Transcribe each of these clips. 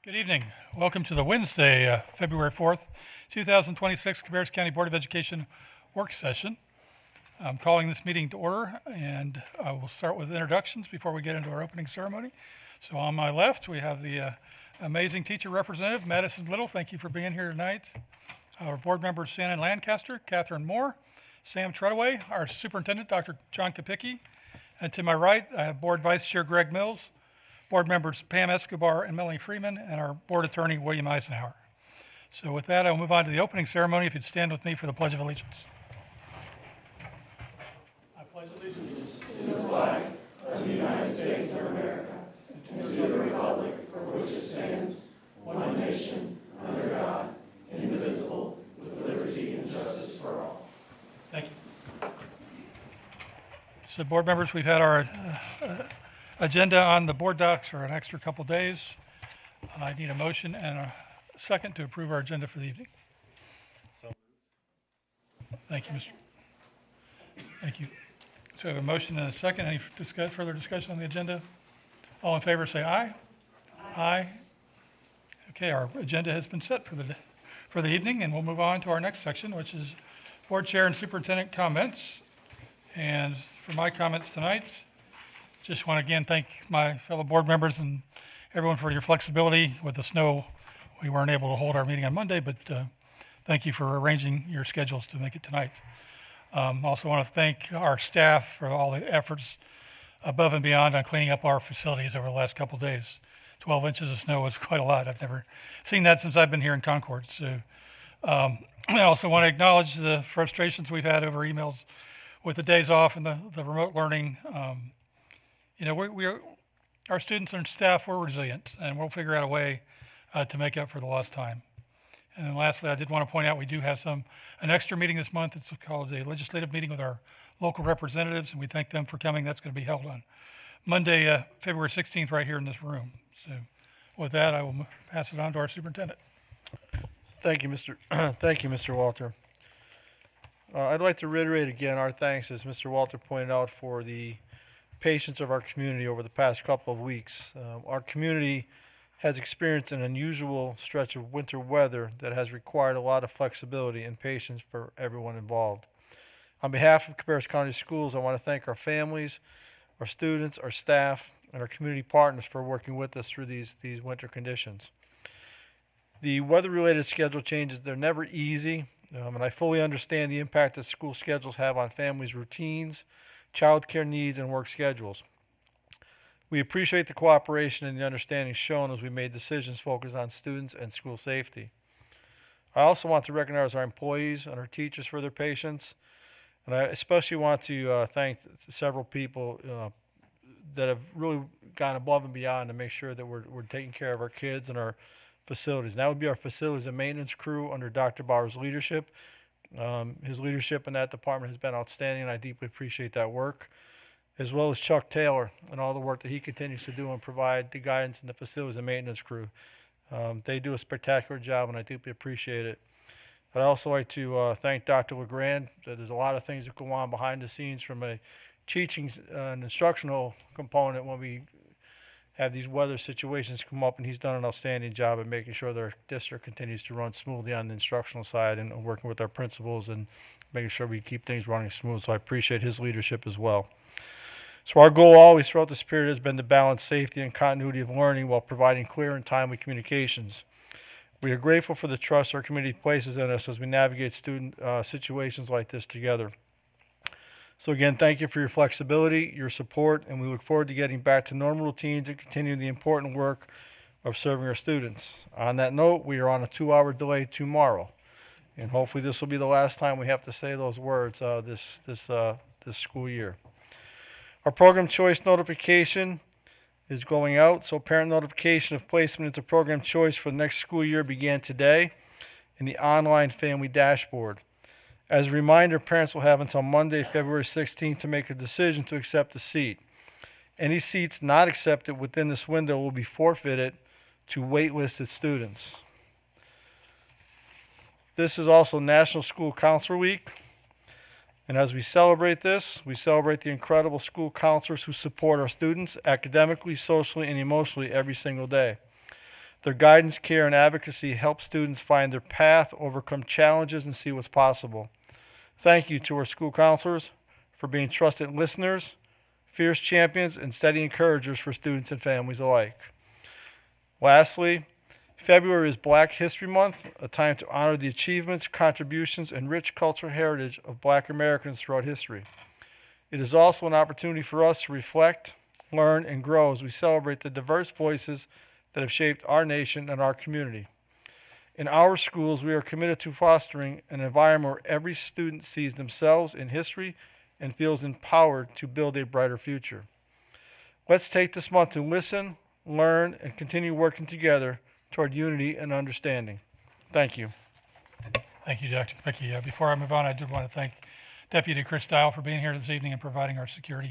Good evening. Welcome to the Wednesday, February 4th, 2026 Cabarrus County Board of Education work session. I'm calling this meeting to order, and I will start with introductions before we get into our opening ceremony. So on my left, we have the amazing teacher representative, Madison Little. Thank you for being here tonight. Our board members, Shannon Lancaster, Catherine Moore, Sam Treadaway, our superintendent, Dr. John Kapicki, and to my right, I have board vice chair Greg Mills, board members Pam Escobar and Melanie Freeman, and our board attorney, William Eisenhower. So with that, I'll move on to the opening ceremony. If you'd stand with me for the Pledge of Allegiance. I pledge allegiance To the flag of the United States of America, and to the republic for which it stands, one nation, under God, indivisible, with liberty and justice for all. Thank you. So board members, we've had our agenda on the board docs for an extra couple days. I need a motion and a second to approve our agenda for the evening. So Thank you, Mr. Thank you. So we have a motion and a second. Any further discussion on the agenda? All in favor say aye. Aye. Okay, our agenda has been set for the evening, and we'll move on to our next section, which is board chair and superintendent comments. And for my comments tonight, just want to again thank my fellow board members and everyone for your flexibility with the snow. We weren't able to hold our meeting on Monday, but thank you for arranging your schedules to make it tonight. Also want to thank our staff for all the efforts above and beyond on cleaning up our facilities over the last couple of days. 12 inches of snow is quite a lot. I've never seen that since I've been here in Concord. So I also want to acknowledge the frustrations we've had over emails with the days off and the remote learning. You know, our students and staff, we're resilient, and we'll figure out a way to make up for the lost time. And then lastly, I did want to point out we do have an extra meeting this month. It's called a legislative meeting with our local representatives, and we thank them for coming. That's going to be held on Monday, February 16th, right here in this room. So with that, I will pass it on to our superintendent. thank you, Mr. Walter. I'd like to reiterate again our thanks, as Mr. Walter pointed out, for the patience of our community over the past couple of weeks. Our community has experienced an unusual stretch of winter weather that has required a lot of flexibility and patience for everyone involved. On behalf of Cabarrus County Schools, I want to thank our families, our students, our staff, and our community partners for working with us through these winter conditions. The weather-related schedule changes, they're never easy, and I fully understand the impact that school schedules have on families' routines, childcare needs, and work schedules. We appreciate the cooperation and the understanding shown as we made decisions focused on students and school safety. I also want to recognize our employees and our teachers for their patience, and I especially want to thank several people that have really gone above and beyond to make sure that we're taking care of our kids and our facilities. And that would be our facilities and maintenance crew under Dr. Cabarrus' leadership. His leadership in that department has been outstanding, and I deeply appreciate that work, as well as Chuck Taylor and all the work that he continues to do and provide the guidance in the facilities and maintenance crew. They do a spectacular job, and I deeply appreciate it. I'd also like to thank Dr. LeGrand. There's a lot of things that go on behind the scenes from a teaching and instructional component when we have these weather situations come up, and he's done an outstanding job at making sure that our district continues to run smoothly on the instructional side and working with our principals and making sure we keep things running smooth. So I appreciate his leadership as well. So our goal always throughout this period has been to balance safety and continuity of learning while providing clear and timely communications. We are grateful for the trust our community places in us as we navigate student situations like this together. So again, thank you for your flexibility, your support, and we look forward to getting back to normal routines and continuing the important work of serving our students. On that note, we are on a 2-hour delay tomorrow, and hopefully this will be the last time we have to say those words this school year. Our program choice notification is going out, so parent notification of placement into program choice for the next school year began today in the online family dashboard. As a reminder, parents will have until Monday, February 16th to make a decision to accept a seat. Any seats not accepted within this window will be forfeited to waitlisted students. This is also National School Counselor Week. And as we celebrate this, we celebrate the incredible school counselors who support our students academically, socially, and emotionally every single day. Their guidance, care, and advocacy help students find their path, overcome challenges, and see what's possible. Thank you to our school counselors for being trusted listeners, fierce champions, and steady encouragers for students and families alike. Lastly, February is Black History Month, a time to honor the achievements, contributions, and rich cultural heritage of Black Americans throughout history. It is also an opportunity for us to reflect, learn, and grow as we celebrate the diverse voices that have shaped our nation and our community. In our schools, we are committed to fostering an environment where every student sees themselves in history and feels empowered to build a brighter future. Let's take this month to listen, learn, and continue working together toward unity and understanding. Thank you. Thank you, Dr. Capicchi. Before I move on, I did want to thank Deputy Chris Dial for being here this evening and providing our security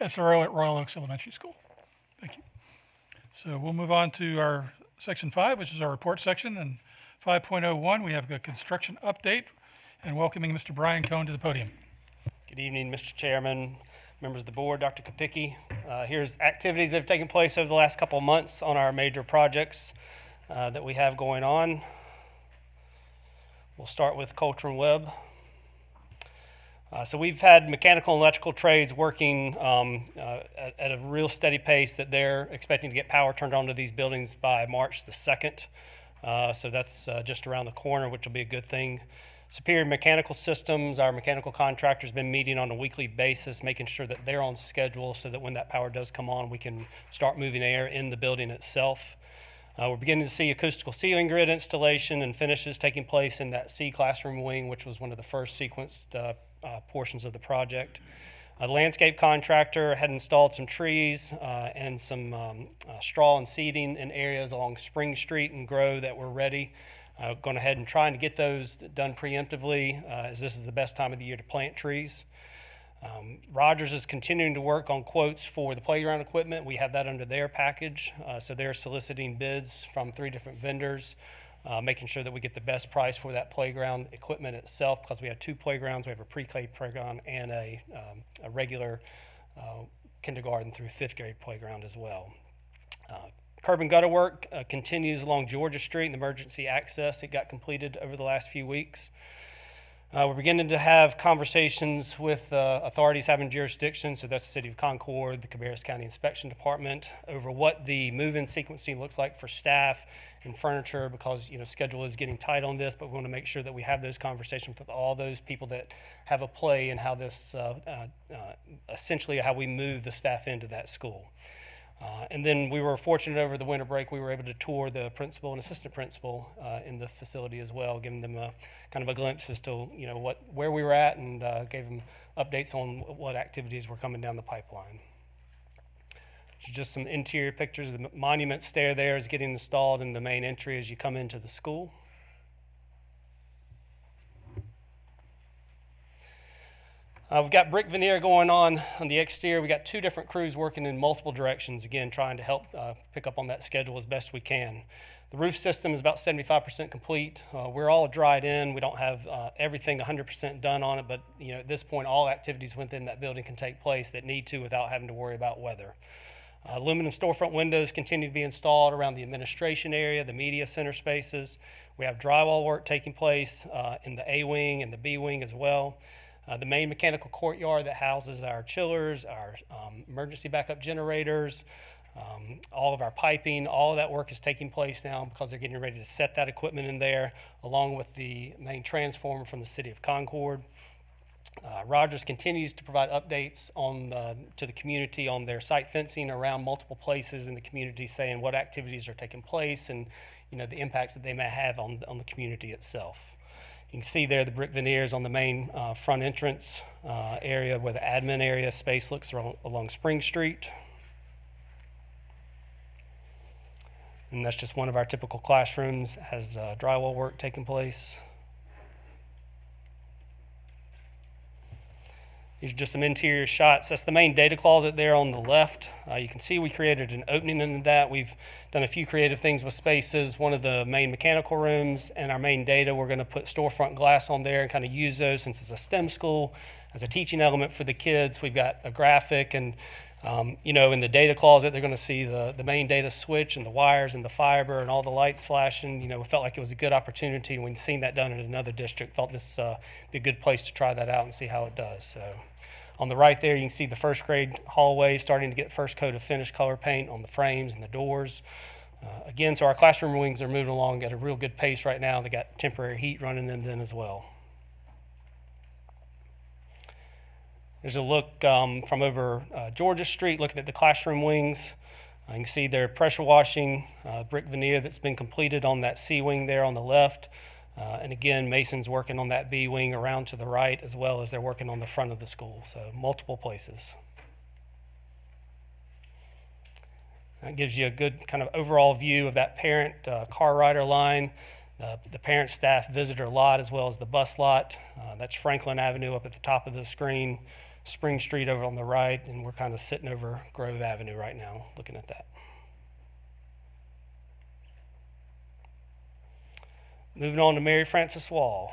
as SRO at Royal Oaks Elementary School. Thank you. So we'll move on to our section 5, which is our report section. And 5.01, we have a construction update and welcoming Mr. Brian Cohn to the podium. Good evening, Mr. Chairman, members of the board, Dr. Capicchi. Here's activities that have taken place over the last couple of months on our major projects that we have going on. We'll start with Coulter and Webb. So we've had mechanical and electrical trades working at a real steady pace that they're expecting to get power turned on to these buildings by March the 2nd. So that's just around the corner, which will be a good thing. Superior Mechanical Systems, our mechanical contractor, has been meeting on a weekly basis, making sure that they're on schedule so that when that power does come on, we can start moving air in the building itself. We're beginning to see acoustical ceiling grid installation and finishes taking place in that C classroom wing, which was one of the first sequenced portions of the project. The landscape contractor had installed some trees and some straw and seeding in areas along Spring Street and Grove that were ready. Going ahead and trying to get those done preemptively as this is the best time of the year to plant trees. Rogers is continuing to work on quotes for the playground equipment. We have that under their package, so they're soliciting bids from 3 different vendors, making sure that we get the best price for that playground equipment itself, because we have 2 playgrounds. We have a pre-K playground and a regular kindergarten through 5th grade playground as well. Curb and gutter work continues along Georgia Street and emergency access. It got completed over the last few weeks. We're beginning to have conversations with authorities having jurisdiction, so that's the City of Concord, the Cabarrus County Inspection Department, over what the move-in sequencing looks like for staff and furniture, because schedule is getting tight on this, but we want to make sure that we have those conversations with all those people that have a play in how this, essentially how we move the staff into that school. And then we were fortunate over the winter break, we were able to tour the principal and assistant principal in the facility as well, giving them a kind of a glimpse as to where we were at, and gave them updates on what activities were coming down the pipeline. Just some interior pictures. The monument stair there is getting installed in the main entry as you come into the school. We've got brick veneer going on the exterior. We got 2 different crews working in multiple directions, again, trying to help pick up on that schedule as best we can. The roof system is about 75% complete. We're all dried in. We don't have everything 100% done on it, but at this point, all activities within that building can take place that need to without having to worry about weather. Aluminum storefront windows continue to be installed around the administration area, the media center spaces. We have drywall work taking place in the A wing and the B wing as well. The main mechanical courtyard that houses our chillers, our emergency backup generators, all of our piping, all of that work is taking place now because they're getting ready to set that equipment in there, along with the main transformer from the City of Concord. Rogers continues to provide updates to the community on their site fencing around multiple places in the community, saying what activities are taking place and the impacts that they may have on the community itself. You can see there the brick veneers on the main front entrance area where the admin area space looks along Spring Street. And that's just one of our typical classrooms, has drywall work taking place. These are just some interior shots. That's the main data closet there on the left. You can see we created an opening into that. We've done a few creative things with spaces. One of the main mechanical rooms and our main data, we're going to put storefront glass on there and kind of use those, since it's a STEM school, as a teaching element for the kids. We've got a graphic and In the data closet, they're going to see the main data switch and the wires and the fiber and all the lights flashing. We felt like it was a good opportunity, and we'd seen that done in another district. Thought this be a good place to try that out and see how it does. So, on the right there, you can see the first grade hallway starting to get first coat of finished color paint on the frames and the doors. Again, so our classroom wings are moving along at a real good pace right now. They got temporary heat running in them as well. There's a look from over Georgia Street, looking at the classroom wings. You can see their pressure washing brick veneer that's been completed on that C wing there on the left. And again, Mason's working on that B wing around to the right, as well as they're working on the front of the school, so multiple places. That gives you a good kind of overall view of that parent car rider line, the parent staff visitor lot, as well as the bus lot. That's Franklin Avenue up at the top of the screen, Spring Street over on the right, and we're kind of sitting over Grove Avenue right now looking at that. Moving on to Mary Frances Wall.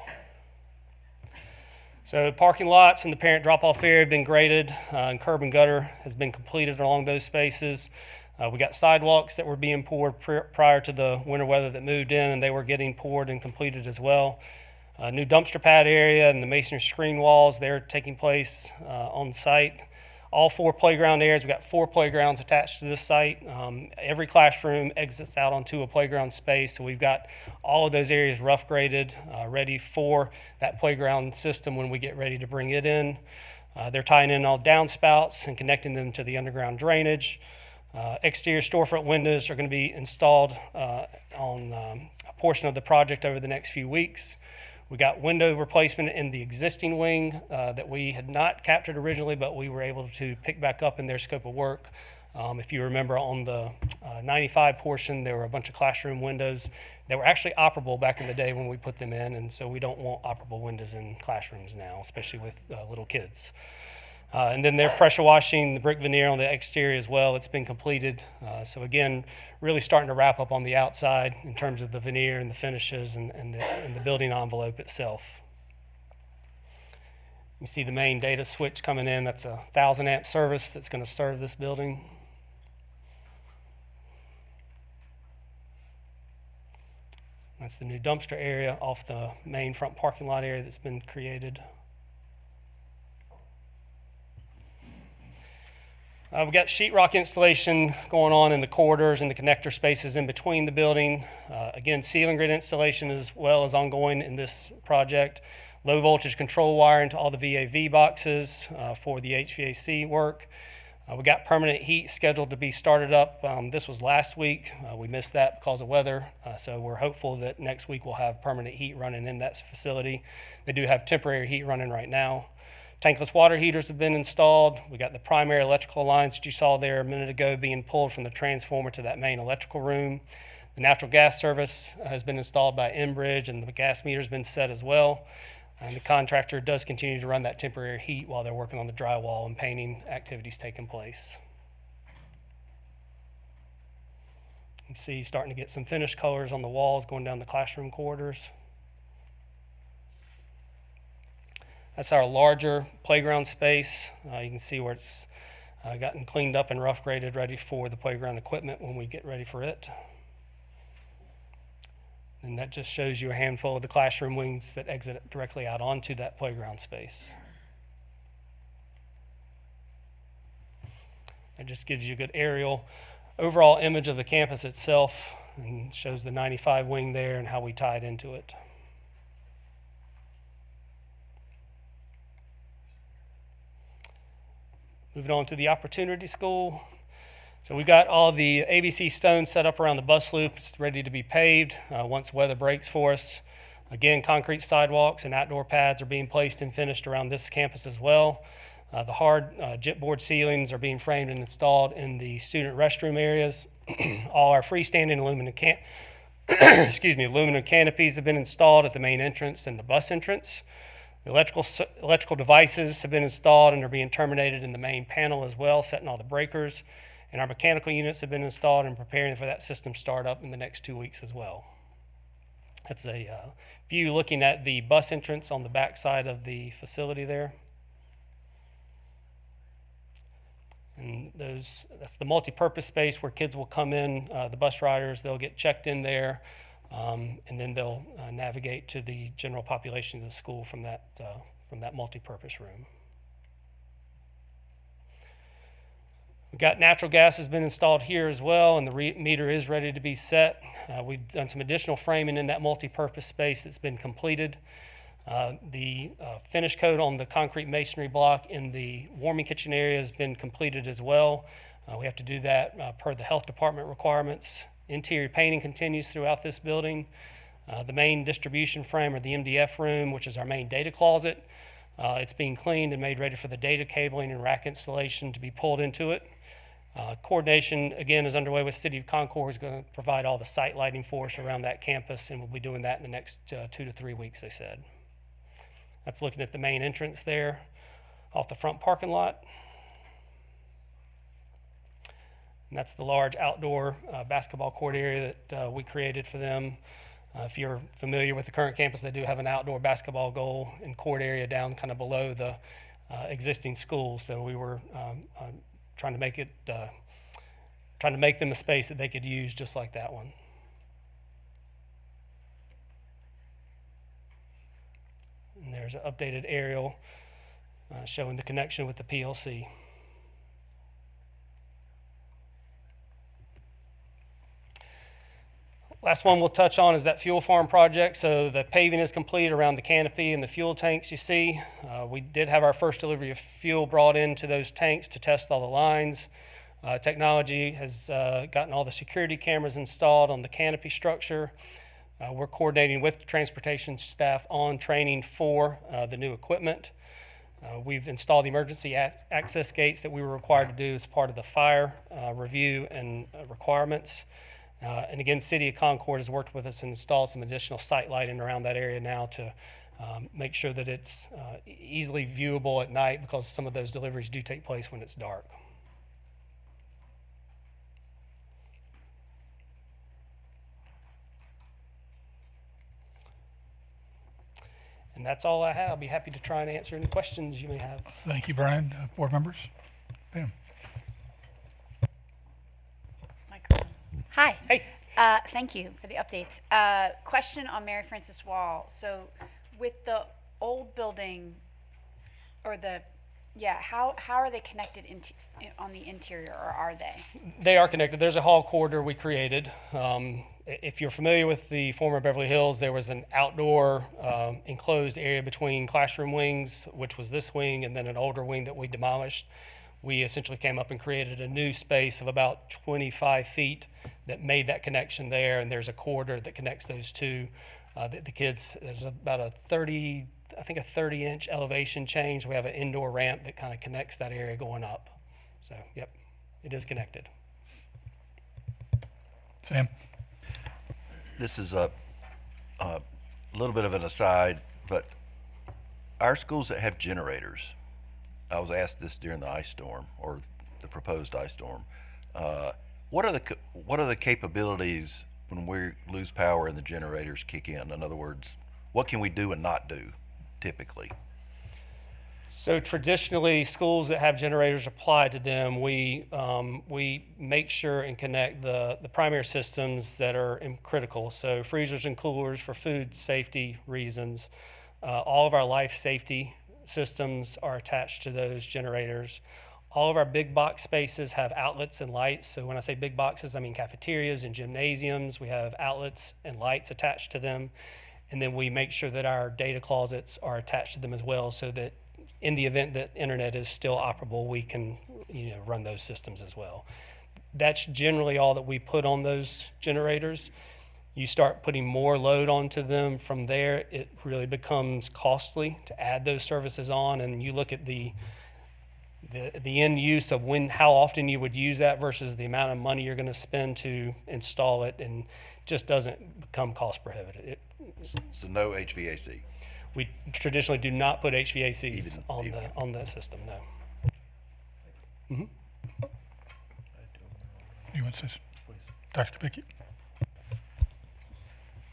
So parking lots and the parent drop-off area have been graded, and curb and gutter has been completed along those spaces. We got sidewalks that were being poured prior to the winter weather that moved in, and they were getting poured and completed as well. New dumpster pad area and the masonry screen walls, they're taking place on site. All 4 playground areas, we've got 4 playgrounds attached to this site. Every classroom exits out onto a playground space, so we've got all of those areas rough graded, ready for that playground system when we get ready to bring it in. They're tying in all downspouts and connecting them to the underground drainage. Exterior storefront windows are going to be installed on a portion of the project over the next few weeks. We got window replacement in the existing wing that we had not captured originally, but we were able to pick back up in their scope of work. If you remember, on the 95 portion, there were a bunch of classroom windows that were actually operable back in the day when we put them in, and so we don't want operable windows in classrooms now, especially with little kids. And then they're pressure washing the brick veneer on the exterior as well. It's been completed. So again, really starting to wrap up on the outside in terms of the veneer and the finishes and the building envelope itself. You see the main data switch coming in. That's a 1,000 amp service that's going to serve this building. That's the new dumpster area off the main front parking lot area that's been created. We've got sheetrock installation going on in the corridors and the connector spaces in between the building. Again, ceiling grid installation as well as ongoing in this project. Low voltage control wiring to all the VAV boxes for the HVAC work. We got permanent heat scheduled to be started up. This was last week. We missed that because of weather. So we're hopeful that next week we'll have permanent heat running in that facility. They do have temporary heat running right now. Tankless water heaters have been installed. We got the primary electrical lines that you saw there a minute ago being pulled from the transformer to that main electrical room. The natural gas service has been installed by Enbridge, and the gas meter's been set as well. And the contractor does continue to run that temporary heat while they're working on the drywall and painting activities taking place. You can see starting to get some finished colors on the walls going down the classroom corridors. That's our larger playground space. You can see where it's gotten cleaned up and rough graded, ready for the playground equipment when we get ready for it. And that just shows you a handful of the classroom wings that exit directly out onto that playground space. It just gives you a good aerial overall image of the campus itself and shows the 95 wing there and how we tied into it. Moving on to the Opportunity School. So we've got all the ABC stones set up around the bus loop. It's ready to be paved once weather breaks for us. Again, concrete sidewalks and outdoor pads are being placed and finished around this campus as well. The hard gypboard ceilings are being framed and installed in the student restroom areas. All our freestanding aluminum canopies have been installed at the main entrance and the bus entrance. The electrical devices have been installed and are being terminated in the main panel as well, setting all the breakers. And our mechanical units have been installed and preparing for that system startup in the next 2 weeks as well. That's a view looking at the bus entrance on the back side of the facility there. And that's the multi-purpose space where kids will come in, the bus riders, they'll get checked in there, and then they'll navigate to the general population of the school from that multi-purpose room. We've got natural gas has been installed here as well, and the meter is ready to be set. We've done some additional framing in that multi-purpose space that's been completed. The finish coat on the concrete masonry block in the warming kitchen area has been completed as well. We have to do that per the health department requirements. Interior painting continues throughout this building. The main distribution frame, or the MDF room, which is our main data closet, it's being cleaned and made ready for the data cabling and rack installation to be pulled into it. Coordination, again, is underway with City of Concord, who's going to provide all the site lighting for us around that campus, and we'll be doing that in the next 2 to 3 weeks, they said. That's looking at the main entrance there off the front parking lot. And that's the large outdoor basketball court area that we created for them. If you're familiar with the current campus, they do have an outdoor basketball goal and court area down kind of below the existing school. So we were trying to make them a space that they could use just like that one. And there's an updated aerial showing the connection with the PLC. Last one we'll touch on is that fuel farm project. So the paving is complete around the canopy and the fuel tanks you see. We did have our first delivery of fuel brought into those tanks to test all the lines. Technology has gotten all the security cameras installed on the canopy structure. We're coordinating with the transportation staff on training for the new equipment. We've installed the emergency access gates that we were required to do as part of the fire review and requirements. And again, City of Concord has worked with us and installed some additional site lighting around that area now to make sure that it's easily viewable at night, because some of those deliveries do take place when it's dark. And that's all I have. I'll be happy to try and answer any questions you may have. Thank you, Brian. Board members? Pam? Microphone. Hi. Hey. Thank you for the updates. Question on Mary Frances Wall. So with the old building, or how are they connected on the interior, or are they? They are connected. There's a hall corridor we created. If you're familiar with the former Beverly Hills, there was an outdoor enclosed area between classroom wings, which was this wing, and then an older wing that we demolished. We essentially came up and created a new space of about 25 feet that made that connection there, and there's a corridor that connects those two. The kids, there's about a 30-inch elevation change. We have an indoor ramp that kind of connects that area going up. So, yep, it is connected. Sam? This is a little bit of an aside, but our schools that have generators, I was asked this during the ice storm, or the proposed ice storm. What are the capabilities when we lose power and the generators kick in? In other words, what can we do and not do typically? So traditionally, schools that have generators applied to them, we make sure and connect the primary systems that are critical. So freezers and coolers for food safety reasons. All of our life safety systems are attached to those generators. All of our big box spaces have outlets and lights. So when I say big boxes, I mean cafeterias and gymnasiums. We have outlets and lights attached to them. And then we make sure that our data closets are attached to them as well, so that in the event that internet is still operable, we can run those systems as well. That's generally all that we put on those generators. You start putting more load onto them from there, it really becomes costly to add those services on, and you look at the end use of how often you would use that versus the amount of money you're going to spend to install it, and just doesn't become cost prohibitive. So no HVAC. We traditionally do not put HVACs on the system, no. Mm-hmm. You want to say, Dr. Pickett?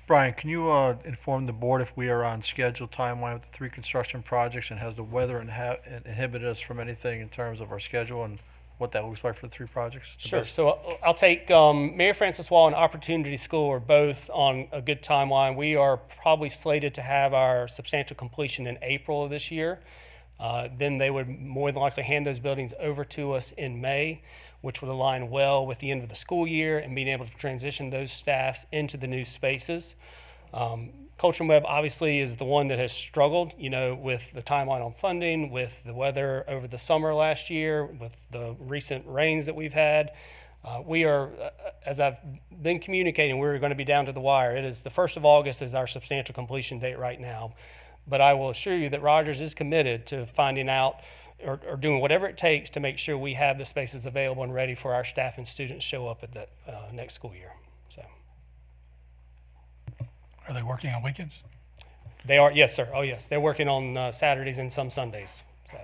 Brian, can you inform the board if we are on schedule timeline with the 3 construction projects, and has the weather inhibited us from anything in terms of our schedule and what that looks like for the 3 projects? The Sure. best- So I'll take Mary Frances Wall and Opportunity School are both on a good timeline. We are probably slated to have our substantial completion in April of this year. Then they would more than likely hand those buildings over to us in May, which would align well with the end of the school year and being able to transition those staffs into the new spaces. Culture and Web obviously is the one that has struggled, with the timeline on funding, with the weather over the summer last year, with the recent rains that we've had. We are, as I've been communicating, we're going to be down to the wire. It is the 1st of August is our substantial completion date right now. But I will assure you that Rogers is committed to finding out or doing whatever it takes to make sure we have the spaces available and ready for our staff and students show up at that next school year. So. Are they working on weekends? They are, yes, sir. Oh, yes. They're working on Saturdays and some Sundays. So,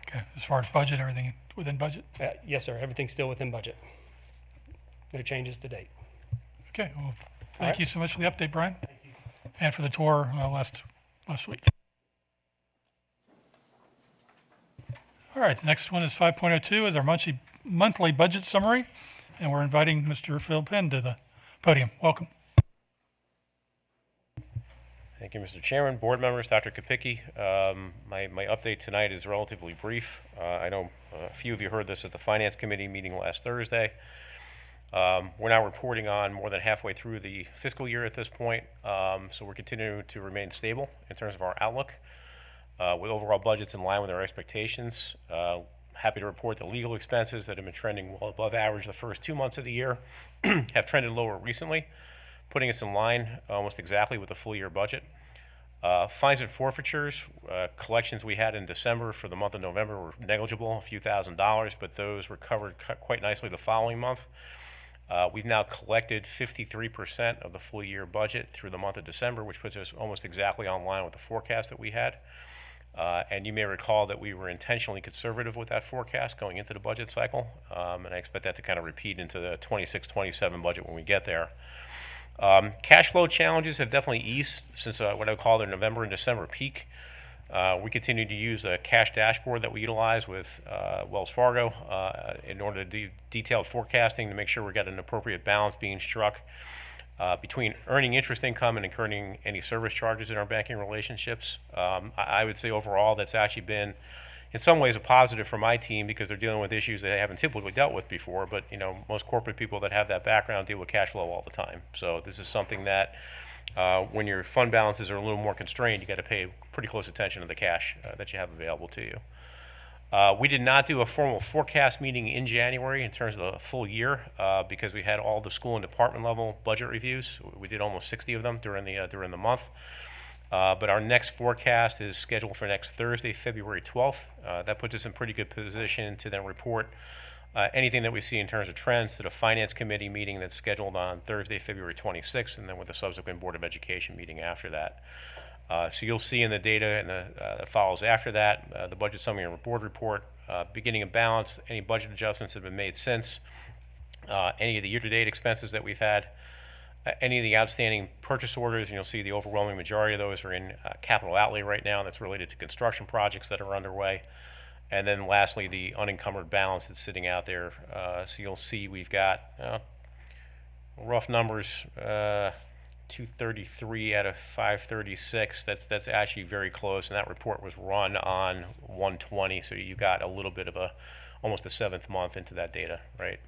Okay, as far as budget, everything within budget? yes, sir. Everything's still within budget. No changes to date. Okay, well, All thank right. you so much for the update, Brian. Thank you. And for the tour last week. All right, the next one is 5.02 is our monthly budget summary, and we're inviting Mr. Phil Penn to the podium. Welcome. Thank you, Mr. Chairman, board members, Dr. Kapicki. My update tonight is relatively brief. I know a few of you heard this at the Finance Committee meeting last Thursday. We're now reporting on more than halfway through the fiscal year at this point, so we're continuing to remain stable in terms of our outlook, with overall budgets in line with our expectations. Happy to report the legal expenses that have been trending well above average the first 2 months of the year have trended lower recently, putting us in line almost exactly with the full year budget. Fines and forfeitures, collections we had in December for the month of November were negligible, a few $1,000s, but those recovered quite nicely the following month. We've now collected 53% of the full year budget through the month of December, which puts us almost exactly on line with the forecast that we had. And you may recall that we were intentionally conservative with that forecast going into the budget cycle, and I expect that to kind of repeat into the 26-27 budget when we get there. Cash flow challenges have definitely eased since what I would call the November and December peak. We continue to use a cash dashboard that we utilize with Wells Fargo in order to do detailed forecasting to make sure we got an appropriate balance being struck between earning interest income and incurring any service charges in our banking relationships. I would say overall that's actually been in some ways a positive for my team because they're dealing with issues they haven't typically dealt with before, but most corporate people that have that background deal with cash flow all the time. So this is something that when your fund balances are a little more constrained, you got to pay pretty close attention to the cash that you have available to you. We did not do a formal forecast meeting in January in terms of the full year because we had all the school and department level budget reviews. We did almost 60 of them during the month. But our next forecast is scheduled for next Thursday, February 12th. That puts us in pretty good position to then report anything that we see in terms of trends to the Finance Committee meeting that's scheduled on Thursday, February 26th, and then with the subsequent Board of Education meeting after that. So you'll see in the data and that follows after that, the budget summary and board report, beginning of balance, any budget adjustments have been made since, any of the year-to-date expenses that we've had, any of the outstanding purchase orders, and you'll see the overwhelming majority of those are in capital outlay right now that's related to construction projects that are underway. And then lastly, the unencumbered balance that's sitting out there. So you'll see we've got rough numbers, 233 out of 536. That's actually very close, and that report was run on 120. So you got a little bit of almost a 7th month into that data, right?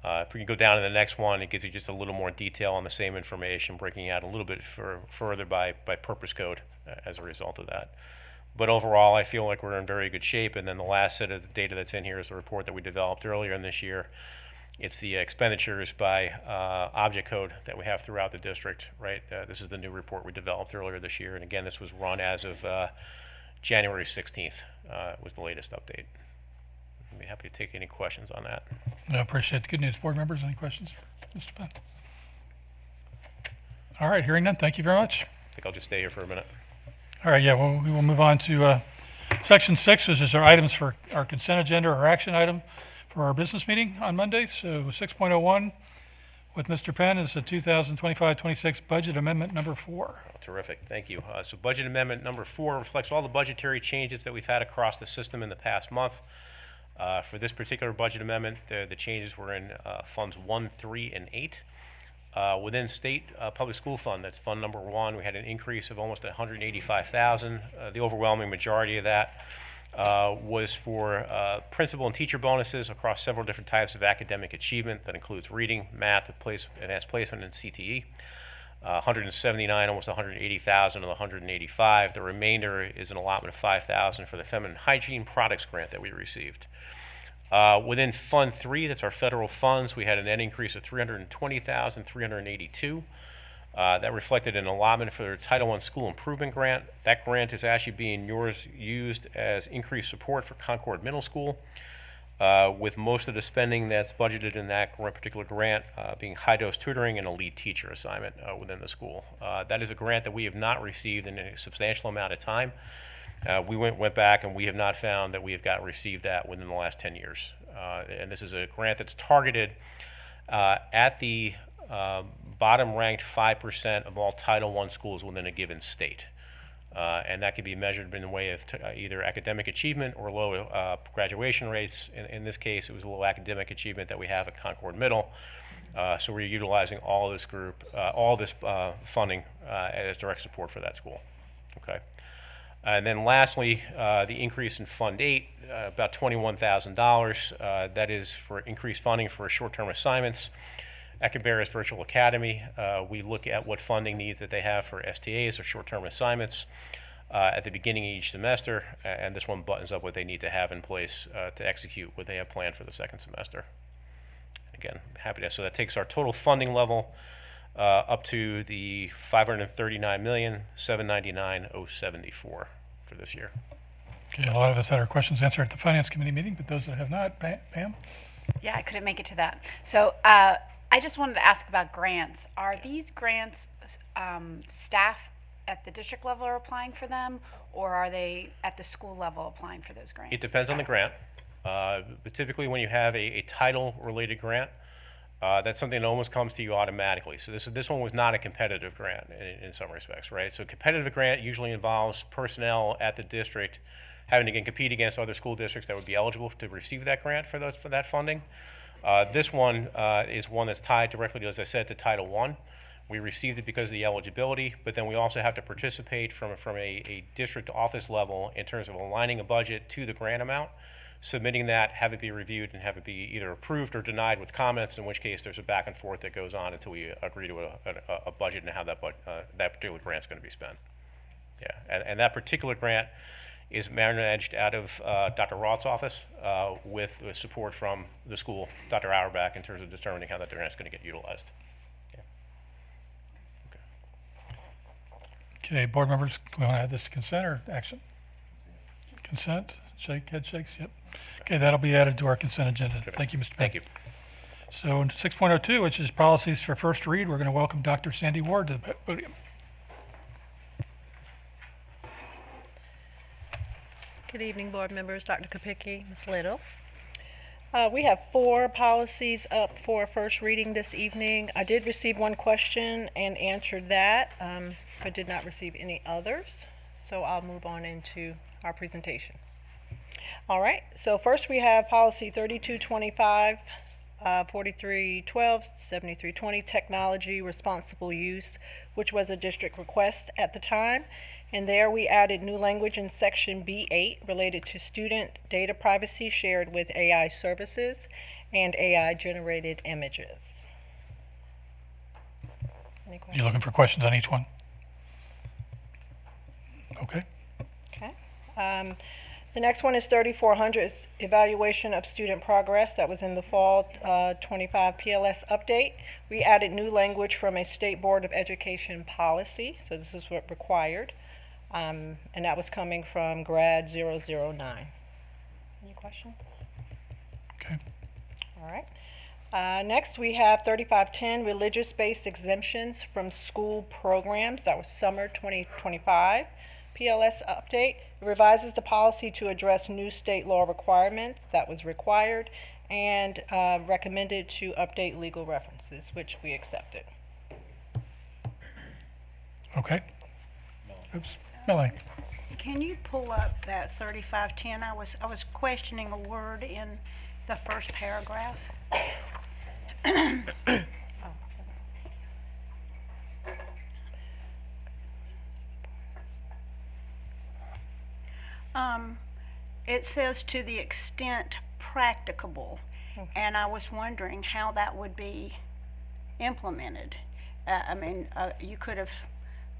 If we can go down to the next one, it gives you just a little more detail on the same information, breaking out a little bit further by purpose code as a result of that. But overall, I feel like we're in very good shape. And then the last set of data that's in here is the report that we developed earlier in this year. It's the expenditures by object code that we have throughout the district, right? This is the new report we developed earlier this year. And again, this was run as of January 16th was the latest update. I'd be happy to take any questions on that. I appreciate the good news. Board members, any questions for Mr. Penn? All right, hearing none, thank you very much. I think I'll just stay here for a minute. All right, yeah, well, we will move on to section 6, which is our items for our consent agenda or action item for our business meeting on Monday. So 6.01 with Mr. Penn is the 2025-26 budget amendment number 4. Oh, terrific, thank you. So budget amendment number 4 reflects all the budgetary changes that we've had across the system in the past month. For this particular budget amendment, the changes were in funds 1, 3, and 8. Within state public school fund, that's fund number 1, we had an increase of almost 185,000. The overwhelming majority of that was for principal and teacher bonuses across several different types of academic achievement. That includes reading, math, advanced placement, and CTE. 179, almost 180,000 of the 185. The remainder is an allotment of 5,000 for the feminine hygiene products grant that we received. Within Fund 3, that's our federal funds, we had a net increase of 320,382. That reflected an allotment for the Title I School Improvement Grant. That grant is actually being used as increased support for Concord Middle School, with most of the spending that's budgeted in that particular grant being high-dose tutoring and a lead teacher assignment within the school. That is a grant that we have not received in a substantial amount of time. We went back and we have not found that we have received that within the last 10 years. And this is a grant that's targeted at the bottom-ranked 5% of all Title I schools within a given state. And that can be measured in the way of either academic achievement or low graduation rates. In this case, it was low academic achievement that we have at Concord Middle. So we're utilizing all this funding as direct support for that school. Okay. And then lastly, the increase in Fund 8, about $21,000. That is for increased funding for short-term assignments. At Cabarrus Virtual Academy, we look at what funding needs that they have for STAs or short-term assignments at the beginning of each semester, and this one buttons up what they need to have in place to execute what they have planned for the second semester. Again, happy to. So that takes our total funding level up to the $539,799,074 for this year. Okay, a lot of us had our questions answered at the Finance Committee meeting, but those that have not, Pam? Yeah, I couldn't make it to that. So I just wanted to ask about grants. Are these grants staff at the district level are applying for them, or are they at the school level applying for those grants? It depends on the grant. But typically when you have a title-related grant, that's something that almost comes to you automatically. So this one was not a competitive grant in some respects, right? So a competitive grant usually involves personnel at the district having to compete against other school districts that would be eligible to receive that grant for that funding. This one is one that's tied directly, as I said, to Title I. We received it because of the eligibility, but then we also have to participate from a district office level in terms of aligning a budget to the grant amount, submitting that, have it be reviewed, and have it be either approved or denied with comments, in which case there's a back and forth that goes on until we agree to a budget and how that particular grant's going to be spent. Yeah, and that particular grant is managed out of Dr. Roth's office with support from the school, Dr. Auerbach, in terms of determining how that grant's going to get utilized. Yeah. Okay, board members, we want to add this to consent or action? Consent? Head shakes, yep. Okay, that'll be added to our consent agenda. Thank you, Mr. Thank you. So in 6.02, which is policies for first read, we're going to welcome Dr. Sandy Ward to the podium. Good evening, board members, Dr. Kopicki, Ms. Little. We have 4 policies up for first reading this evening. I did receive one question and answered that, but did not receive any others. So I'll move on into our presentation. All right, so first we have policy 3225, 4312, 7320, technology responsible use, which was a district request at the time. And there we added new language in section B8 related to student data privacy shared with AI services and AI generated images. Any questions? You looking for questions on each one? Okay. Okay. The next one is 3400, evaluation of student progress. That was in the fall 25 PLS update. We added new language from a State Board of Education policy, so this is what required. And that was coming from grad 009. Any questions? Okay. All right. Next we have 3510, religious-based exemptions from school programs. That was summer 2025 PLS update. It revises the policy to address new state law requirements. That was required, and recommended to update legal references, which we accepted. Okay. Oops. Melanie. Can you pull up that 3510? I was questioning a word in the first paragraph. It says to the extent practicable, and I was wondering how that would be implemented. You could have,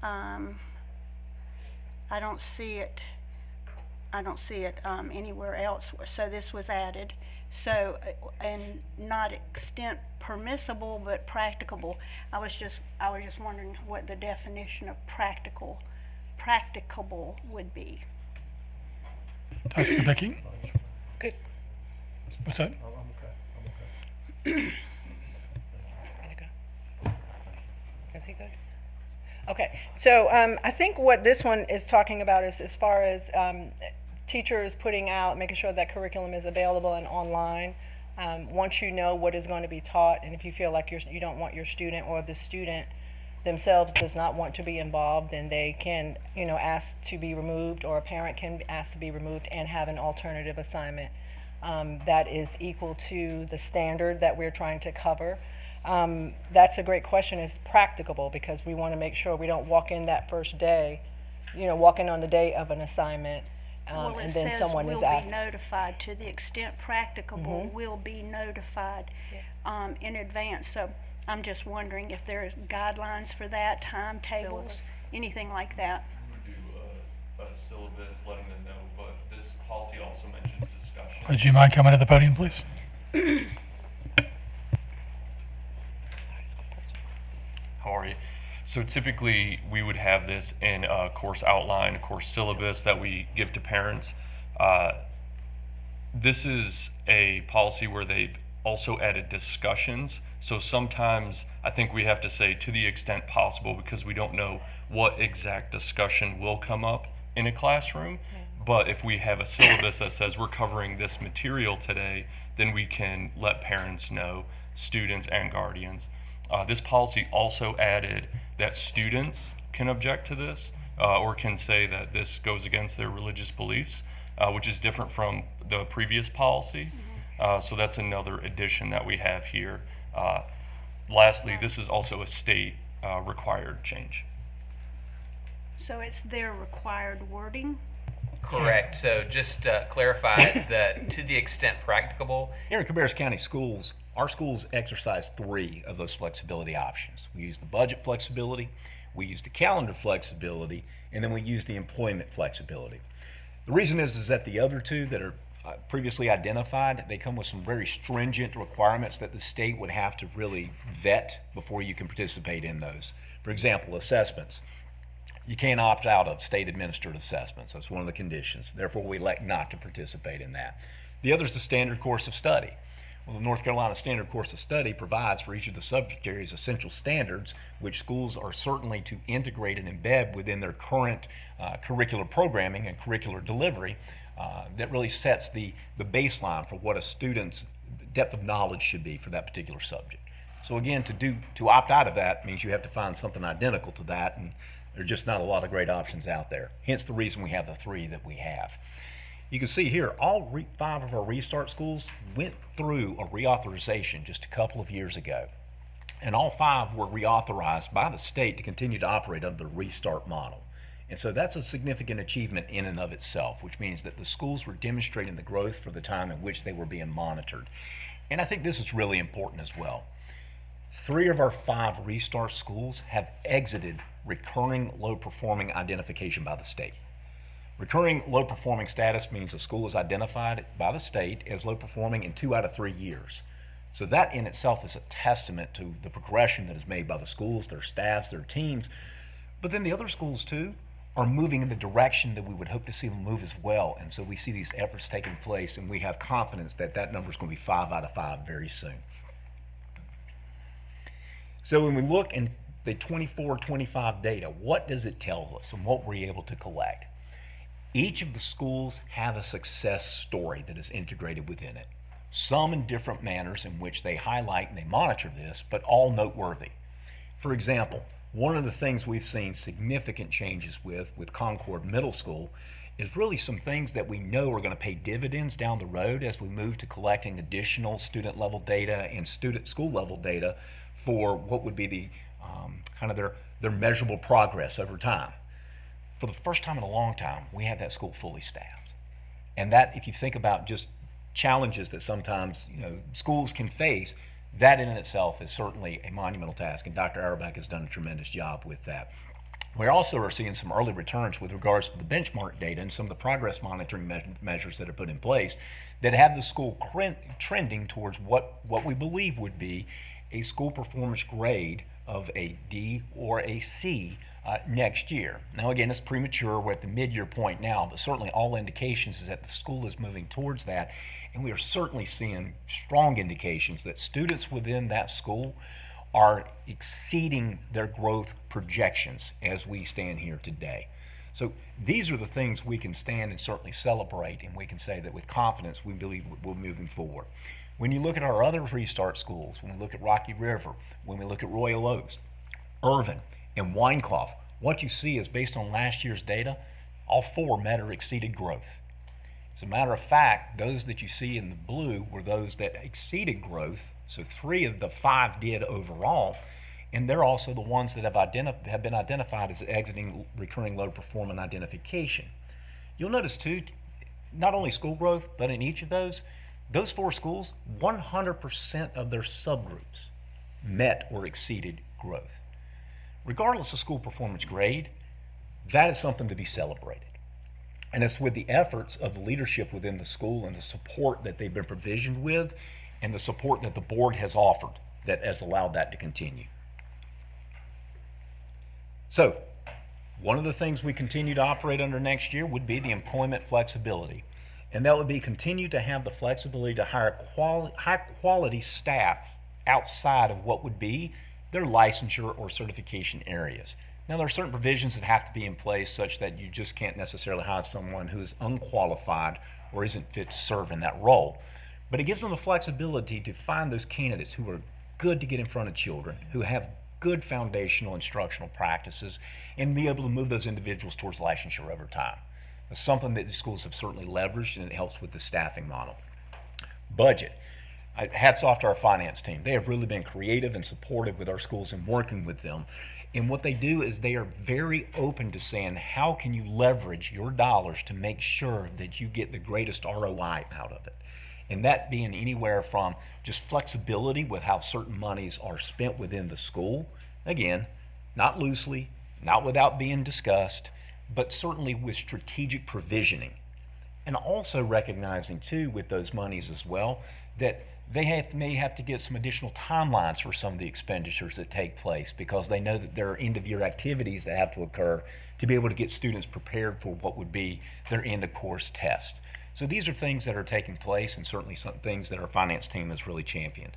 I don't see it anywhere else, so this was added. So, and not extent permissible, but practicable. I was just wondering what the definition of practicable would be. Dr. Kubicki? Good. What's that? I'm okay. Is he good? Okay, so I think what this one is talking about is as far as teachers putting out, making sure that curriculum is available and online. Once you know what is going to be taught, and if you feel like you don't want your student or the student themselves does not want to be involved, then they can, ask to be removed, or a parent can ask to be removed and have an alternative assignment that is equal to the standard that we're trying to cover. That's a great question. Is practicable, because we want to make sure we don't walk in that first day, walk in on the day of an assignment, Well, and it then says someone will is be asked. notified to the extent practicable, will be notified in advance. So I'm just wondering if there's guidelines for that, timetables, Syllabus. anything like that. We would do a syllabus letting them know, but this policy also mentions discussion. Would you mind coming to the podium, please? How are you? So typically, we would have this in a course outline, a course syllabus that we give to parents. This is a policy where they've also added discussions. So sometimes I think we have to say to the extent possible, because we don't know what exact discussion will come up in a classroom. But if we have a syllabus that says we're covering this material today, then we can let parents know, students and guardians. This policy also added that students can object to this or can say that this goes against their religious beliefs, which is different from the previous policy. So that's another addition that we have here. Lastly, this is also a state required change. So it's their required wording? Correct. So just to clarify that to the extent practicable, Here in Cabarrus County Schools, our schools exercise 3 of those flexibility options. We use the budget flexibility, we use the calendar flexibility, and then we use the employment flexibility. The reason is that the other 2 that are previously identified, they come with some very stringent requirements that the state would have to really vet before you can participate in those. For example, assessments. You can't opt out of state administered assessments. That's one of the conditions. Therefore, we elect not to participate in that. The other is the standard course of study. Well, the North Carolina Standard Course of Study provides for each of the subject areas essential standards, which schools are certainly to integrate and embed within their current curricular programming and curricular delivery. That really sets the baseline for what a student's depth of knowledge should be for that particular subject. So again, to opt out of that means you have to find something identical to that, and there are just not a lot of great options out there. Hence the reason we have the 3 that we have. You can see here, all 5 of our Restart schools went through a reauthorization just a couple of years ago. And all 5 were reauthorized by the state to continue to operate under the Restart model. And so that's a significant achievement in and of itself, which means that the schools were demonstrating the growth for the time in which they were being monitored. And I think this is really important as well. 3 of our 5 Restart schools have exited recurring low-performing identification by the state. Recurring low-performing status means a school is identified by the state as low-performing in 2 out of 3 years. So that in itself is a testament to the progression that is made by the schools, their staffs, their teams. But then the other schools too are moving in the direction that we would hope to see them move as well. And so we see these efforts taking place, and we have confidence that that number is going to be 5 out of 5 very soon. So when we look in the 24-25 data, what does it tell us and what were we able to collect? Each of the schools have a success story that is integrated within it. Some in different manners in which they highlight and they monitor this, but all noteworthy. For example, One of the things we've seen significant changes with Concord Middle School is really some things that we know are going to pay dividends down the road as we move to collecting additional student level data and school level data for what would be the kind of their measurable progress over time. For the first time in a long time, we have that school fully staffed. And that, if you think about just challenges that sometimes schools can face, that in itself is certainly a monumental task, and Dr. Auerbach has done a tremendous job with that. We also are seeing some early returns with regards to the benchmark data and some of the progress monitoring measures that are put in place that have the school trending towards what we believe would be a school performance grade of a D or a C next year. Now again, it's premature, we're at the mid-year point now, but certainly all indications is that the school is moving towards that, and we are certainly seeing strong indications that students within that school are exceeding their growth projections as we stand here today. So these are the things we can stand and certainly celebrate, and we can say that with confidence we believe we're moving forward. When you look at our other restart schools, when we look at Rocky River, when we look at Royal Oaks, Irvin, and Wynkoff, what you see is based on last year's data, all four met or exceeded growth. As a matter of fact, those that you see in the blue were those that exceeded growth, so 3 of the 5 did overall, and they're also the ones that have been identified as exiting recurring low performance identification. You'll notice too, not only school growth, but in each of those 4 schools, 100% of their subgroups met or exceeded growth. Regardless of school performance grade, that is something to be celebrated. And it's with the efforts of the leadership within the school and the support that they've been provisioned with and the support that the board has offered that has allowed that to continue. So, one of the things we continue to operate under next year would be the employment flexibility. And that would be continue to have the flexibility to hire high quality staff outside of what would be their licensure or certification areas. Now there are certain provisions that have to be in place such that you just can't necessarily hire someone who is unqualified or isn't fit to serve in that role. But it gives them the flexibility to find those candidates who are good to get in front of children, who have good foundational instructional practices, and be able to move those individuals towards licensure over time. It's something that the schools have certainly leveraged, and it helps with the staffing model. Budget. Hats off to our finance team. They have really been creative and supportive with our schools and working with them. And what they do is they are very open to saying, how can you leverage your dollars to make sure that you get the greatest ROI out of it? And that being anywhere from just flexibility with how certain monies are spent within the school. Again, not loosely, not without being discussed, but certainly with strategic provisioning. And also recognizing too with those monies as well that they may have to get some additional timelines for some of the expenditures that take place because they know that there are end-of-year activities that have to occur to be able to get students prepared for what would be their end-of-course test. So these are things that are taking place and certainly some things that our finance team has really championed.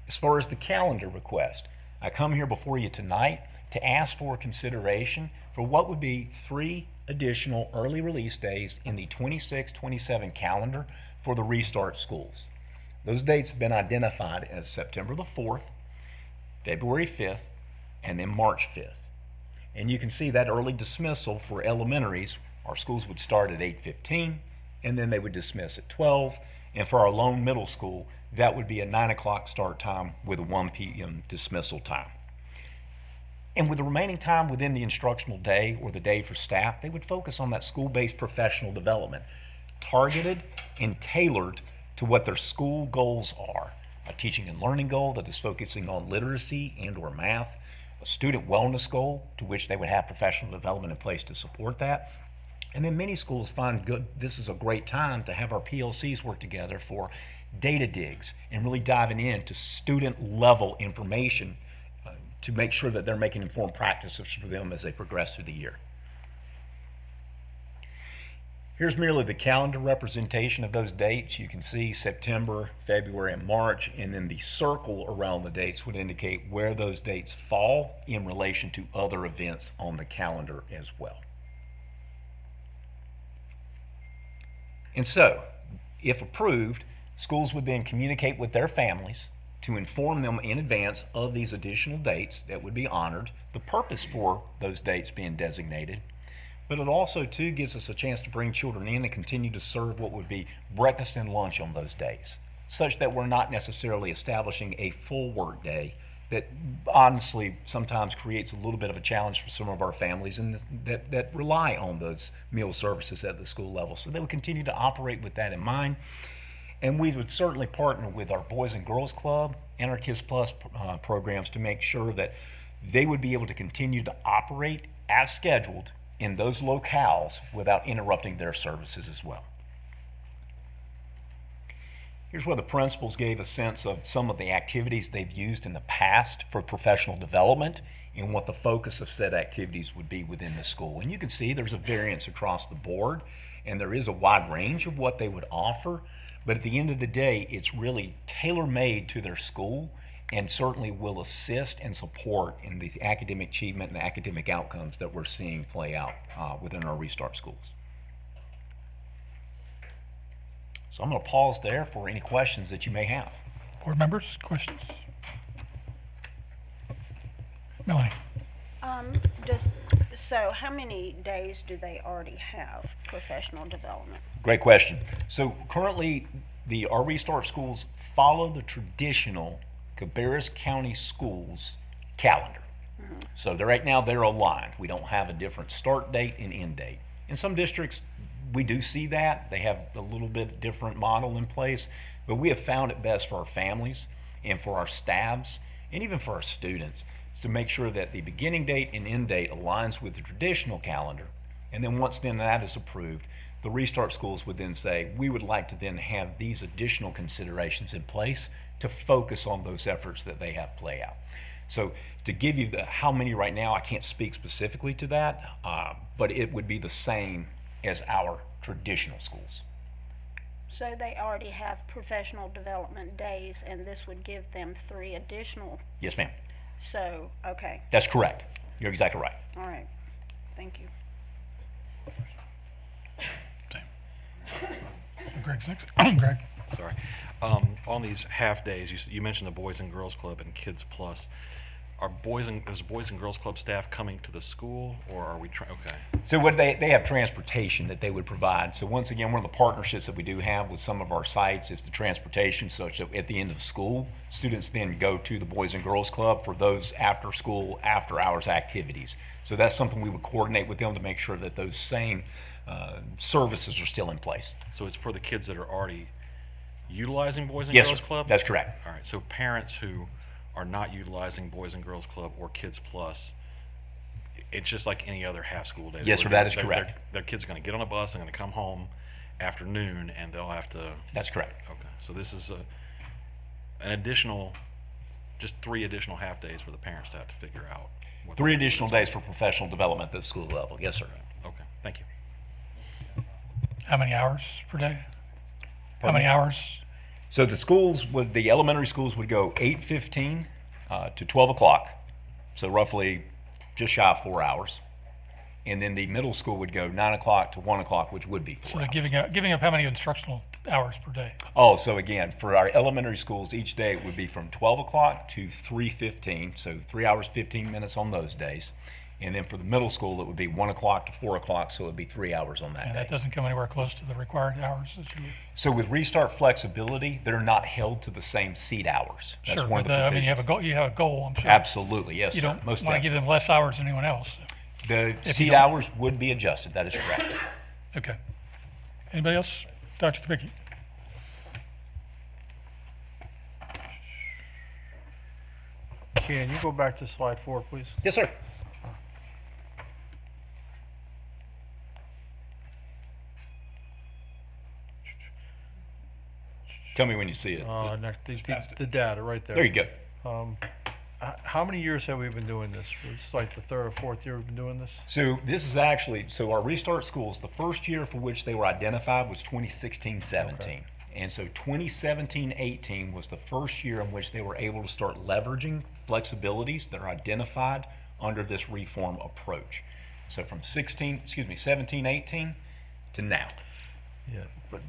As far as the calendar request, I come here before you tonight to ask for consideration for what would be 3 additional early release days in the 26-27 calendar for the restart schools. Those dates have been identified as September the 4th, February 5th, and then March 5th. And you can see that early dismissal for elementaries, our schools would start at 8:15, and then they would dismiss at 12. And for our lone middle school, that would be a 9 o'clock start time with a 1 p.m. dismissal time. And with the remaining time within the instructional day or the day for staff, they would focus on that school-based professional development, targeted and tailored to what their school goals are. A teaching and learning goal that is focusing on literacy and or math, a student wellness goal to which they would have professional development in place to support that. And then many schools find this is a great time to have our PLCs work together for data digs and really diving into student level information to make sure that they're making informed practices for them as they progress through the year. Here's merely the calendar representation of those dates. You can see September, February, and March, and then the circle around the dates would indicate where those dates fall in relation to other events on the calendar as well. And so, if approved, schools would then communicate with their families to inform them in advance of these additional dates that would be honored, the purpose for those dates being designated. But it also, too, gives us a chance to bring children in and continue to serve what would be breakfast and lunch on those days, such that we're not necessarily establishing a full work day that honestly sometimes creates a little bit of a challenge for some of our families and that rely on those meal services at the school level. So they would continue to operate with that in mind. And we would certainly partner with our Boys and Girls Club and our Kids Plus programs to make sure that they would be able to continue to operate as scheduled in those locales without interrupting their services as well. Here's where the principals gave a sense of some of the activities they've used in the past for professional development and what the focus of said activities would be within the school. And you can see there's a variance across the board, and there is a wide range of what they would offer, but at the end of the day, it's really tailor-made to their school and certainly will assist and support in the academic achievement and academic outcomes that we're seeing play out within our Restart schools. So I'm going to pause there for any questions that you may have. Board members, questions? Melanie? So how many days do they already have professional development? Great question. So currently, our Restart schools follow the traditional Cabarrus County Schools calendar. Mm-hmm. So right now they're aligned. We don't have a different start date and end date. In some districts, we do see that. They have a little bit different model in place, but we have found it best for our families and for our staffs and even for our students to make sure that the beginning date and end date aligns with the traditional calendar. And then once then that is approved, the Restart schools would then say, we would like to then have these additional considerations in place to focus on those efforts that they have play out. So to give you how many right now, I can't speak specifically to that, but it would be the same as our traditional schools. So they already have professional development days, and this would give them 3 additional. Yes, ma'am. So, okay, That's correct. You're exactly right. all right, thank you. Greg's next. Greg? Sorry. On these half days, you mentioned the Boys and Girls Club and Kids Plus. Is Boys and Girls Club staff coming to the school, or are we okay? So what they have transportation that they would provide. So once again, one of the partnerships that we do have with some of our sites is the transportation, such that at the end of school, students then go to the Boys and Girls Club for those after school, after hours activities. So that's something we would coordinate with them to make sure that those same services are still in place. So it's for the kids that are already utilizing Boys and Yes, Girls sir. Club? That's correct. All right, so parents who are not utilizing Boys and Girls Club or Kids Plus, it's just like any other half school day. Yes, sir, that is correct. Their kid's going to get on a bus and going to come home after noon, and they'll have to. That's correct. Okay, so this is an additional, just 3 additional half days for the parents to have to figure out. 3 additional days for professional development at the school level. Yes, sir. Okay, thank you. How many hours per day? How Pardon many me? hours? So the elementary schools would go 8:15 to 12 o'clock, so roughly just shy of 4 hours. And then the middle school would go 9 o'clock to 1 o'clock, which would be 4 So they're hours. giving up how many instructional hours per day? Oh, so again, for our elementary schools, each day it would be from 12 o'clock to 3:15, so 3 hours 15 minutes on those days. And then for the middle school, it would be 1 o'clock to 4 o'clock, so it would be 3 hours on that And day. that doesn't come anywhere close to the required hours that you. So with Restart flexibility, they're not held to the same seat hours. That's Sure, one of but the I mean, you have a provisions. goal, you have a goal, I'm sure. Absolutely, yes, You sir. don't Most want to give definitely. them less hours than anyone else. The if you seat don't- hours would be adjusted, that is correct. Okay. Anybody else? Dr. Kapicki? Can you go back to slide 4, please? Yes, sir. Tell me when you see it. The data right there. There you go. How many years have we been doing this? It's like the 3rd or 4th year we've been doing this? So this is actually, our Restart schools, the first year for which they were identified was 2016-17. Okay. And so 2017-18 was the first year in which they were able to start leveraging flexibilities that are identified under this reform approach. So from 17-18 to now. Yeah, but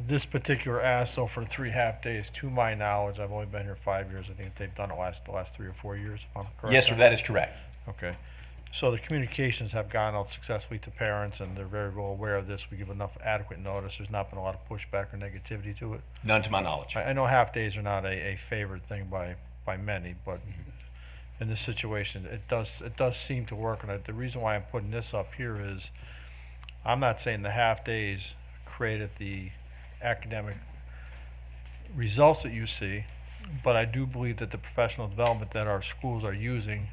this particular ask, so for 3 half-days, to my knowledge, I've only been here 5 years, I think they've done it the last 3 or 4 years, if I'm correct. Yes, sir, on that is correct. Okay. So the communications have gone out successfully to parents, and they're very well aware of this. We give enough adequate notice. There's not been a lot of pushback or negativity to it. None to my knowledge. I know half-days are not a favored thing by many, but in this situation, it does seem to work. And the reason why I'm putting this up here is, I'm not saying the half-days created the academic results that you see, but I do believe that the professional development that our schools are using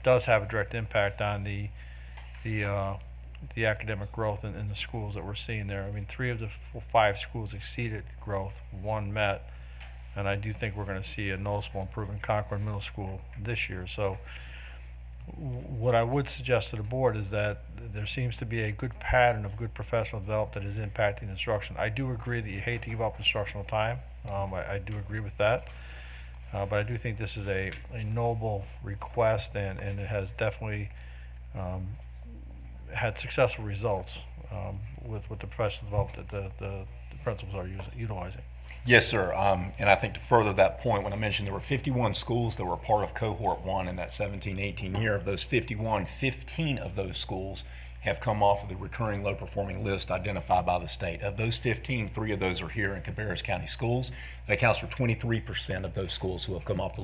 does have a direct impact on the academic growth in the schools that we're seeing there. I mean, 3 of the 5 schools exceeded growth, 1 met, and I do think we're going to see a noticeable improvement in Concord Middle School this year. So what I would suggest to the board is that there seems to be a good pattern of good professional development that is impacting instruction. I do agree that you hate to give up instructional time. I do agree with that. But I do think this is a noble request, and it has definitely had successful results with the professional development that the principals are utilizing. Yes, sir. And I think to further that point, when I mentioned there were 51 schools that were part of cohort 1 in that 17-18 year, of those 51, 15 of those schools have come off of the recurring low performing list identified by the state. Of those 15, 3 of those are here in Cabarrus County schools. That accounts for 23% of those schools who have come off the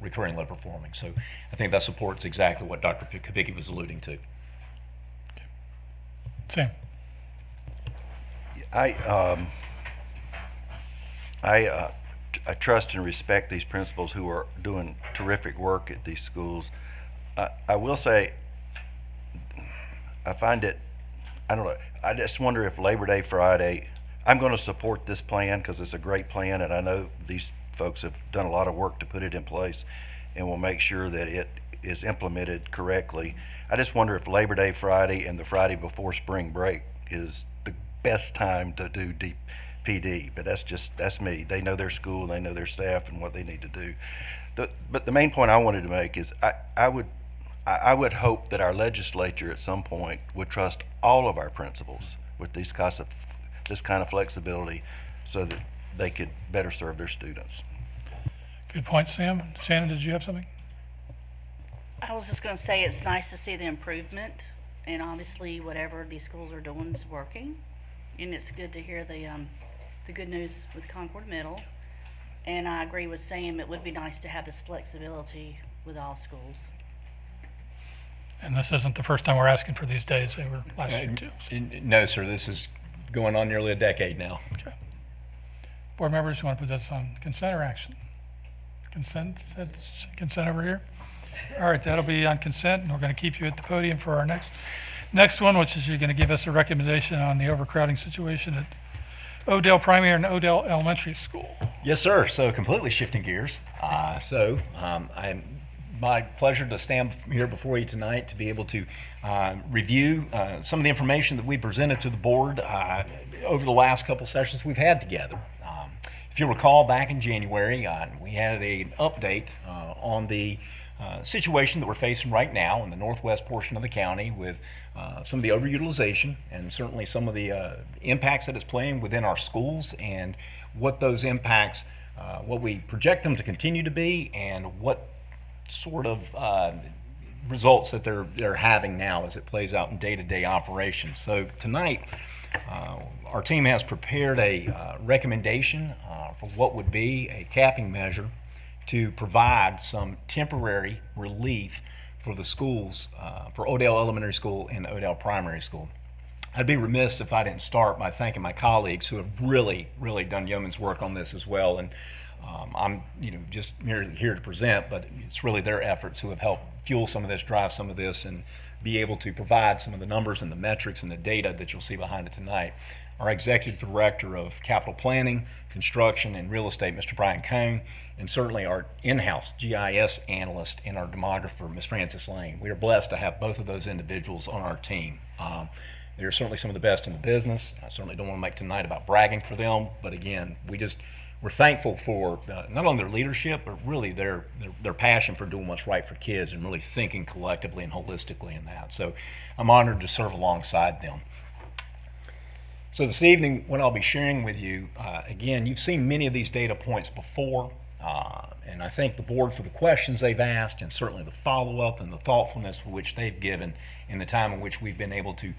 recurring low performing. So I think that supports exactly what Dr. Kubicki was alluding to. Sam. I trust and respect these principals who are doing terrific work at these schools. I will say, I find it, I don't know, I just wonder if Labor Day Friday, I'm going to support this plan because it's a great plan, and I know these folks have done a lot of work to put it in place, and will make sure that it is implemented correctly. I just wonder if Labor Day Friday and the Friday before spring break is the best time to do PD, but that's me. They know their school, they know their staff and what they need to do. But the main point I wanted to make is I would hope that our legislature at some point would trust all of our principals with this kind of flexibility, so that they could better serve their students. Good point, Sam. Shannon, did you have something? I was just going to say it's nice to see the improvement, and obviously whatever these schools are doing is working, and it's good to hear the good news with Concord Middle. And I agree with Sam, it would be nice to have this flexibility with all schools. And this isn't the first time we're asking for these days. They were last year too. No, sir. This is going on nearly a decade now. Okay. Board members, you want to put this on consent or action? Consent? Consent over here? All right, that'll be on consent, and we're going to keep you at the podium for our next one, which is you're going to give us a recommendation on the overcrowding situation at Odell Primary and Odell Elementary School. Yes, sir. So completely shifting gears. My pleasure to stand here before you tonight to be able to review some of the information that we presented to the board over the last couple sessions we've had together. If you recall, back in January, we had an update on the situation that we're facing right now in the northwest portion of the county with some of the overutilization, and certainly some of the impacts that it's playing within our schools, and what those impacts, what we project them to continue to be, and what sort of results that they're having now as it plays out in day-to-day operations. So tonight, our team has prepared a recommendation for what would be a capping measure to provide some temporary relief for the schools, for Odell Elementary School and Odell Primary School. I'd be remiss if I didn't start by thanking my colleagues who have really done yeoman's work on this as well. And I'm just here to present, but it's really their efforts who have helped fuel some of this, drive some of this, and be able to provide some of the numbers and the metrics and the data that you'll see behind it tonight. Our Executive Director of Capital Planning, Construction, and Real Estate, Mr. Brian Cohn, and certainly our in-house GIS analyst and our demographer, Ms. Frances Lane. We are blessed to have both of those individuals on our team. They're certainly some of the best in the business. I certainly don't want to make tonight about bragging for them, but again, we're thankful for not only their leadership, but really their passion for doing what's right for kids and really thinking collectively and holistically in that. So I'm honored to serve alongside them. So this evening, what I'll be sharing with you, again, you've seen many of these data points before, and I thank the board for the questions they've asked, and certainly the follow-up and the thoughtfulness for which they've given in the time in which we've been able to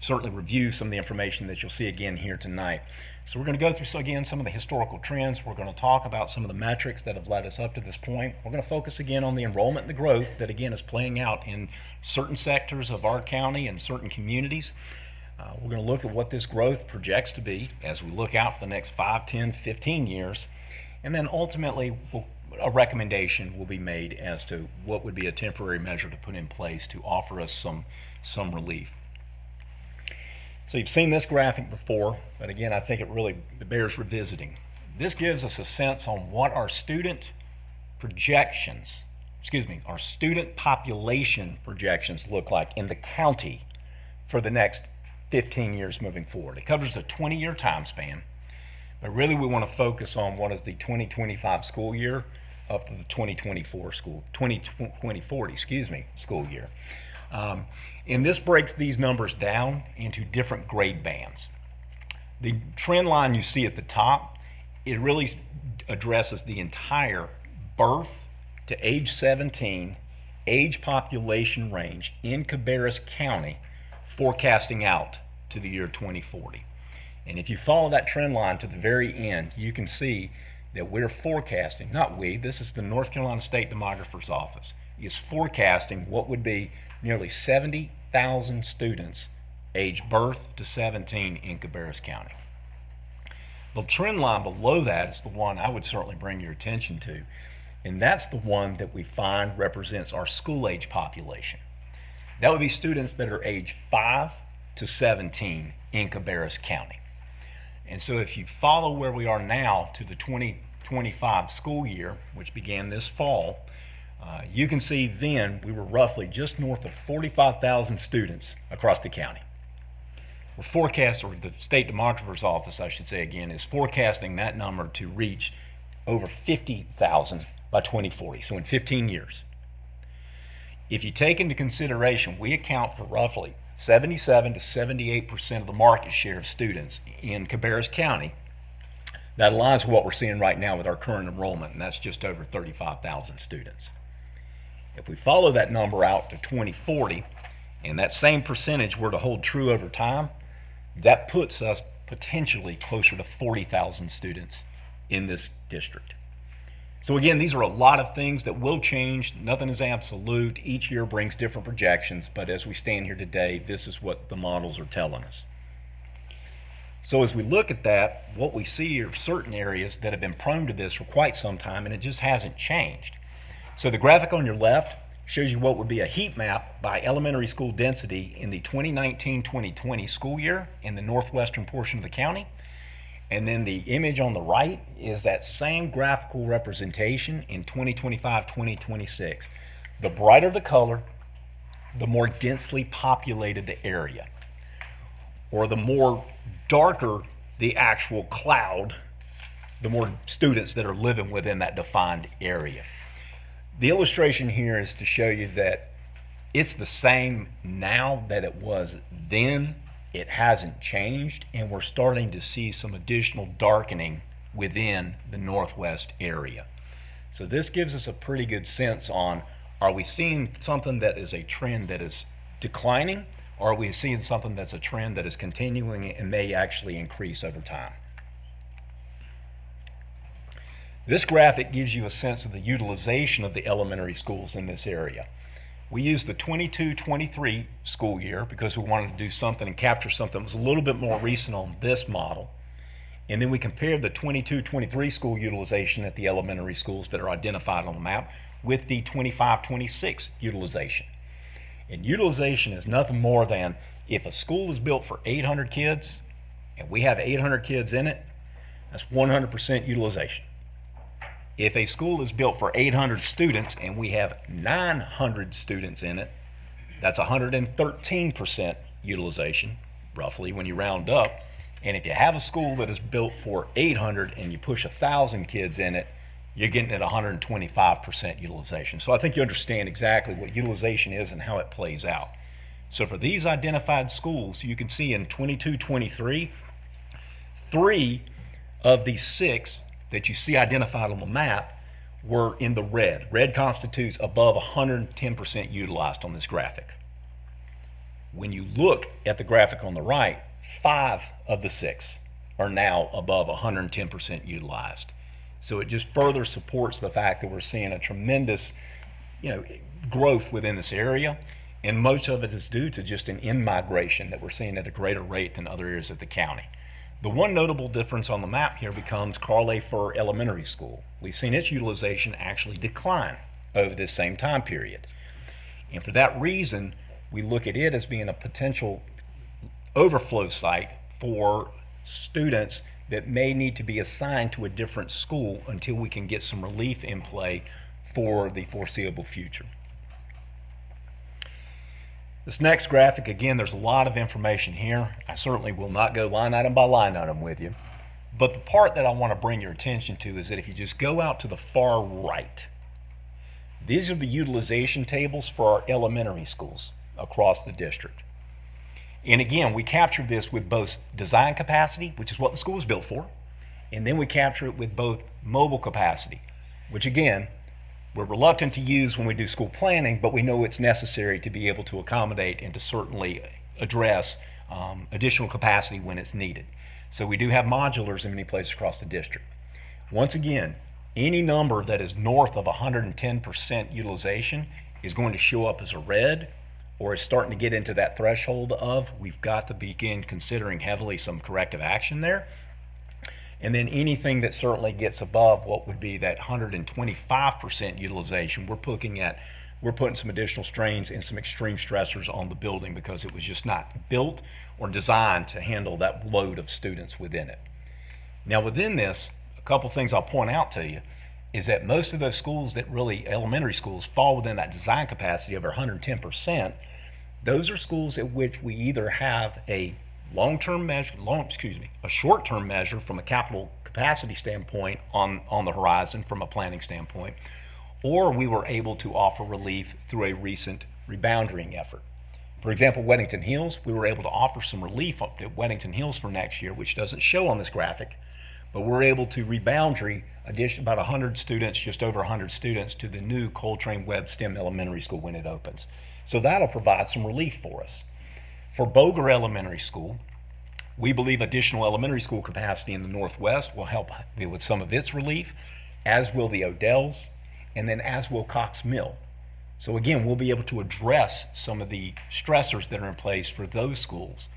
certainly review some of the information that you'll see again here tonight. So we're going to go through, again, some of the historical trends. We're going to talk about some of the metrics that have led us up to this point. We're going to focus again on the enrollment and the growth that, again, is playing out in certain sectors of our county and certain communities. We're going to look at what this growth projects to be as we look out for the next 5, 10, 15 years. And then ultimately, a recommendation will be made as to what would be a temporary measure to put in place to offer us some relief. So you've seen this graphic before, but again, I think it really bears revisiting. This gives us a sense on what our student projections, our student population projections look like in the county for the next 15 years moving forward. It covers a 20-year time span, but really we want to focus on what is the 2025 school year up to the 2024 school year. And this breaks these numbers down into different grade bands. The trend line you see at the top, it really addresses the entire birth to age 17 age population range in Cabarrus County, forecasting out to the year 2040. And if you follow that trend line to the very end, you can see that we're forecasting, not we, this is the North Carolina State Demographer's Office, is forecasting what would be nearly 70,000 students aged birth to 17 in Cabarrus County. The trend line below that is the one I would certainly bring your attention to, and that's the one that we find represents our school age population. That would be students that are aged 5 to 17 in Cabarrus County. And so if you follow where we are now to the 2025 school year, which began this fall, you can see then we were roughly just north of 45,000 students across the county. We're forecast, or the State Demographer's Office, I should say again, is forecasting that number to reach over 50,000 by 2040, so in 15 years. If you take into consideration, we account for roughly 77 to 78% of the market share of students in Cabarrus County. That aligns with what we're seeing right now with our current enrollment, and that's just over 35,000 students. If we follow that number out to 2040, and that same percentage were to hold true over time, that puts us potentially closer to 40,000 students in this district. So again, these are a lot of things that will change. Nothing is absolute. Each year brings different projections, but as we stand here today, this is what the models are telling us. So as we look at that, what we see are certain areas that have been prone to this for quite some time, and it just hasn't changed. So the graphic on your left shows you what would be a heat map by elementary school density in the 2019-2020 school year in the northwestern portion of the county. And then the image on the right is that same graphical representation in 2025-2026. The brighter the color, the more densely populated the area, or the more darker the actual cloud, the more students that are living within that defined area. The illustration here is to show you that it's the same now that it was then. It hasn't changed, and we're starting to see some additional darkening within the northwest area. So this gives us a pretty good sense on, are we seeing something that is a trend that is declining, or are we seeing something that's a trend that is continuing and may actually increase over time? This graphic gives you a sense of the utilization of the elementary schools in this area. We used the 22-23 school year because we wanted to do something and capture something that was a little bit more recent on this model. And then we compared the 22-23 school utilization at the elementary schools that are identified on the map with the 25-26 utilization. And utilization is nothing more than if a school is built for 800 kids and we have 800 kids in it, that's 100% utilization. If a school is built for 800 students and we have 900 students in it, that's 113% utilization, roughly, when you round up. And if you have a school that is built for 800 and you push 1,000 kids in it, you're getting at 125% utilization. So I think you understand exactly what utilization is and how it plays out. So for these identified schools, you can see in 22-23, 3 of these 6 that you see identified on the map were in the red. Red constitutes above 110% utilized on this graphic. When you look at the graphic on the right, 5 of the 6 are now above 110% utilized. So it just further supports the fact that we're seeing a tremendous, growth within this area, and most of it is due to just an in-migration that we're seeing at a greater rate than other areas of the county. The one notable difference on the map here becomes Carl A. Furr Elementary School. We've seen its utilization actually decline over this same time period. And for that reason, we look at it as being a potential overflow site for students that may need to be assigned to a different school until we can get some relief in play for the foreseeable future. This next graphic, again, there's a lot of information here. I certainly will not go line item by line item with you. But the part that I want to bring your attention to is that if you just go out to the far right, these are the utilization tables for our elementary schools across the district. And again, we capture this with both design capacity, which is what the school is built for, and then we capture it with both mobile capacity, which again, we're reluctant to use when we do school planning, but we know it's necessary to be able to accommodate and to certainly address additional capacity when it's needed. So we do have modulars in many places across the district. Once again, any number that is north of 110% utilization is going to show up as a red, or is starting to get into that threshold of we've got to begin considering heavily some corrective action there. And then anything that certainly gets above what would be that 125% utilization, we're putting some additional strains and some extreme stressors on the building because it was just not built or designed to handle that load of students within it. Now within this, a couple things I'll point out to you is that most of those schools that really, elementary schools, fall within that design capacity of 110%, those are schools at which we either have a a short-term measure from a capital capacity standpoint on the horizon from a planning standpoint, or we were able to offer relief through a recent rebounding effort. For example, Weddington Hills, we were able to offer some relief up at Weddington Hills for next year, which doesn't show on this graphic, but we're able to reboundary about 100 students, just over 100 students, to the new Coltrane Webb STEM Elementary School when it opens. So that'll provide some relief for us. For Boger Elementary School, we believe additional elementary school capacity in the Northwest will help with some of its relief, as will the Odells, and then as will Cox Mill. So again, we'll be able to address some of the stressors that are in place for those schools.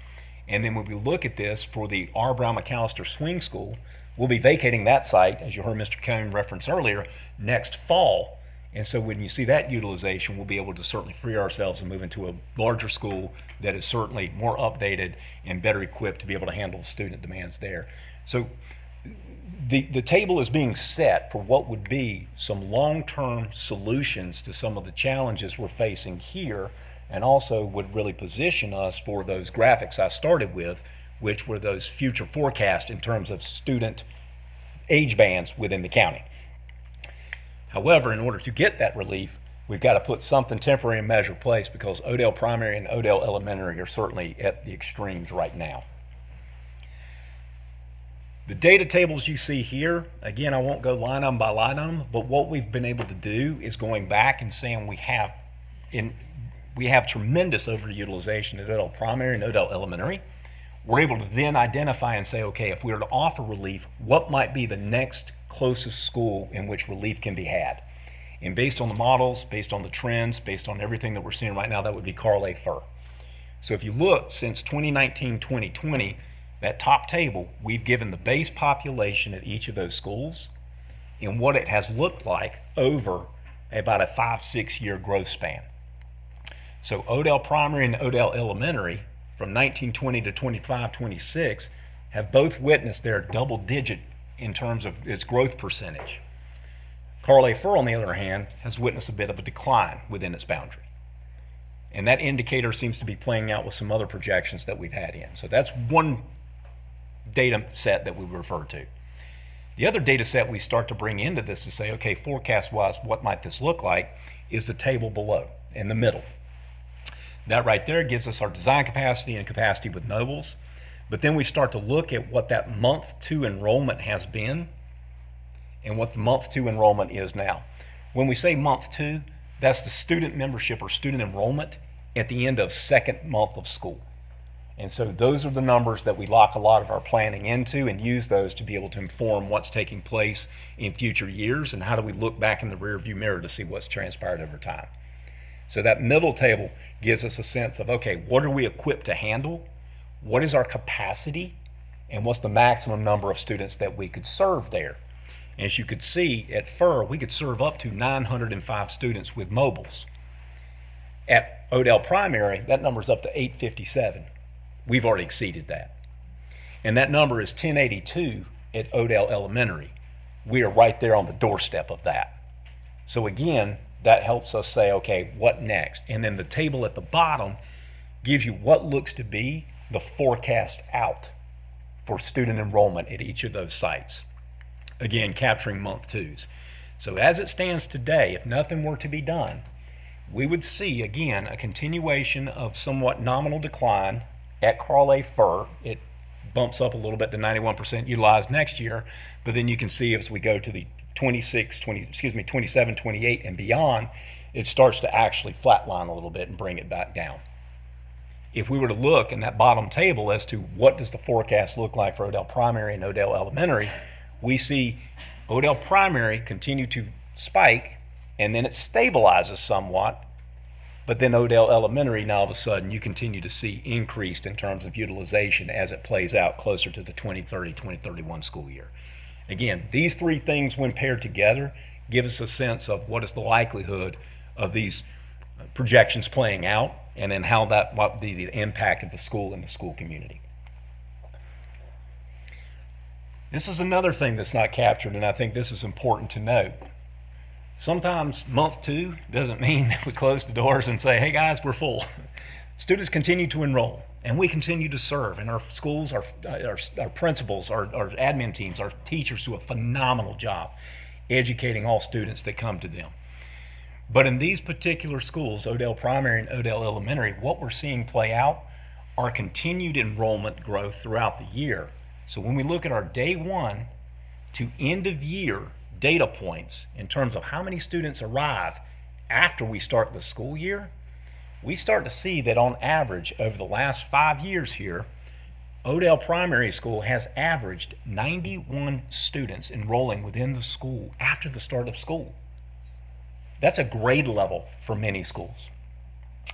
And then when we look at this for the R. Brown McAllister Swing School, we'll be vacating that site, as you heard Mr. Cohn reference earlier, next fall. And so when you see that utilization, we'll be able to certainly free ourselves and move into a larger school that is certainly more updated and better equipped to be able to handle the student demands there. So the table is being set for what would be some long-term solutions to some of the challenges we're facing here, and also would really position us for those graphics I started with, which were those future forecasts in terms of student age bands within the county. However, in order to get that relief, we've got to put something temporary in measure place because Odell Primary and Odell Elementary are certainly at the extremes right now. The data tables you see here, again, I won't go line item by line item, but what we've been able to do is going back and saying we have tremendous overutilization at Odell Primary and Odell Elementary. We're able to then identify and say, okay, if we were to offer relief, what might be the next closest school in which relief can be had? And based on the models, based on the trends, based on everything that we're seeing right now, that would be Carl A. Furr. So if you look, since 2019-2020, that top table, we've given the base population at each of those schools and what it has looked like over about a 5-6 year growth span. So Odell Primary and Odell Elementary from 1920 to 25-26 have both witnessed their double digit in terms of its growth percentage. Carl A. Furr, on the other hand, has witnessed a bit of a decline within its boundary. And that indicator seems to be playing out with some other projections that we've had in. So that's one data set that we refer to. The other data set we start to bring into this to say, okay, forecast-wise, what might this look like, is the table below, in the middle. That right there gives us our design capacity and capacity with nobles. But then we start to look at what that month 2 enrollment has been and what the month 2 enrollment is now. When we say month 2, that's the student membership or student enrollment at the end of second month of school. And so those are the numbers that we lock a lot of our planning into and use those to be able to inform what's taking place in future years and how do we look back in the rearview mirror to see what's transpired over time. So that middle table gives us a sense of, okay, what are we equipped to handle? What is our capacity? And what's the maximum number of students that we could serve there? And as you could see, at FUR, we could serve up to 905 students with mobiles. At Odell Primary, that number's up to 857. We've already exceeded that. And that number is 1082 at Odell Elementary. We are right there on the doorstep of that. So again, that helps us say, okay, what next? And then the table at the bottom gives you what looks to be the forecast out for student enrollment at each of those sites. Again, capturing month 2s. So as it stands today, if nothing were to be done, we would see, again, a continuation of somewhat nominal decline at Carl A. FUR. It bumps up a little bit to 91% utilized next year, but then you can see as we go to the 27, 28 and beyond, it starts to actually flatline a little bit and bring it back down. If we were to look in that bottom table as to what does the forecast look like for Odell Primary and Odell Elementary, we see Odell Primary continue to spike and then it stabilizes somewhat, but then Odell Elementary, now all of a sudden you continue to see increased in terms of utilization as it plays out closer to the 2030-2031 school year. Again, these three things when paired together give us a sense of what is the likelihood of these projections playing out and then how that might be the impact of the school and the school community. This is another thing that's not captured, and I think this is important to note. Sometimes month 2 doesn't mean that we close the doors and say, hey guys, we're full. Students continue to enroll and we continue to serve, and our schools, our principals, our admin teams, our teachers do a phenomenal job educating all students that come to them. But in these particular schools, Odell Primary and Odell Elementary, what we're seeing play out are continued enrollment growth throughout the year. So when we look at our day 1 to end of year data points in terms of how many students arrive after we start the school year, we start to see that on average over the last 5 years here, Odell Primary School has averaged 91 students enrolling within the school after the start of school. That's a grade level for many schools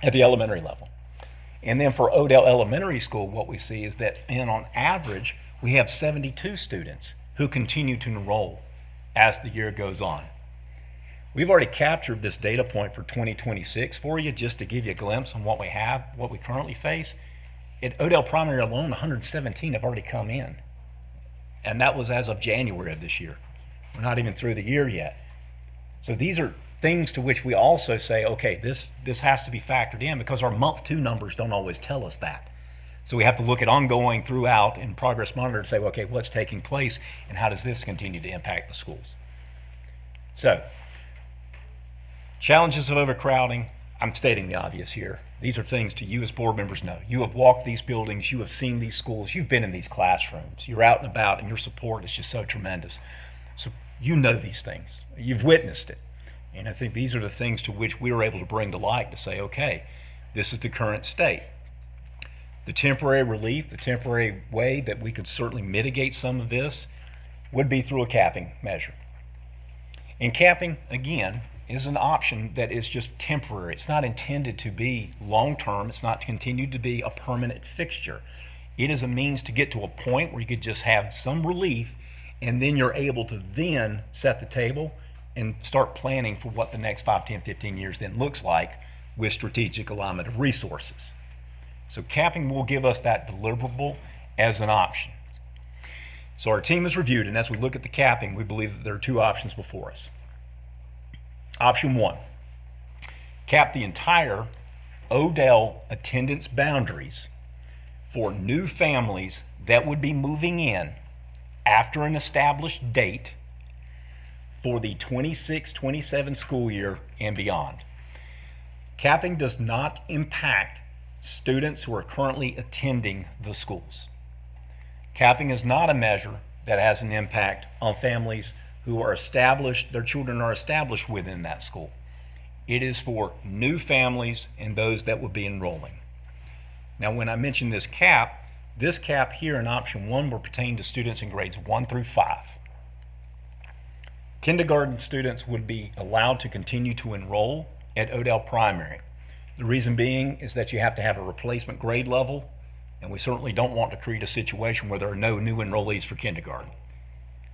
at the elementary level. And then for Odell Elementary School, what we see is that on average, we have 72 students who continue to enroll as the year goes on. We've already captured this data point for 2026 for you just to give you a glimpse on what we have, what we currently face. At Odell Primary alone, 117 have already come in. And that was as of January of this year. We're not even through the year yet. So these are things to which we also say, okay, this has to be factored in because our month 2 numbers don't always tell us that. So we have to look at ongoing throughout and progress monitor to say, okay, what's taking place and how does this continue to impact the schools? So, challenges of overcrowding, I'm stating the obvious here. These are things to you as board members know. You have walked these buildings, you have seen these schools, you've been in these classrooms, you're out and about, and your support is just so tremendous. So you know these things, you've witnessed it. And I think these are the things to which we were able to bring to light to say, okay, this is the current state. The temporary relief, the temporary way that we could certainly mitigate some of this would be through a capping measure. And capping, again, is an option that is just temporary. It's not intended to be long-term. It's not continued to be a permanent fixture. It is a means to get to a point where you could just have some relief, and then you're able to then set the table and start planning for what the next 5, 10, 15 years then looks like with strategic alignment of resources. So capping will give us that deliverable as an option. So our team has reviewed, and as we look at the capping, we believe that there are 2 options before us. Option 1, cap the entire Odell attendance boundaries for new families that would be moving in after an established date for the 26-27 school year and beyond. Capping does not impact students who are currently attending the schools. Capping is not a measure that has an impact on families who are established, their children are established within that school. It is for new families and those that would be enrolling. Now, when I mention this cap here in option 1 will pertain to students in grades 1 through 5. Kindergarten students would be allowed to continue to enroll at Odell Primary. The reason being is that you have to have a replacement grade level, and we certainly don't want to create a situation where there are no new enrollees for kindergarten.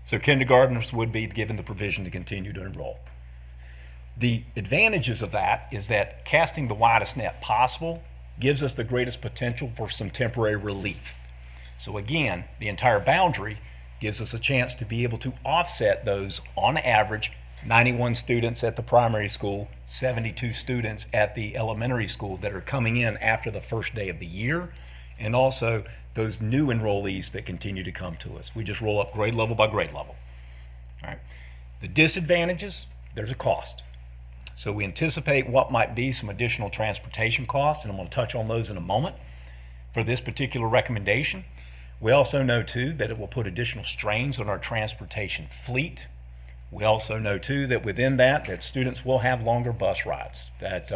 So kindergartners would be given the provision to continue to enroll. The advantages of that is that casting the widest net possible gives us the greatest potential for some temporary relief. So again, the entire boundary gives us a chance to be able to offset those, on average, 91 students at the primary school, 72 students at the elementary school that are coming in after the first day of the year, and also those new enrollees that continue to come to us. We just roll up grade level by grade level. All right. The disadvantages, there's a cost. So we anticipate what might be some additional transportation costs, and I'm going to touch on those in a moment for this particular recommendation. We also know, too, that it will put additional strains on our transportation fleet. We also know, too, that within that students will have longer bus rides. That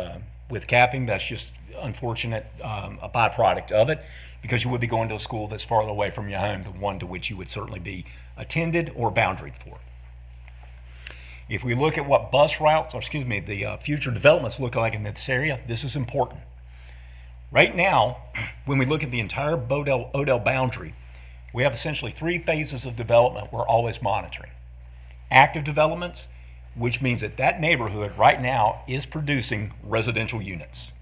with capping, that's just unfortunate, a byproduct of it, because you would be going to a school that's farther away from your home than one to which you would certainly be attended or boundaried for. If we look at what bus routes, or excuse me, the future developments look like in this area, this is important. Right now, when we look at the entire Odell boundary, we have essentially 3 phases of development we're always monitoring. Active developments, which means that that neighborhood right now is producing residential units.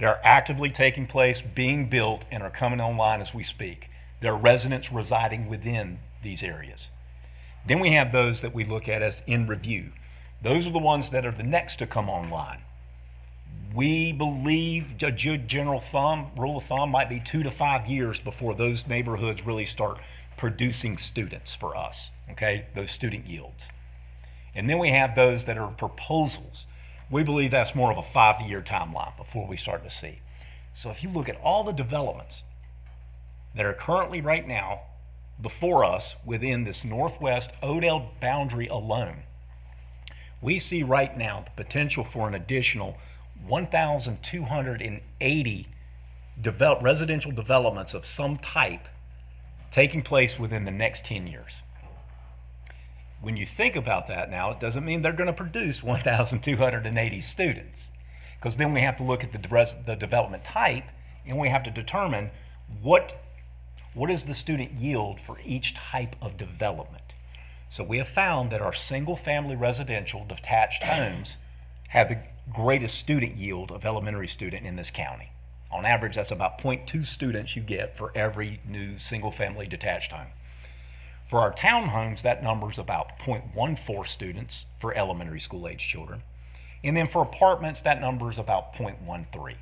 They are actively taking place, being built, and are coming online as we speak. There are residents residing within these areas. Then we have those that we look at as in review. Those are the ones that are the next to come online. We believe a good rule of thumb might be 2 to 5 years before those neighborhoods really start producing students for us, okay, those student yields. And then we have those that are proposals. We believe that's more of a 5-year timeline before we start to see. So if you look at all the developments that are currently right now before us within this northwest Odell boundary alone, we see right now the potential for an additional 1,280 residential developments of some type taking place within the next 10 years. When you think about that now, it doesn't mean they're going to produce 1,280 students, because then we have to look at the development type, and we have to determine what is the student yield for each type of development. So we have found that our single-family residential detached homes have the greatest student yield of elementary student in this county. On average, that's about 0.2 students you get for every new single-family detached home. For our townhomes, that number is about 0.14 students for elementary school age children. And then for apartments, that number is about 0.13.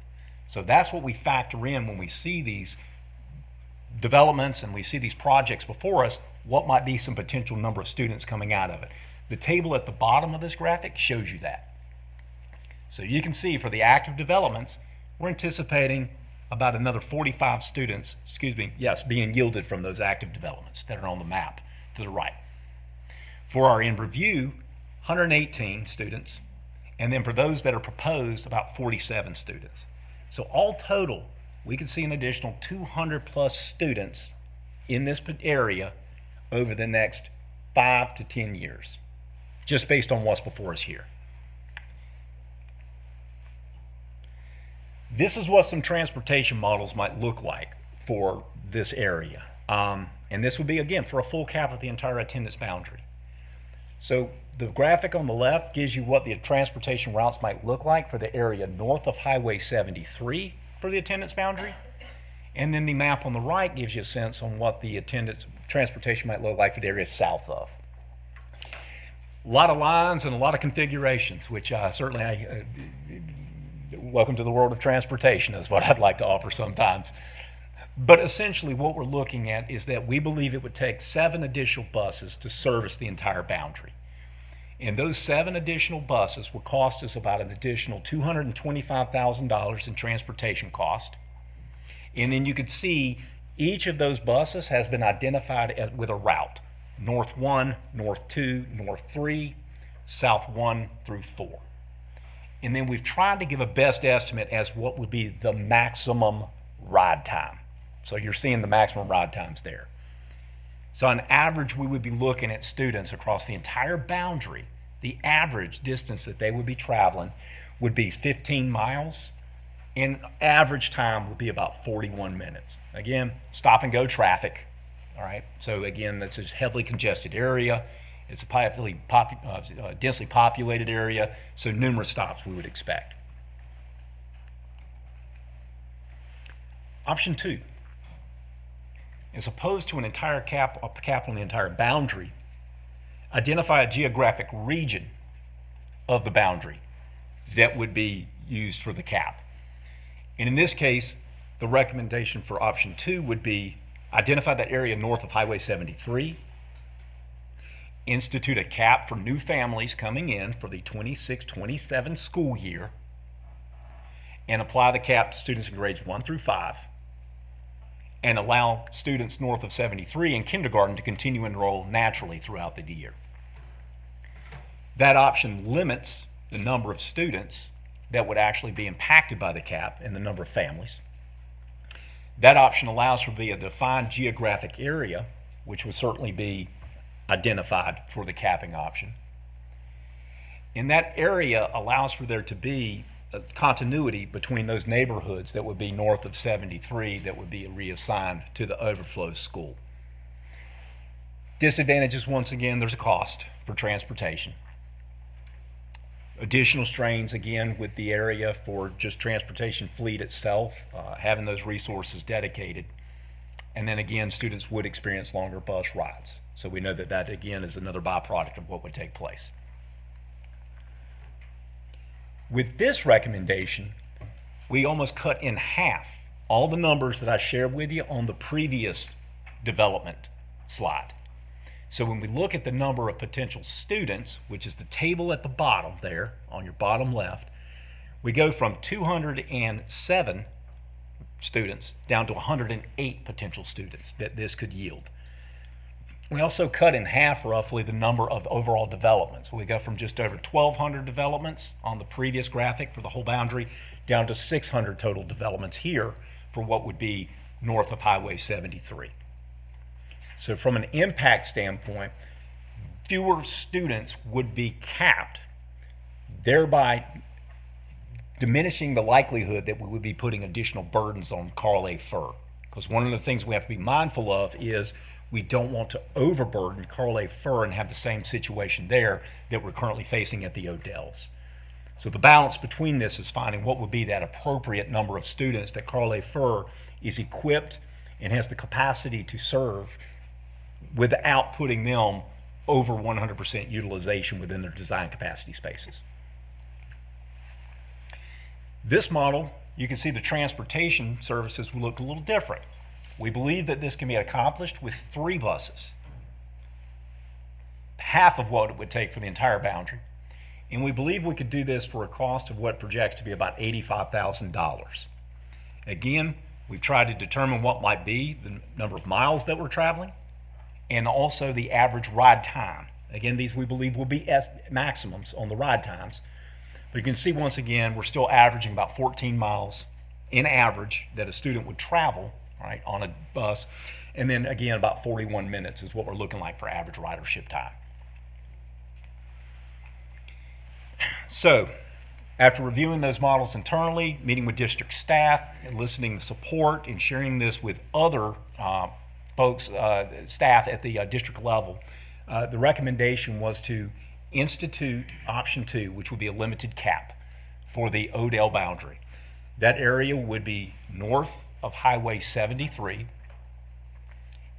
So that's what we factor in when we see these developments and we see these projects before us, what might be some potential number of students coming out of it. The table at the bottom of this graphic shows you that. So you can see for the active developments, we're anticipating about another 45 students, being yielded from those active developments that are on the map to the right. For our in review, 118 students, and then for those that are proposed, about 47 students. So all total, we can see an additional 200 plus students in this area over the next 5 to 10 years, just based on what's before us here. This is what some transportation models might look like for this area. And this would be, again, for a full cap of the entire attendance boundary. So the graphic on the left gives you what the transportation routes might look like for the area north of Highway 73 for the attendance boundary. And then the map on the right gives you a sense on what the transportation might look like for the area south of. A lot of lines and a lot of configurations, which certainly welcome to the world of transportation is what I'd like to offer sometimes. But essentially what we're looking at is that we believe it would take 7 additional buses to service the entire boundary. And those 7 additional buses would cost us about an additional $225,000 in transportation cost. And then you could see Each of those buses has been identified with a route: North 1, North 2, North 3, South 1 through 4. And then we've tried to give a best estimate as what would be the maximum ride time. So you're seeing the maximum ride times there. So on average, we would be looking at students across the entire boundary. The average distance that they would be traveling would be 15 miles, and average time would be about 41 minutes. Again, stop and go traffic. All right. So again, that's a heavily congested area. It's a densely populated area, so numerous stops we would expect. Option 2. As opposed to an entire cap on the entire boundary, identify a geographic region of the boundary that would be used for the cap. And in this case, the recommendation for option 2 would be identify that area north of Highway 73, institute a cap for new families coming in for the 26-27 school year, and apply the cap to students in grades 1 through 5, and allow students north of 73 in kindergarten to continue to enroll naturally throughout the year. That option limits the number of students that would actually be impacted by the cap and the number of families. That option allows for a defined geographic area, which would certainly be identified for the capping option. And that area allows for there to be a continuity between those neighborhoods that would be north of 73 that would be reassigned to the overflow school. Disadvantages, once again, there's a cost for transportation. Additional strains, again, with the area for just transportation fleet itself, having those resources dedicated. And then again, students would experience longer bus rides. So we know that that, again, is another byproduct of what would take place. With this recommendation, we almost cut in half all the numbers that I shared with you on the previous development slide. So when we look at the number of potential students, which is the table at the bottom there on your bottom left, we go from 207 students down to 108 potential students that this could yield. We also cut in half roughly the number of overall developments. We go from just over 1,200 developments on the previous graphic for the whole boundary down to 600 total developments here for what would be north of Highway 73. So from an impact standpoint, fewer students would be capped, thereby diminishing the likelihood that we would be putting additional burdens on Carl A. Furr. Because one of the things we have to be mindful of is we don't want to overburden Carl A. Furr and have the same situation there that we're currently facing at the Odells. So the balance between this is finding what would be that appropriate number of students that Carl A. Furr is equipped and has the capacity to serve without putting them over 100% utilization within their design capacity spaces. This model, you can see the transportation services will look a little different. We believe that this can be accomplished with 3 buses, half of what it would take for the entire boundary. And we believe we could do this for a cost of what projects to be about $85,000. Again, we've tried to determine what might be the number of miles that we're traveling and also the average ride time. Again, these we believe will be maximums on the ride times. But you can see once again, we're still averaging about 14 miles in average that a student would travel, right, on a bus. And then again, about 41 minutes is what we're looking like for average ridership time. So, after reviewing those models internally, meeting with district staff, eliciting the support, and sharing this with other staff at the district level, the recommendation was to institute option 2, which would be a limited cap for the Odell boundary. That area would be north of Highway 73.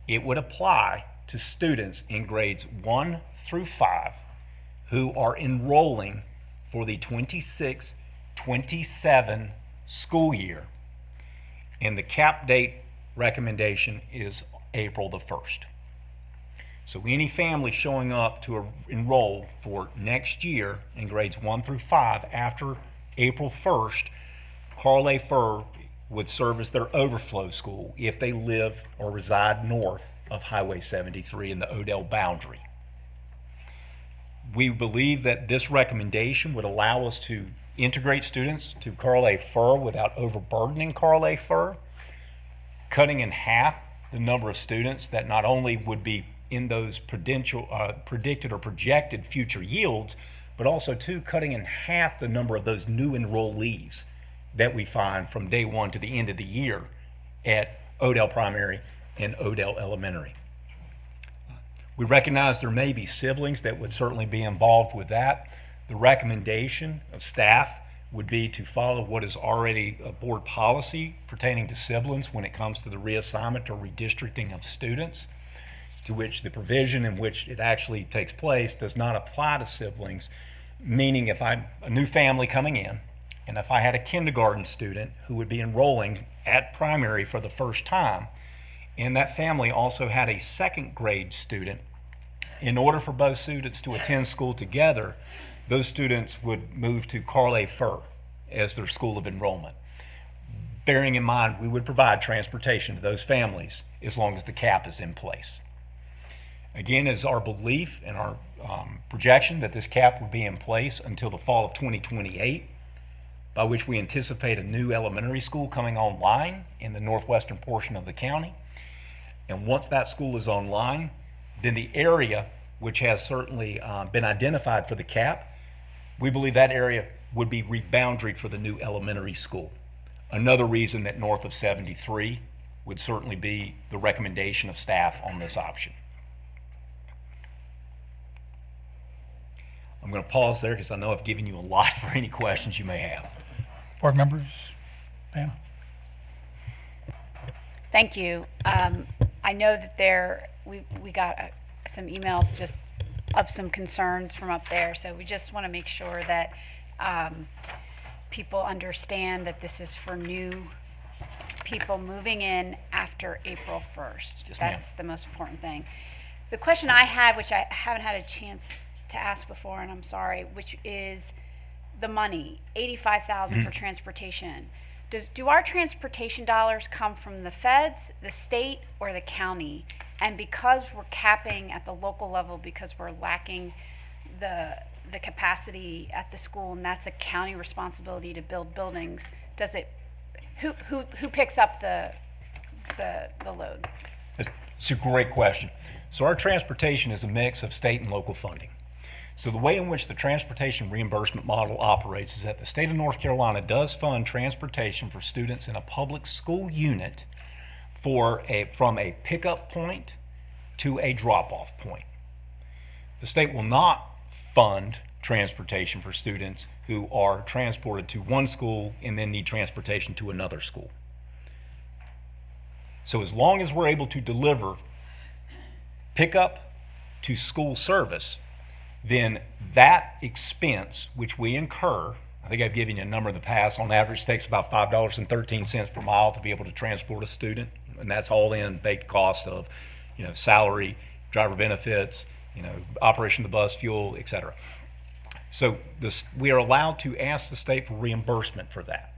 It would apply to students in grades 1 through 5 who are enrolling for the 26-27 school year. And the cap date recommendation is April the 1st. So any family showing up to enroll for next year in grades 1 through 5 after April 1st, Carl A. Furr would serve as their overflow school if they live or reside north of Highway 73 in the Odell boundary. We believe that this recommendation would allow us to integrate students to Carl A. Furr without overburdening Carl A. Furr, cutting in half the number of students that not only would be in those predicted or projected future yields, but also too cutting in half the number of those new enrollees that we find from day one to the end of the year at Odell Primary and Odell Elementary. We recognize there may be siblings that would certainly be involved with that. The recommendation of staff would be to follow what is already a board policy pertaining to siblings when it comes to the reassignment or redistricting of students, to which the provision in which it actually takes place does not apply to siblings, meaning if I'm a new family coming in, and if I had a kindergarten student who would be enrolling at primary for the first time, and that family also had a second grade student, in order for both students to attend school together, those students would move to Carl A. Furr as their school of enrollment. Bearing in mind, we would provide transportation to those families as long as the cap is in place. Again, it's our belief and our projection that this cap would be in place until the fall of 2028, by which we anticipate a new elementary school coming online in the northwestern portion of the county. And once that school is online, then the area which has certainly been identified for the cap, we believe that area would be reboundaried for the new elementary school. Another reason that north of 73 would certainly be the recommendation of staff on this option. I'm going to pause there because I know I've given you a lot for any questions you may have. Board members, Pam? Thank you. I know that we got some emails just of some concerns from up there, so we just want to make sure that people understand that this is for new people moving in after April 1st. Yes, ma'am. That's the most important thing. The question I had, which I haven't had a chance to ask before, and I'm sorry, which is the money, $85,000 for transportation. Do our transportation dollars come from the feds, the state, or the county? And because we're capping at the local level because we're lacking the capacity at the school, and that's a county responsibility to build buildings, does it, who picks up the load? It's a great question. So our transportation is a mix of state and local funding. So the way in which the transportation reimbursement model operates is that the state of North Carolina does fund transportation for students in a public school unit from a pickup point to a drop-off point. The state will not fund transportation for students who are transported to one school and then need transportation to another school. So as long as we're able to deliver pickup to school service, then that expense which we incur, I think I've given you a number in the past, on average takes about $5.13 per mile to be able to transport a student, and that's all in baked cost of, salary, driver benefits, operation of the bus, fuel, etc. So we are allowed to ask the state for reimbursement for that.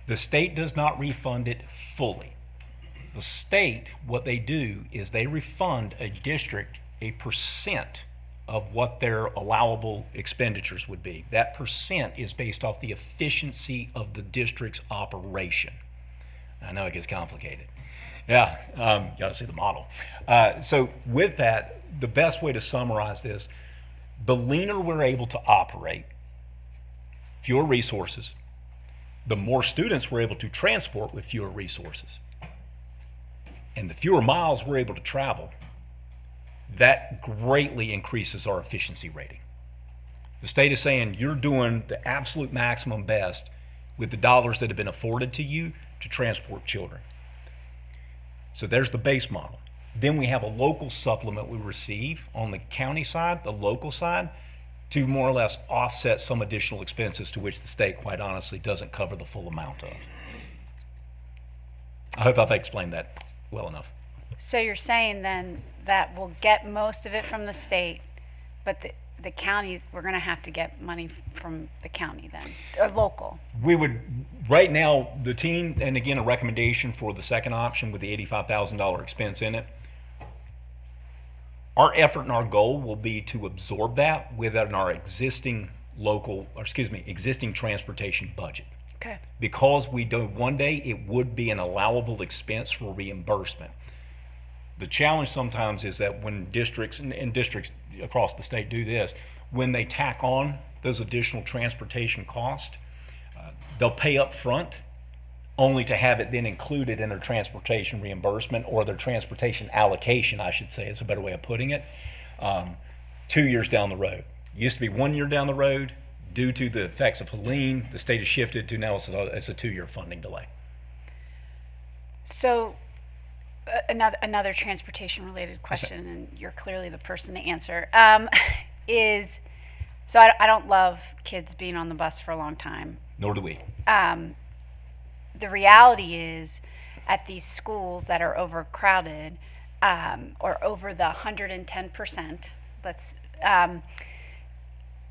The state does not refund it fully. The state, what they do is they refund a district a percent of what their allowable expenditures would be. That percent is based off the efficiency of the district's operation. I know it gets complicated. Yeah, you got to see the model. So with that, the best way to summarize this, the leaner we're able to operate, fewer resources, the more students we're able to transport with fewer resources, and the fewer miles we're able to travel, that greatly increases our efficiency rating. The state is saying you're doing the absolute maximum best with the dollars that have been afforded to you to transport children. So there's the base model. Then we have a local supplement we receive on the county side, the local side, to more or less offset some additional expenses to which the state, quite honestly, doesn't cover the full amount of. I hope I've explained that well enough. So you're saying then that we'll get most of it from the state, but the counties, we're gonna have to get money from the county then, or local. We would, right now, the team, and again, a recommendation for the second option with the $85,000 expense in it. Our effort and our goal will be to absorb that within our existing existing transportation budget. Okay. Because we do one day, it would be an allowable expense for reimbursement. The challenge sometimes is that when districts, and districts across the state do this, when they tack on those additional transportation costs, they'll pay up front only to have it then included in their transportation reimbursement, or their transportation allocation, I should say, is a better way of putting it, 2 years down the road. It used to be 1 year down the road. Due to the effects of Helene, the state has shifted to now it's a 2-year funding delay. So, another transportation related question, and you're clearly the person to answer, is, so I don't love kids being on the bus for a long time. Nor do we. The reality is, at these schools that are overcrowded, or over the 110%,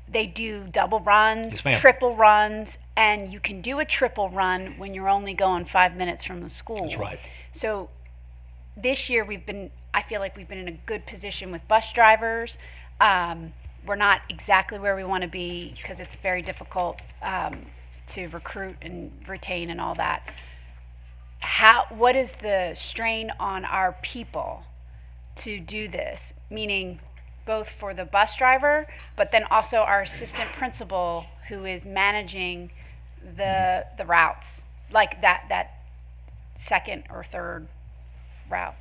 they do double runs, Yes, triple runs, and you can do a triple run when you're only going 5 minutes from the school. That's right. So this year I feel like we've been in a good position with bus drivers. We're not exactly where we want to be because it's very difficult to recruit and retain and all that. What is the strain on our people to do this? Meaning, both for the bus driver, but then also our assistant principal who is managing the routes, like that second or third route.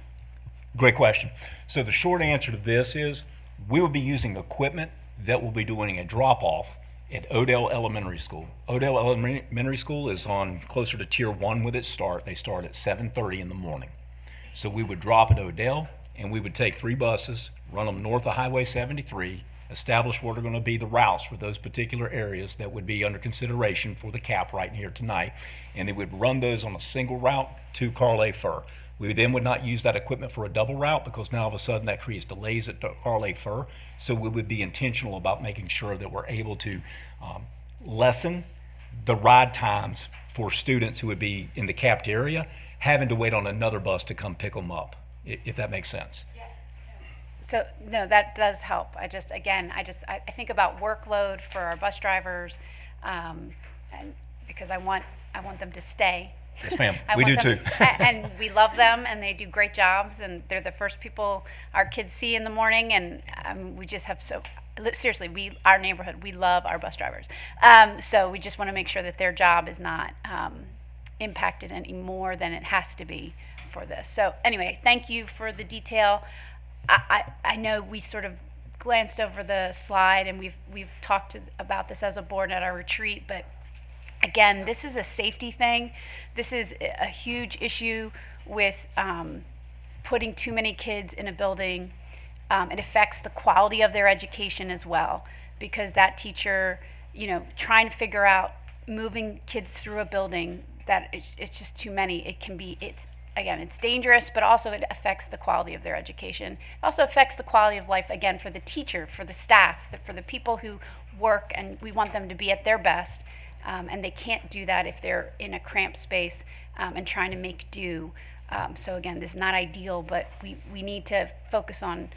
Great question. So the short answer to this is we will be using equipment that will be doing a drop-off at Odell Elementary School. Odell Elementary School is on closer to Tier 1 with its start. They start at 7:30 in the morning. So we would drop at Odell, and we would take 3 buses, run them north of Highway 73, establish what are going to be the routes for those particular areas that would be under consideration for the CAP right here tonight, and they would run those on a single route to Carl A. Fur. We then would not use that equipment for a double route because now all of a sudden that creates delays at Carl A. Fur, so we would be intentional about making sure that we're able to lessen the ride times for students who would be in the capped area, having to wait on another bus to come pick them up, if that makes sense. So no, that does help. I think about workload for our bus drivers, and because I want them to stay. Yes, ma'am. We do too. And we love them, and they do great jobs, and they're the first people our kids see in the morning, and we just have seriously, our neighborhood, we love our bus drivers. So we just want to make sure that their job is not impacted any more than it has to be for this. So anyway, thank you for the detail. I know we sort of glanced over the slide, and we've talked about this as a board at our retreat, but again, this is a safety thing. This is a huge issue with putting too many kids in a building. It affects the quality of their education as well, because that teacher, trying to figure out moving kids through a building, that it's just too many. It's dangerous, but also it affects the quality of their education. It also affects the quality of life, again, for the teacher, for the staff, for the people who work, and we want them to be at their best. And they can't do that if they're in a cramped space and trying to make do. So again, this is not ideal, but we need to focus on,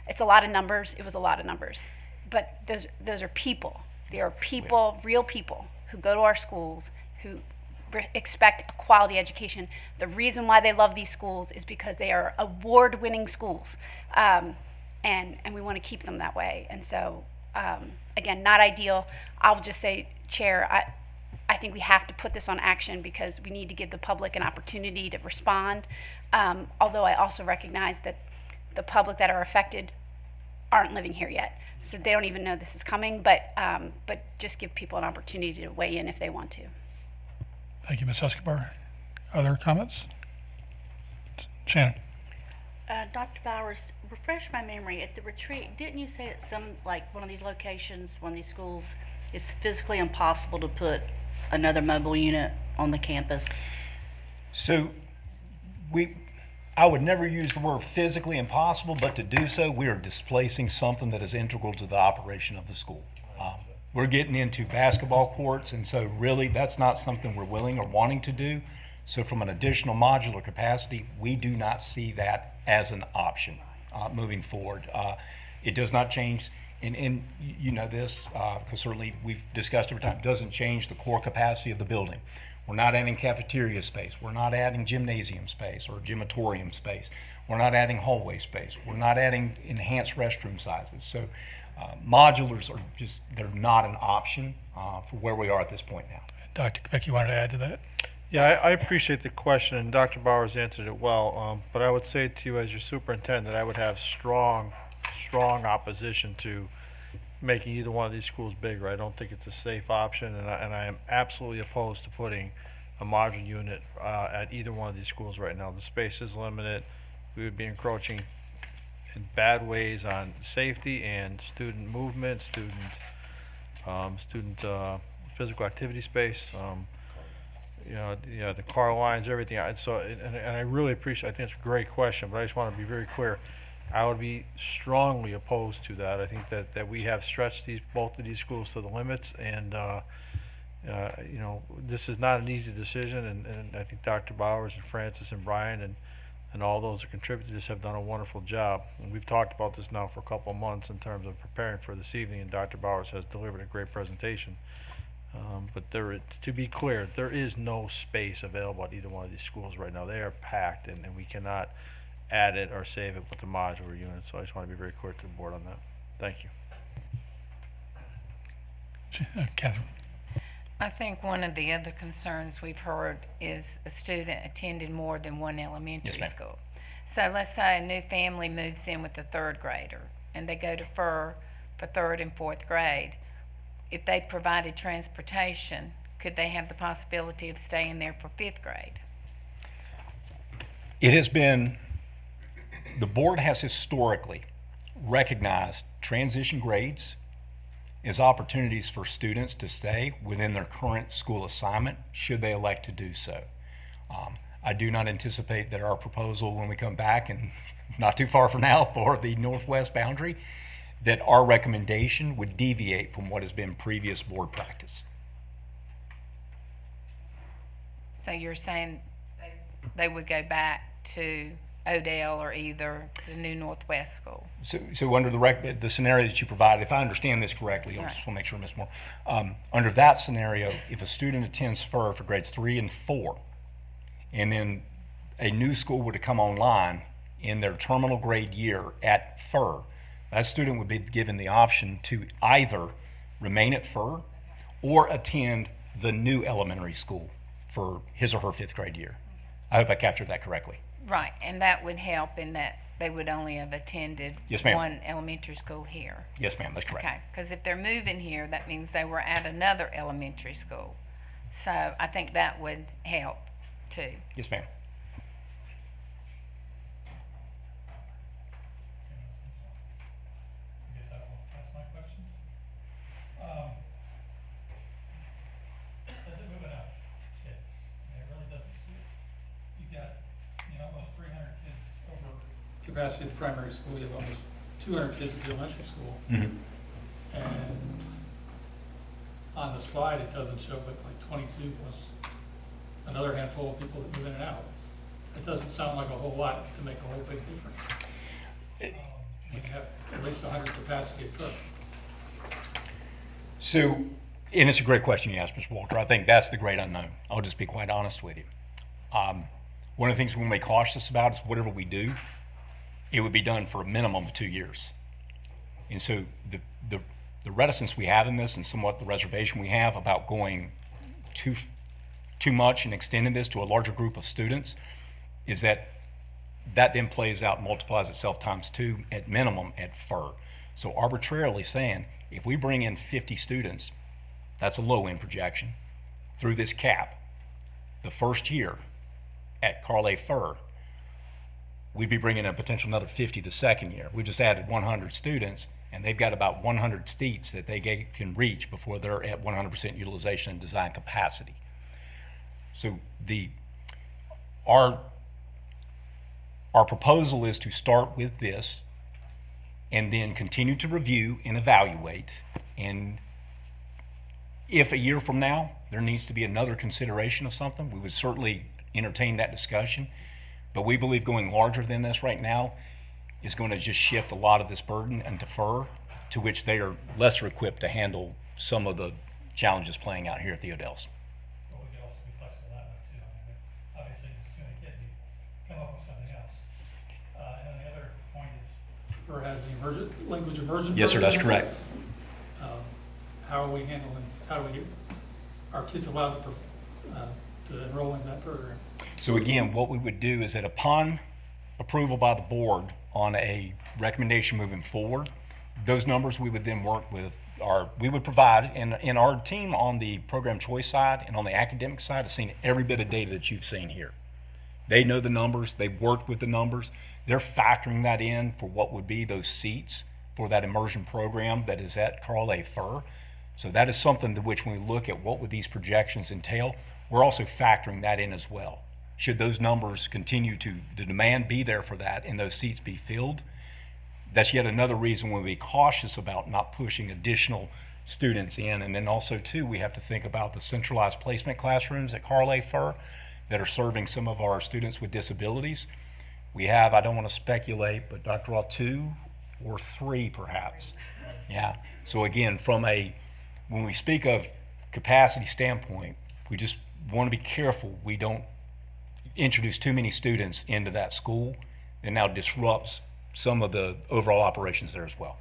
it's a lot of numbers. It was a lot of numbers. But those are people. They are people, real people, who go to our schools, who expect a quality education. The reason why they love these schools is because they are award-winning schools. And we want to keep them that way. And so, again, not ideal. I'll just say, Chair, I think we have to put this on action because we need to give the public an opportunity to respond. Although I also recognize that the public that are affected aren't living here yet, so they don't even know this is coming. But just give people an opportunity to weigh in if they want to. Thank you, Ms. Escobar. Other comments? Shannon. Dr. Bowers, refresh my memory. At the retreat, didn't you say at one of these locations, one of these schools, it's physically impossible to put another mobile unit on the campus? So I would never use the word physically impossible, but to do so, we are displacing something that is integral to the operation of the school. We're getting into basketball courts, and so really that's not something we're willing or wanting to do. So from an additional modular capacity, we do not see that as an option moving forward. It does not change, and you know this, because certainly we've discussed over time, it doesn't change the core capacity of the building. We're not adding cafeteria space. We're not adding gymnasium space or gymatorium space. We're not adding hallway space. We're not adding enhanced restroom sizes. So modulars are just, they're not an option for where we are at this point now. Dr. Capecchi, you wanted to add to that? Yeah, I appreciate the question, and Dr. Bowers answered it well. But I would say to you, as your superintendent, that I would have strong opposition to making either one of these schools bigger. I don't think it's a safe option, and I am absolutely opposed to putting a modular unit at either one of these schools right now. The space is limited. We would be encroaching in bad ways on safety and student movement, student physical activity space. The car lines, everything. And I really appreciate. I think it's a great question, but I just want to be very clear. I would be strongly opposed to that. I think that we have stretched both of these schools to the limits, and this is not an easy decision. And I think Dr. Bowers and Francis and Brian and all those that contributed to this have done a wonderful job. And we've talked about this now for a couple of months in terms of preparing for this evening, and Dr. Bowers has delivered a great presentation. But to be clear, there is no space available at either one of these schools right now. They are packed, and we cannot add it or save it with the modular unit. So I just want to be very clear to the board on that. Thank you. Catherine. I think one of the other concerns we've heard is a student attending more than one elementary school. So let's say a new family moves in with a third grader and they go to Fur for third and fourth grade. If they provided transportation, could they have the possibility of staying there for fifth grade? It has been, the board has historically recognized transition grades as opportunities for students to stay within their current school assignment should they elect to do so. I do not anticipate that our proposal when we come back, and not too far from now, for the northwest boundary, that our recommendation would deviate from what has been previous board practice. So you're saying they would go back to Odell or either the new Northwest school? So under the scenario that you provided, if I understand this correctly, I just want to make sure, Ms. Moore, under that scenario, if a student attends FIR for grades 3 and 4, and then a new school were to come online in their terminal grade year at FIR, that student would be given the option to either remain at FIR or attend the new elementary school for his or her fifth grade year. I hope I captured that correctly. Right, and that would help in that they would only have attended one elementary school here. Yes, ma'am, that's correct. Okay, because if they're moving here, that means they were at another elementary school. So I think that would help too. Yes, ma'am. That's my question. Does it move enough kids? It really doesn't. You've got almost 300 kids over capacity at the primary school. You have almost 200 kids at the elementary school. Mm-hmm. And on the slide, it doesn't show, but like 22 plus another handful of people that move in and out. It doesn't sound like a whole lot to make a whole big difference. You have at least 100 capacity at first. So, and it's a great question you asked, Mr. Walter. I think that's the great unknown. I'll just be quite honest with you. One of the things we want to be cautious about is whatever we do, it would be done for a minimum of 2 years. And so the reticence we have in this, and somewhat the reservation we have about going too much and extending this to a larger group of students, is that then plays out, multiplies itself times 2 at minimum at FIR. So arbitrarily saying, if we bring in 50 students, that's a low end projection, through this cap, the first year at Carl A. FIR, we'd be bringing in a potential another 50 the second year. We just added 100 students, and they've got about 100 seats that they can reach before they're at 100% utilization and design capacity. So Our proposal is to start with this and then continue to review and evaluate. And if a year from now there needs to be another consideration of something, we would certainly entertain that discussion. But we believe going larger than this right now is going to just shift a lot of this burden and defer, to which they are lesser equipped to handle some of the challenges playing out here at the Odells. But we could also be flexible that way too. I mean, obviously, there's too many kids, you come up with something else. And then the other point is, or has the language immersion. Yes, sir, that's program. correct. How are we handling, how do we get our kids allowed to enroll in that program? So again, what we would do is that upon approval by the board on a recommendation moving forward, those numbers we would then work with we would provide, and our team on the program choice side and on the academic side has seen every bit of data that you've seen here. They know the numbers, they've worked with the numbers, they're factoring that in for what would be those seats for that immersion program that is at Carl A. Furr. So that is something to which when we look at what would these projections entail, we're also factoring that in as well. Should those numbers continue to, the demand be there for that and those seats be filled, that's yet another reason we'll be cautious about not pushing additional students in. And then also too, we have to think about the centralized placement classrooms at Carl A. Furr that are serving some of our students with disabilities. We have, I don't want to speculate, but Dr. Roth, 2 or 3 perhaps. Yeah, so again, when we speak of capacity standpoint, we just want to be careful we don't introduce too many students into that school that now disrupts some of the overall operations there as well.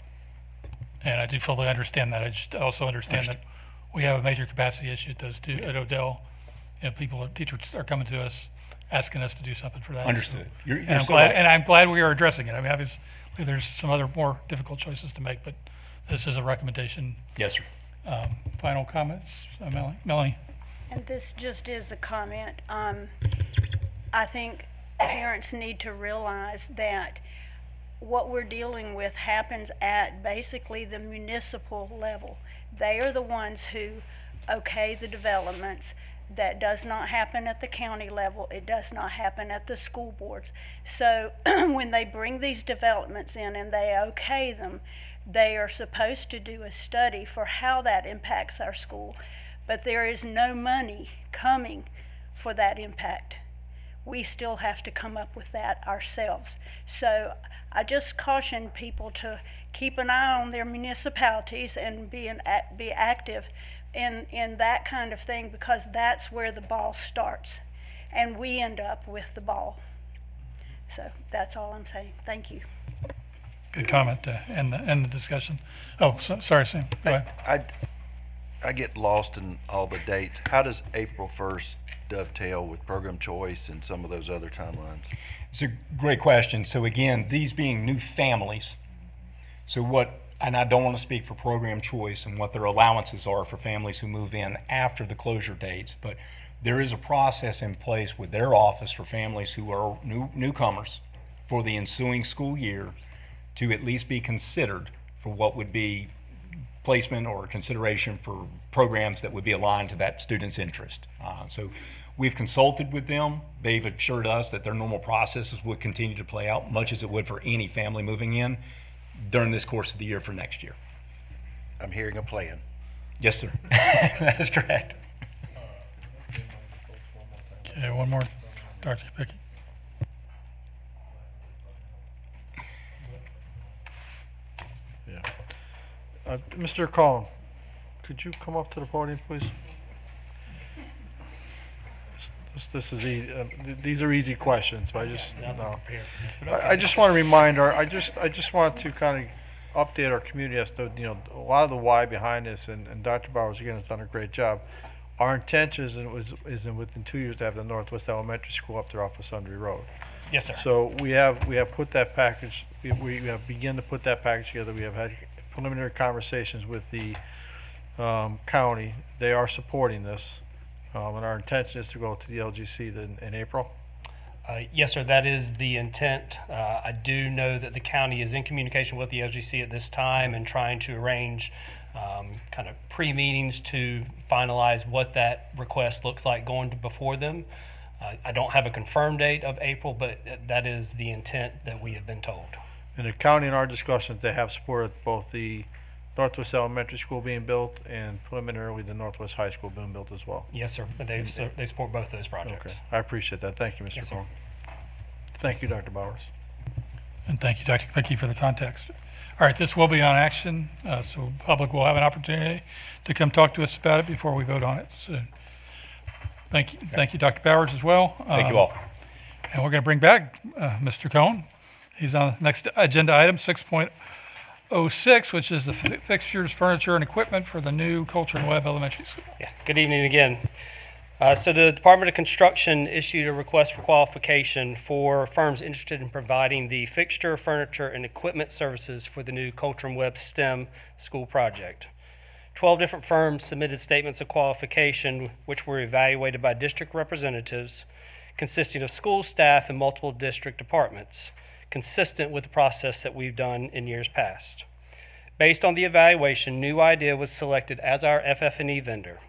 And I do fully understand that. I just also understand that we have a major capacity issue at those two at Odell. You know, teachers are coming to us asking us to do something for that. Understood. So, You're so right. And I'm glad we are addressing it. I mean, obviously there's some other more difficult choices to make, but this is a recommendation. Yes, sir. Final comments, Melanie? And this just is a comment. I think parents need to realize that what we're dealing with happens at basically the municipal level. They are the ones who okay the developments. That does not happen at the county level. It does not happen at the school boards. So when they bring these developments in and they okay them, they are supposed to do a study for how that impacts our school. But there is no money coming for that impact. We still have to come up with that ourselves. So I just caution people to keep an eye on their municipalities and be active in that kind of thing, because that's where the ball starts and we end up with the ball. So that's all I'm saying. Thank you. Good comment to end the discussion. Oh, sorry, Sam. Go ahead. I get lost in all the dates. How does April 1st dovetail with program choice and some of those other timelines? It's a great question. So again, these being new families, and I don't want to speak for program choice and what their allowances are for families who move in after the closure dates, but there is a process in place with their office for families who are newcomers for the ensuing school year to at least be considered for what would be placement or consideration for programs that would be aligned to that student's interest. So we've consulted with them. They've assured us that their normal processes would continue to play out, much as it would for any family moving in during this course of the year for next year. I'm hearing a plan. Yes, sir. That's correct. Okay, one more. Dr. Kapicki. Yeah. Mr. Collin, could you come up to the podium, please? This is easy. These are easy questions, but I just want to remind I just want to kind of update our community as to, a lot of the why behind this, and Dr. Bowers again has done a great job. Our intention is within 2 years to have the Northwest Elementary School up there off of Sundry Road. Yes, sir. So we have put that package. We have begun to put that package together. We have had preliminary conversations with the county. They are supporting this. And our intention is to go to the LGC in April. Yes, sir, that is the intent. I do know that the county is in communication with the LGC at this time and trying to arrange kind of pre-meetings to finalize what that request looks like going to before them. I don't have a confirmed date of April, but that is the intent that we have been told. In the county, in our discussions, they have supported both the Northwest Elementary School being built and preliminarily the Northwest High School being built as well. Yes, sir. They support both those projects. Okay, I appreciate that. Thank you, Mr. Yes, sir. Cohen. Thank you, Dr. Bowers. And thank you, Dr. Picky, for the context. All right, this will be on action, so public will have an opportunity to come talk to us about it before we vote on it. So, thank you, Dr. Bowers, as well. Thank you all. And we're going to bring back Mr. Cohen. He's on the next agenda item, 6.06, which is the fixtures, furniture, and equipment for the new Culture and Webb Elementary School. Yeah. Good evening again. So the Department of Construction issued a request for qualification for firms interested in providing the fixture, furniture, and equipment services for the new Culture and Webb STEM school project. 12 different firms submitted statements of qualification, which were evaluated by district representatives consisting of school staff and multiple district departments, consistent with the process that we've done in years past. Based on the evaluation, New Idea was selected as our FF&E vendor.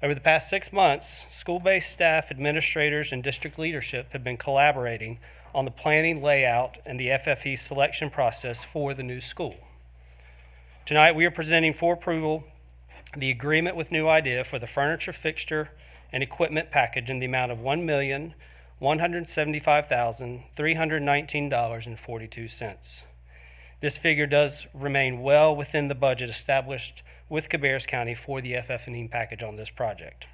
Over the past 6 months, school-based staff, administrators, and district leadership have been collaborating on the planning, layout, and the FFE selection process for the new school. Tonight, we are presenting for approval the agreement with New Idea for the furniture, fixture, and equipment package in the amount of $1,175,319.42. This figure does remain well within the budget established with Cabarrus County for the FF&E package on this project.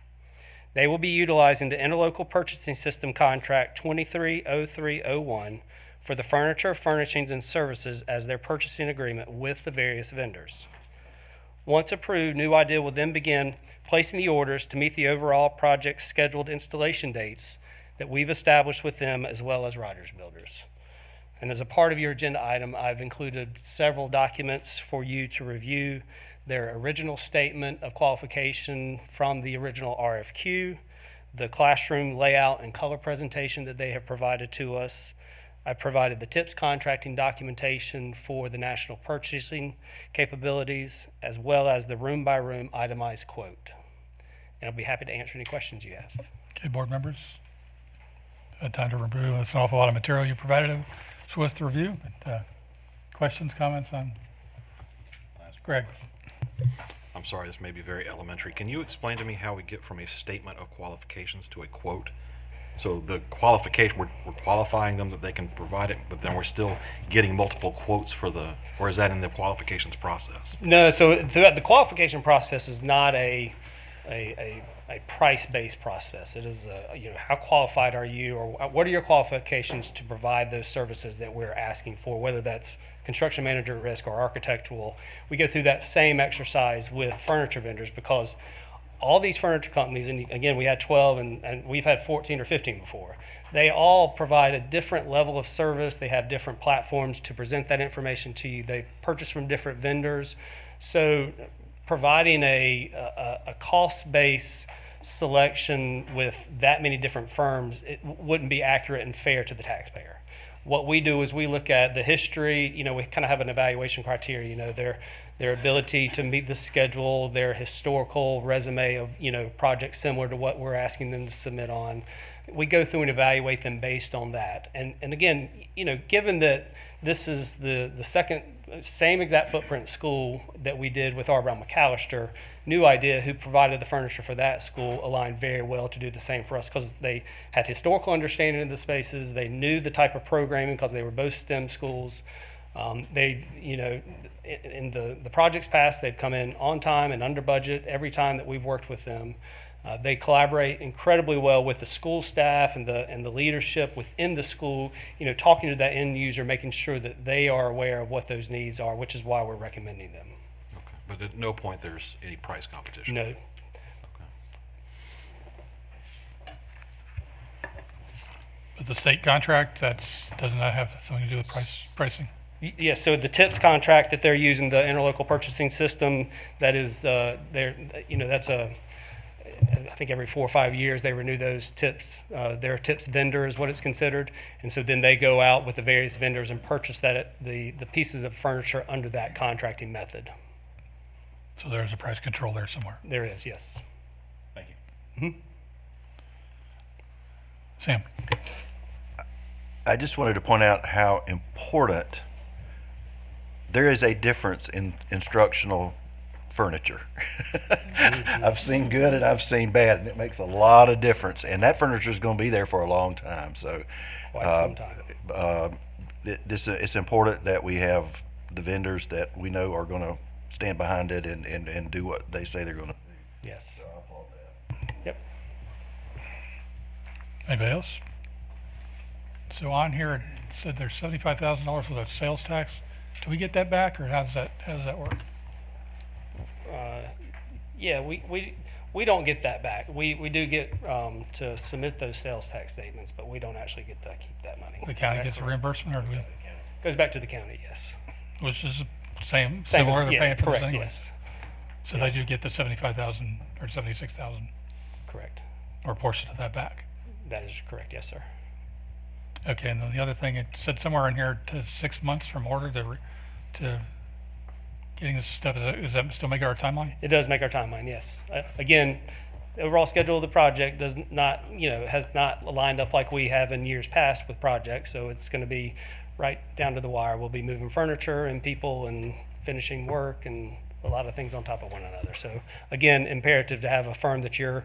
They will be utilizing the Interlocal Purchasing System Contract 230301 for the furniture, furnishings, and services as their purchasing agreement with the various vendors. Once approved, New Idea will then begin placing the orders to meet the overall project scheduled installation dates that we've established with them, as well as Rogers Builders. And as a part of your agenda item, I've included several documents for you to review: their original statement of qualification from the original RFQ, the classroom layout and color presentation that they have provided to us. I provided the TIPS contracting documentation for the national purchasing capabilities, as well as the room-by-room itemized quote. And I'll be happy to answer any questions you have. Okay, board members, had time to review. That's an awful lot of material you provided us with to review. But, questions, comments on? Greg. I'm sorry, this may be very elementary. Can you explain to me how we get from a statement of qualifications to a quote? So the qualification, we're qualifying them that they can provide it, but then we're still getting multiple quotes for the, or is that in the qualifications process? No, so the qualification process is not a price-based process. It is how qualified are you, or what are your qualifications to provide those services that we're asking for, whether that's construction manager at risk or architectural. We go through that same exercise with furniture vendors, because all these furniture companies, and again, we had 12 and we've had 14 or 15 before, they all provide a different level of service. They have different platforms to present that information to you. They purchase from different vendors. So providing a cost-based selection with that many different firms, it wouldn't be accurate and fair to the taxpayer. What we do is we look at the history. We kind of have an evaluation criteria, their ability to meet the schedule, their historical resume of, projects similar to what we're asking them to submit on. We go through and evaluate them based on that. And again, given that this is the second same exact footprint school that we did with R. Brown McAllister, New Idea, who provided the furniture for that school, aligned very well to do the same for us, because they had historical understanding of the spaces. They knew the type of programming, because they were both STEM schools. They've, in the projects past, they've come in on time and under budget every time that we've worked with them. They collaborate incredibly well with the school staff and the leadership within the school, talking to that end user, making sure that they are aware of what those needs are, which is why we're recommending them. Okay, but at no point there's any price competition? No. Okay. But the state contract, doesn't that have something to do with pricing? Yes, so the TIPS contract that they're using, the Interlocal Purchasing System, that is, that's I think every 4 or 5 years they renew those TIPS. Their TIPS vendor is what it's considered, and so then they go out with the various vendors and purchase the pieces of furniture under that contracting method. So there's a price control there somewhere. There is, yes. Thank you. Mm-hmm. Sam? I just wanted to point out how important there is a difference in instructional furniture. I've seen good and I've seen bad, and it makes a lot of difference. And that furniture is going to be there for a long time. So, Quite some time. It's important that we have the vendors that we know are going to stand behind it and do what they say they're going to do. Yes. So I applaud that. Yep. Anybody else? So on here it said there's $75,000 for the sales tax. Do we get that back, or how does that work? Yeah, we don't get that back. We do get to submit those sales tax statements, but we don't actually get to keep that money. The county gets a reimbursement, or do we? Goes back to the county, yes. Which is the same Same similar as, to yeah, paying for this correct, anyway. yes. So they do get the 75,000 or 76,000, Correct. or a portion of that back. That is correct, yes, sir. Okay, and then the other thing, it said somewhere in here to 6 months from order to getting this stuff. Is that still make our timeline? It does make our timeline, yes. Again, the overall schedule of the project does not, has not lined up like we have in years past with projects, so it's going to be right down to the wire. We'll be moving furniture and people and finishing work and a lot of things on top of one another. So again, imperative to have a firm that you're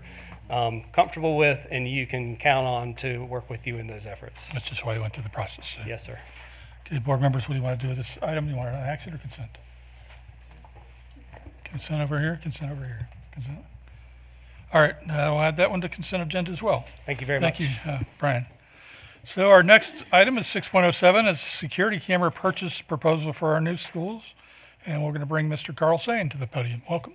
comfortable with and you can count on to work with you in those efforts. That's just why we went through the process. So. Yes, sir. Okay, board members, what do you want to do with this item? You want an action or consent? Consent over here, consent over here, consent. All right, I'll add that one to consent agenda as well. Thank you very much. Thank you, Brian. So our next item is 6.07, is security camera purchase proposal for our new schools. And we're going to bring Mr. Carl Sain to the podium. Welcome.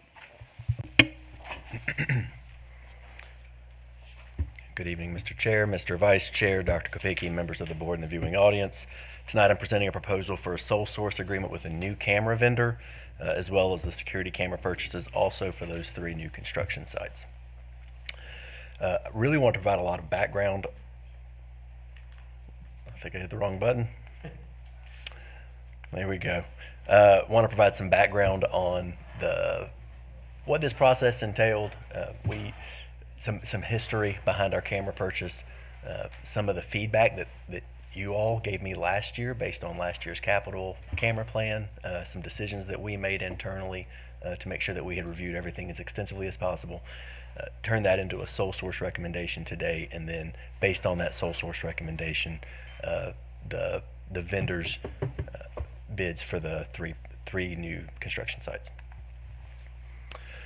Good evening, Mr. Chair, Mr. Vice Chair, Dr. Kopicki, members of the board and the viewing audience. Tonight I'm presenting a proposal for a sole source agreement with a new camera vendor, as well as the security camera purchases also for those 3 new construction sites. I really want to provide a lot of background. I think I hit the wrong button. There we go. Want to provide some background on what this process entailed. Some history behind our camera purchase, some of the feedback that you all gave me last year based on last year's capital camera plan, some decisions that we made internally to make sure that we had reviewed everything as extensively as possible. Turn that into a sole source recommendation today, and then based on that sole source recommendation, the vendors' bids for the three new construction sites.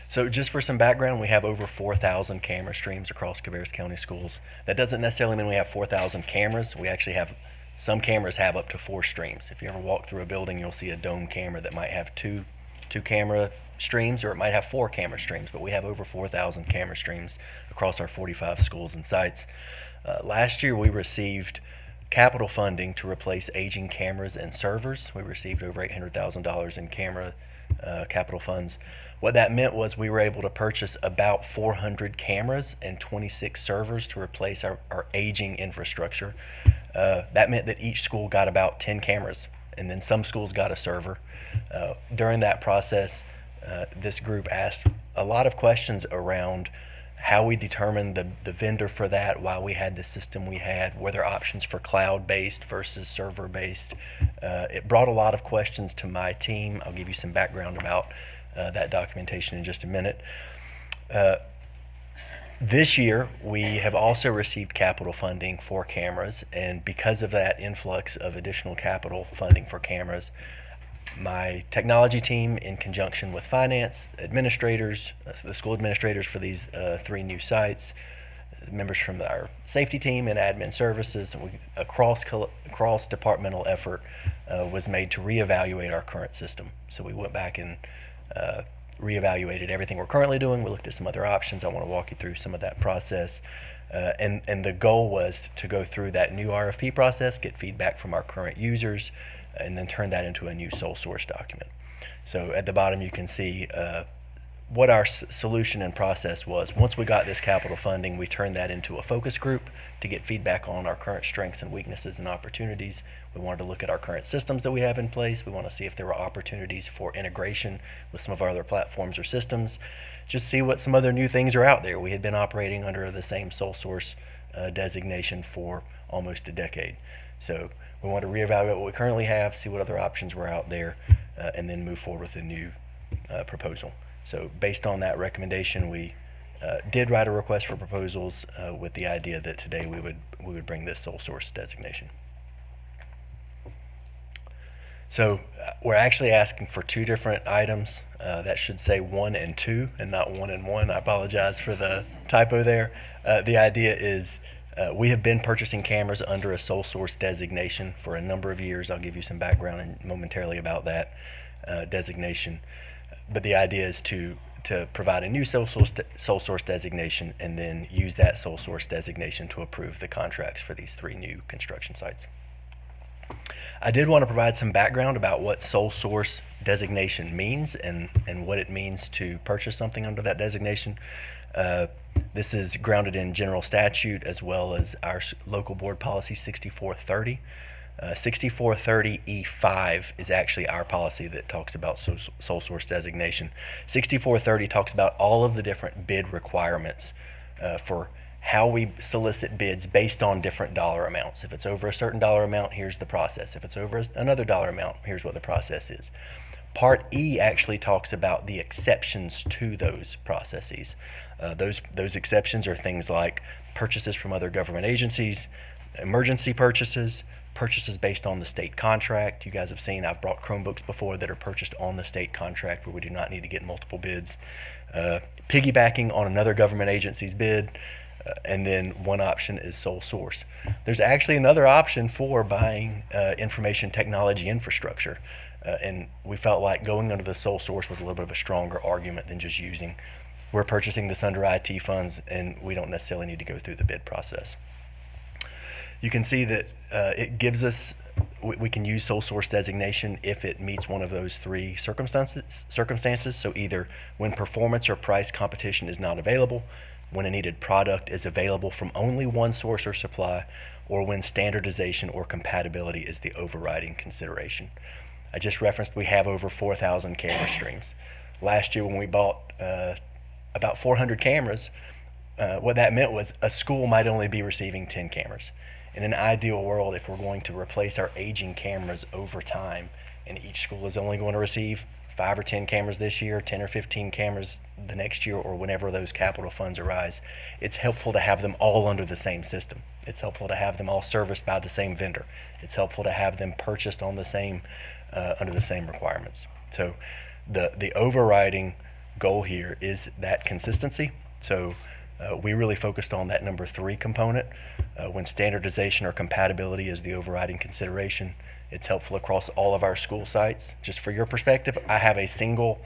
So just for some background, we have over 4,000 camera streams across Cabarrus County Schools. That doesn't necessarily mean we have 4,000 cameras. We actually have, some cameras have up to 4 streams. If you ever walk through a building, you'll see a dome camera that might have two camera streams, or it might have 4 camera streams, but we have over 4,000 camera streams across our 45 schools and sites. Last year we received capital funding to replace aging cameras and servers. We received over $800,000 in camera capital funds. What that meant was we were able to purchase about 400 cameras and 26 servers to replace our aging infrastructure. That meant that each school got about 10 cameras, and then some schools got a server. During that process, this group asked a lot of questions around how we determined the vendor for that, why we had the system we had, were there options for cloud-based versus server-based. It brought a lot of questions to my team. I'll give you some background about that documentation in just a minute. This year, we have also received capital funding for cameras, and because of that influx of additional capital funding for cameras, my technology team, in conjunction with finance, administrators, the school administrators for these 3 new sites, members from our safety team and admin services, and a cross-departmental effort was made to reevaluate our current system. So we went back and reevaluated everything we're currently doing. We looked at some other options. I want to walk you through some of that process. And the goal was to go through that new RFP process, get feedback from our current users, and then turn that into a new sole source document. So at the bottom you can see what our solution and process was. Once we got this capital funding, we turned that into a focus group to get feedback on our current strengths and weaknesses and opportunities. We wanted to look at our current systems that we have in place. We want to see if there were opportunities for integration with some of our other platforms or systems. Just see what some other new things are out there. We had been operating under the same sole source designation for almost a decade. So we want to reevaluate what we currently have, see what other options were out there, and then move forward with a new proposal. So based on that recommendation, we did write a request for proposals with the idea that today we would bring this sole source designation. So we're actually asking for two different items. That should say 1 and 2 and not 1 and 1. I apologize for the typo there. The idea is we have been purchasing cameras under a sole source designation for a number of years. I'll give you some background momentarily about that designation. But the idea is to provide a new sole source designation and then use that sole source designation to approve the contracts for these 3 new construction sites. I did want to provide some background about what sole source designation means and what it means to purchase something under that designation. This is grounded in general statute as well as our local board policy 6430. 6430E5 is actually our policy that talks about sole source designation. 6430 talks about all of the different bid requirements for how we solicit bids based on different dollar amounts. If it's over a certain dollar amount, here's the process. If it's over another dollar amount, here's what the process is. Part E actually talks about the exceptions to those processes. Those exceptions are things like purchases from other government agencies, emergency purchases, purchases based on the state contract. You guys have seen I've brought Chromebooks before that are purchased on the state contract where we do not need to get multiple bids. Piggybacking on another government agency's bid, and then one option is sole source. There's actually another option for buying information technology infrastructure, and we felt like going under the sole source was a little bit of a stronger argument than just using, we're purchasing this under IT funds and we don't necessarily need to go through the bid process. You can see that it gives us, we can use sole source designation if it meets one of those 3 circumstances. So either when performance or price competition is not available, when a needed product is available from only one source or supply, or when standardization or compatibility is the overriding consideration. I just referenced we have over 4,000 camera streams. Last year when we bought about 400 cameras, what that meant was a school might only be receiving 10 cameras. In an ideal world, if we're going to replace our aging cameras over time, and each school is only going to receive 5 or 10 cameras this year, 10 or 15 cameras the next year, or whenever those capital funds arise, it's helpful to have them all under the same system. It's helpful to have them all serviced by the same vendor. It's helpful to have them purchased on the same, under the same requirements. So the overriding goal here is that consistency. So we really focused on that number 3 component. When standardization or compatibility is the overriding consideration, it's helpful across all of our school sites. Just for your perspective, I have a single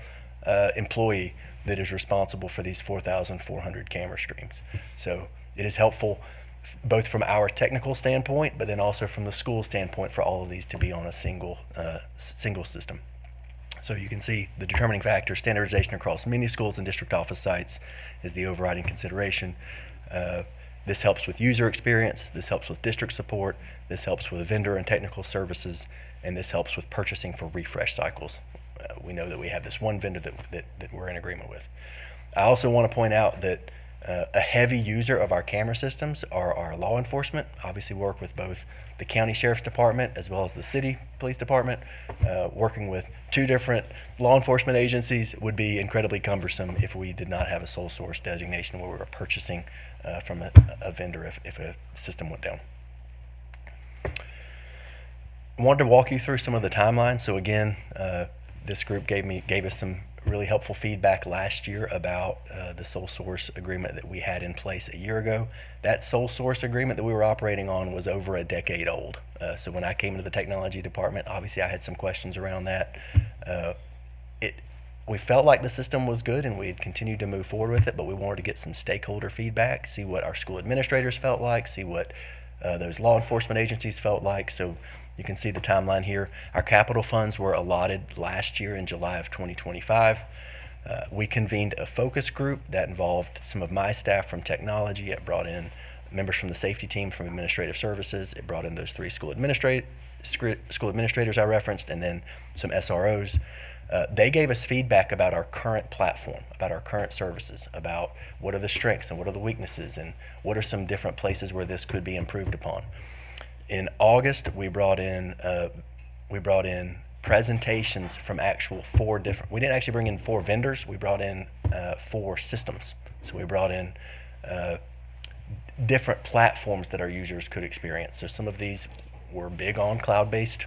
employee that is responsible for these 4,400 camera streams. So it is helpful both from our technical standpoint, but then also from the school standpoint for all of these to be on a single system. So you can see the determining factor, standardization across many schools and district office sites is the overriding consideration. This helps with user experience, this helps with district support, this helps with vendor and technical services, and this helps with purchasing for refresh cycles. We know that we have this one vendor that we're in agreement with. I also want to point out that a heavy user of our camera systems are our law enforcement. Obviously work with both the county sheriff's department as well as the city police department. Working with 2 different law enforcement agencies would be incredibly cumbersome if we did not have a sole source designation where we were purchasing from a vendor if a system went down. I wanted to walk you through some of the timelines. So again, this group gave us some really helpful feedback last year about the sole source agreement that we had in place a year ago. That sole source agreement that we were operating on was over a decade old. So when I came into the technology department, obviously I had some questions around that. We felt like the system was good and we had continued to move forward with it, but we wanted to get some stakeholder feedback, see what our school administrators felt like, see what those law enforcement agencies felt like. So you can see the timeline here. Our capital funds were allotted last year in July of 2025. We convened a focus group that involved some of my staff from technology. It brought in members from the safety team from administrative services. It brought in those 3 school administrators I referenced, and then some SROs. They gave us feedback about our current platform, about our current services, about what are the strengths and what are the weaknesses, and what are some different places where this could be improved upon. In August, we brought in presentations from actual 4 different. We didn't actually bring in 4 vendors. We brought in 4 systems. So we brought in different platforms that our users could experience. So some of these were big on cloud-based.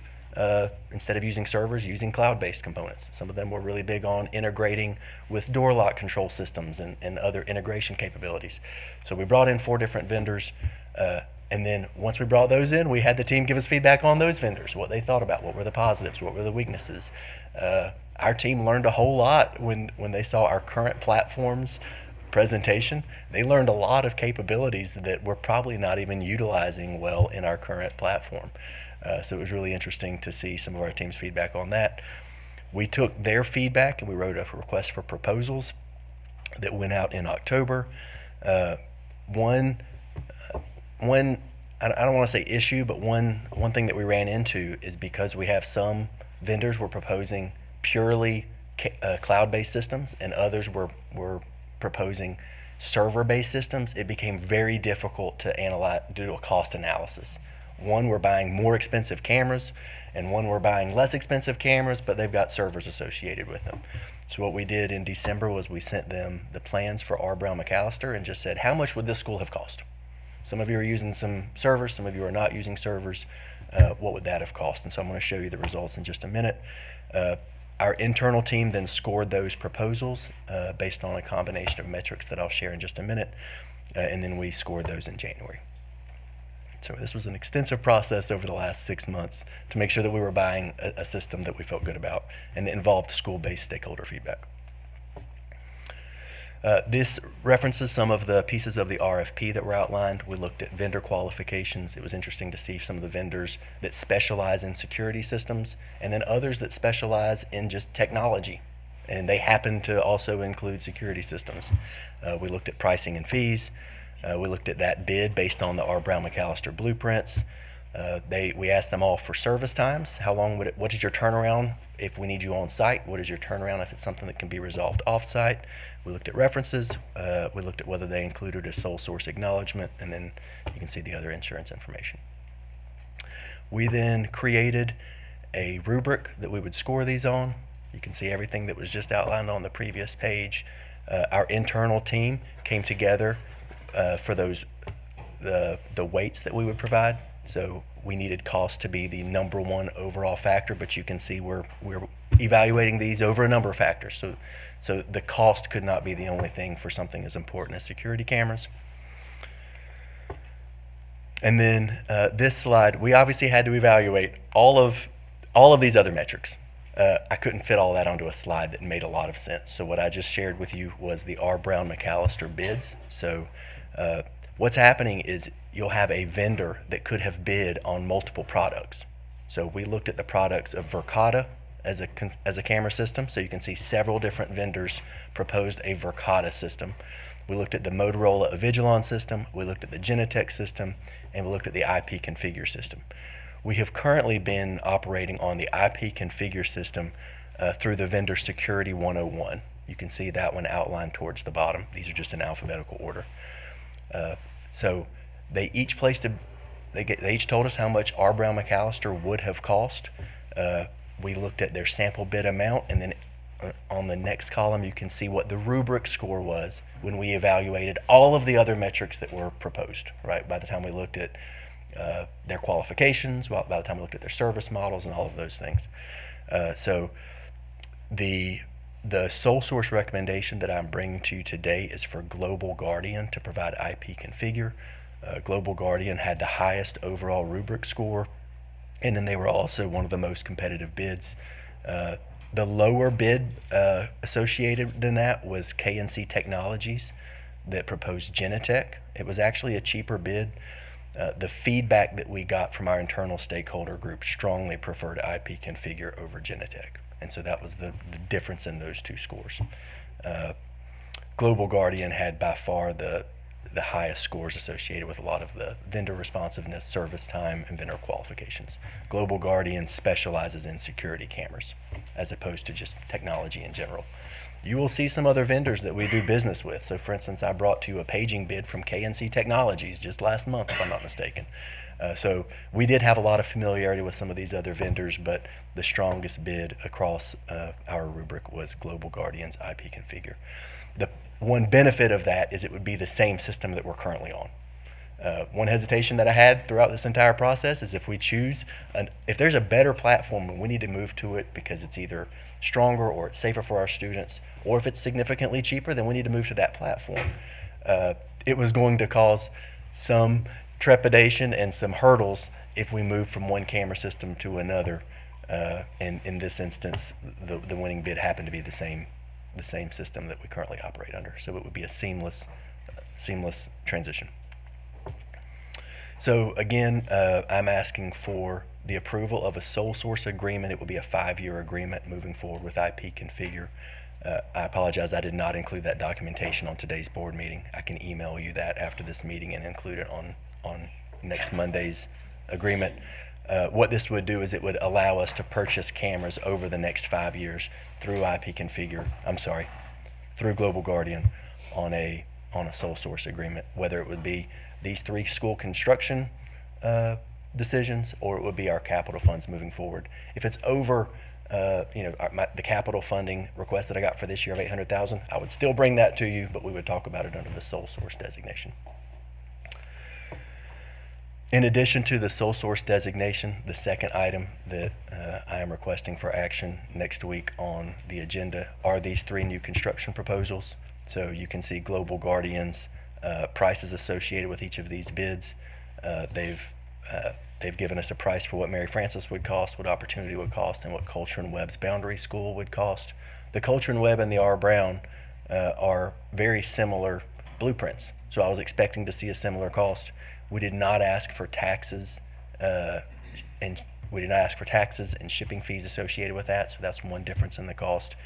Instead of using servers, using cloud-based components. Some of them were really big on integrating with door lock control systems and other integration capabilities. So we brought in 4 different vendors, and then once we brought those in, we had the team give us feedback on those vendors, what they thought about, what were the positives, what were the weaknesses. Our team learned a whole lot when they saw our current platforms presentation. They learned a lot of capabilities that we're probably not even utilizing well in our current platform. So it was really interesting to see some of our team's feedback on that. We took their feedback and we wrote a request for proposals that went out in October. I don't want to say issue, but one thing that we ran into is because we have some vendors were proposing purely cloud-based systems and others were proposing server-based systems, it became very difficult to do a cost analysis. One, we're buying more expensive cameras, and one, we're buying less expensive cameras, but they've got servers associated with them. So what we did in December was we sent them the plans for R. Brown McAllister and just said, how much would this school have cost? Some of you are using some servers, some of you are not using servers. What would that have cost? And so I'm going to show you the results in just a minute. Our internal team then scored those proposals based on a combination of metrics that I'll share in just a minute, and then we scored those in January. So this was an extensive process over the last 6 months to make sure that we were buying a system that we felt good about and that involved school-based stakeholder feedback. This references some of the pieces of the RFP that were outlined. We looked at vendor qualifications. It was interesting to see some of the vendors that specialize in security systems and then others that specialize in just technology. And they happen to also include security systems. We looked at pricing and fees. We looked at that bid based on the R. Brown McAllister blueprints. We asked them all for service times. How long would what is your turnaround if we need you on site? What is your turnaround if it's something that can be resolved off site? We looked at references. We looked at whether they included a sole source acknowledgement, and then you can see the other insurance information. We then created a rubric that we would score these on. You can see everything that was just outlined on the previous page. Our internal team came together for the weights that we would provide. So we needed cost to be the #1 overall factor, but you can see we're evaluating these over a number of factors. So the cost could not be the only thing for something as important as security cameras. And then this slide, we obviously had to evaluate all of these other metrics. I couldn't fit all that onto a slide that made a lot of sense. So what I just shared with you was the R. Brown McAllister bids. So what's happening is you'll have a vendor that could have bid on multiple products. So we looked at the products of Verkada as a camera system. So you can see several different vendors proposed a Verkada system. We looked at the Motorola Avigilon system, we looked at the Genetec system, and we looked at the IP Configure system. We have currently been operating on the IP Configure system through the vendor Security 101. You can see that one outlined towards the bottom. These are just in alphabetical order. So they each told us how much R. Brown McAllister would have cost. We looked at their sample bid amount, and then on the next column you can see what the rubric score was when we evaluated all of the other metrics that were proposed, right? By the time we looked at their qualifications, by the time we looked at their service models and all of those things. So the sole source recommendation that I'm bringing to you today is for Global Guardian to provide IP Configure. Global Guardian had the highest overall rubric score, and then they were also one of the most competitive bids. The lower bid associated than that was KNC Technologies that proposed Genetec. It was actually a cheaper bid. The feedback that we got from our internal stakeholder group strongly preferred IP Configure over Genetec. And so that was the difference in those two scores. Global Guardian had by far the highest scores associated with a lot of the vendor responsiveness, service time, and vendor qualifications. Global Guardian specializes in security cameras as opposed to just technology in general. You will see some other vendors that we do business with. So for instance, I brought to you a paging bid from KNC Technologies just last month, if I'm not mistaken. So we did have a lot of familiarity with some of these other vendors, but the strongest bid across our rubric was Global Guardian's IP Configure. The one benefit of that is it would be the same system that we're currently on. One hesitation that I had throughout this entire process is if we choose, if there's a better platform and we need to move to it because it's either stronger or it's safer for our students, or if it's significantly cheaper, then we need to move to that platform. It was going to cause some trepidation and some hurdles if we move from one camera system to another. In this instance, the winning bid happened to be the same system that we currently operate under. So it would be a seamless transition. So again, I'm asking for the approval of a sole source agreement. It will be a 5-year agreement moving forward with IP Configure. I apologize, I did not include that documentation on today's board meeting. I can email you that after this meeting and include it on next Monday's agreement. What this would do is it would allow us to purchase cameras over the next 5 years through IP Configure, through Global Guardian on a sole source agreement, whether it would be these 3 school construction decisions or it would be our capital funds moving forward. If it's over the capital funding request that I got for this year of $800,000, I would still bring that to you, but we would talk about it under the sole source designation. In addition to the sole source designation, the second item that I am requesting for action next week on the agenda are these 3 new construction proposals. So you can see Global Guardian's prices associated with each of these bids. They've given us a price for what Mary Frances would cost, what Opportunity would cost, and what Culture and Webb's Boundary School would cost. The Culture and Webb and the R. Brown are very similar blueprints, so I was expecting to see a similar cost. We did not ask for taxes, and shipping fees associated with that, so that's one difference in the cost.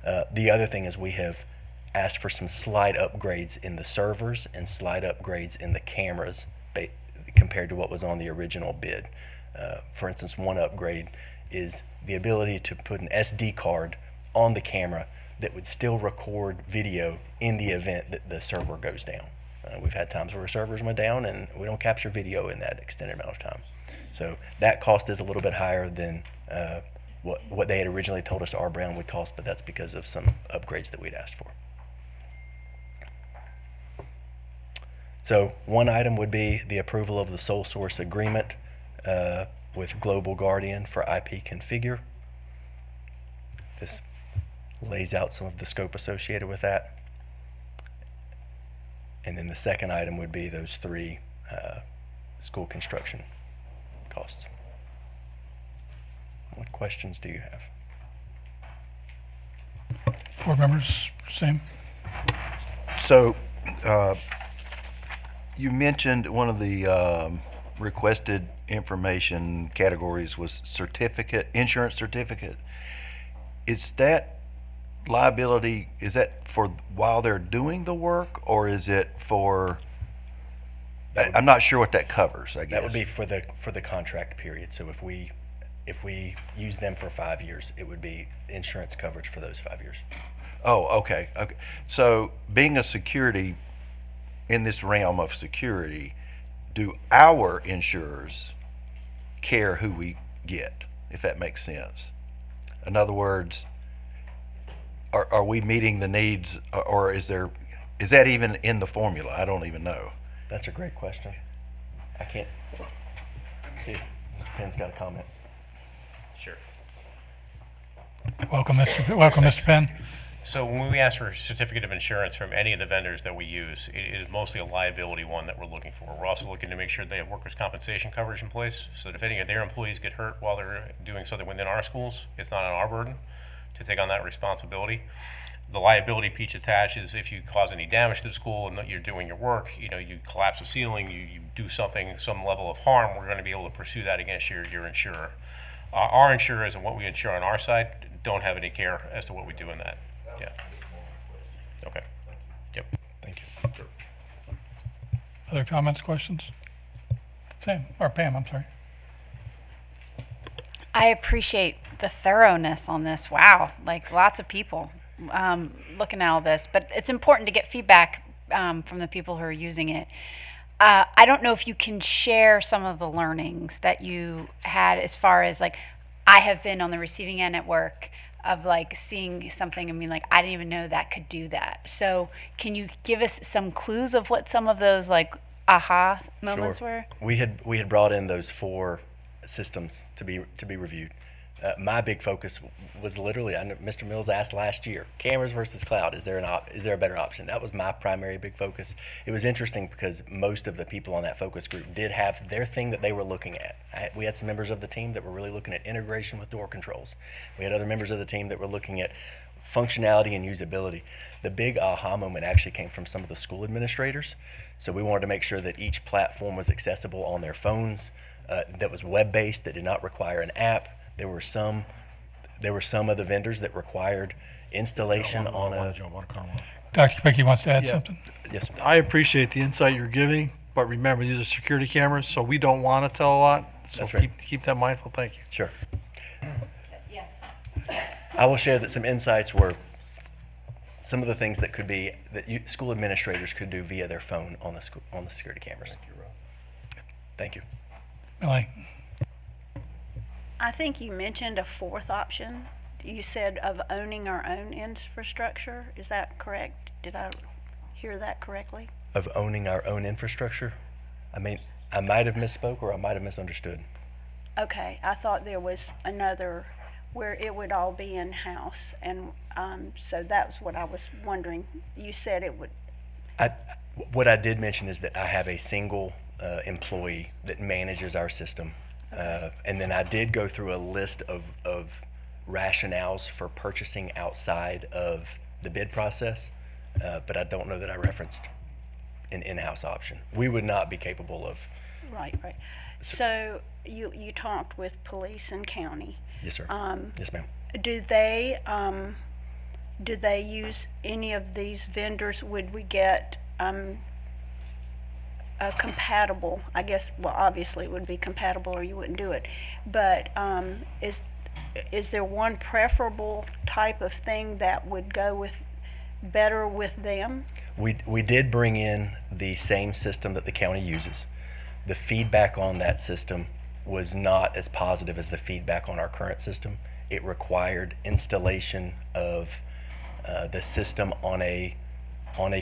The other thing is we have asked for some slight upgrades in the servers and slight upgrades in the cameras compared to what was on the original bid. For instance, one upgrade is the ability to put an SD card on the camera that would still record video in the event that the server goes down. We've had times where servers went down and we don't capture video in that extended amount of time. So that cost is a little bit higher than what they had originally told us R. Brown would cost, but that's because of some upgrades that we'd asked for. So one item would be the approval of the sole source agreement with Global Guardian for IP Configure. This lays out some of the scope associated with that. And then the second item would be those 3 school construction costs. What questions do you have? Board members, same. So, you mentioned one of the requested information categories was insurance certificate. Is that liability, is that for while they're doing the work, or is it for, I'm not sure what that covers, I guess. That would be for the contract period. So if we use them for 5 years, it would be insurance coverage for those 5 years. Oh, okay. So being a security, in this realm of security, do our insurers care who we get, if that makes sense? In other words, are we meeting the needs, or is that even in the formula? I don't even know. That's a great question. I can't see if Mr. Penn's got a comment. Sure. Welcome, Mr. Penn. So when we ask for a certificate of insurance from any of the vendors that we use, it is mostly a liability one that we're looking for. We're also looking to make sure they have workers' compensation coverage in place, so that if any of their employees get hurt while they're doing something within our schools, it's not on our burden to take on that responsibility. The liability piece attached is if you cause any damage to the school and that you're doing your work, you collapse a ceiling, you do something, some level of harm, we're going to be able to pursue that against your insurer. Our insurers and what we insure on our side don't have any care as to what we do in that. Yeah. Okay. Yep. Thank you. Other comments, questions? Sam, or Pam, I'm sorry. I appreciate the thoroughness on this. Wow, like lots of people looking at all this, but it's important to get feedback from the people who are using it. I don't know if you can share some of the learnings that you had as far as like, I have been on the receiving end at work of like seeing something and being like, I didn't even know that could do that. So can you give us some clues of what some of those like aha moments were? We had brought in those 4 systems to be reviewed. My big focus was literally, I know Mr. Mills asked last year, cameras versus cloud. Is there a better option? That was my primary big focus. It was interesting because most of the people on that focus group did have their thing that they were looking at. We had some members of the team that were really looking at integration with door controls. We had other members of the team that were looking at functionality and usability. The big aha moment actually came from some of the school administrators. So we wanted to make sure that each platform was accessible on their phones, that was web-based, that did not require an app. There were some of the vendors that required installation on a. Dr. Pickey wants to add something. Yes, I appreciate the insight you're giving, but remember, these are security cameras, so we don't want to tell a lot. So That's right. keep that mindful. Thank you. Sure. I will share that some insights were some of the things that could be that school administrators could do via their phone on the security cameras. Thank you. Melanie. I think you mentioned a 4th option. You said of owning our own infrastructure. Is that correct? Did I hear that correctly? Of owning our own infrastructure? I mean, I might have misspoke or I might have misunderstood. Okay, I thought there was another where it would all be in-house, and so that's what I was wondering. You said it would. What I did mention is that I have a single employee that manages our system. And then I did go through a list of rationales for purchasing outside of the bid process, but I don't know that I referenced an in-house option. We would not be capable of. Right. So you talked with police and county. Yes, sir. Yes, ma'am. Do they use any of these vendors? Would we get a compatible, I guess, well, obviously it would be compatible or you wouldn't do it, but is there one preferable type of thing that would go better with them? We did bring in the same system that the county uses. The feedback on that system was not as positive as the feedback on our current system. It required installation of the system on a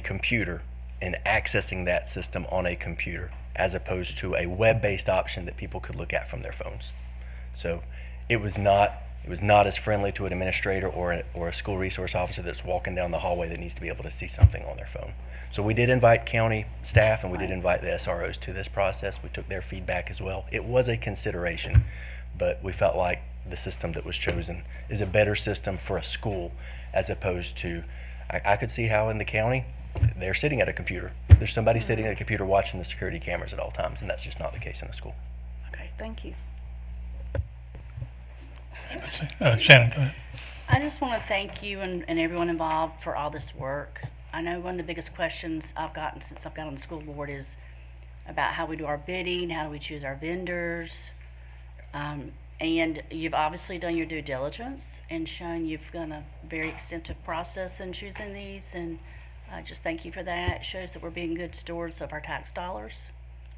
computer and accessing that system on a computer, as opposed to a web-based option that people could look at from their phones. So it was not as friendly to an administrator or a school resource officer that's walking down the hallway that needs to be able to see something on their phone. So we did invite county staff and we did invite the SROs to this process. We took their feedback as well. It was a consideration, but we felt like the system that was chosen is a better system for a school, as opposed to, I could see how in the county, they're sitting at a computer. There's somebody sitting at a computer watching the security cameras at all times, and that's just not the case in a school. Okay, thank you. Shannon, go ahead. I just want to thank you and everyone involved for all this work. I know one of the biggest questions I've gotten since I've got on the school board is about how we do our bidding, how do we choose our vendors, and you've obviously done your due diligence and shown you've done a very extensive process in choosing these, and just thank you for that. It shows that we're being good stewards of our tax dollars.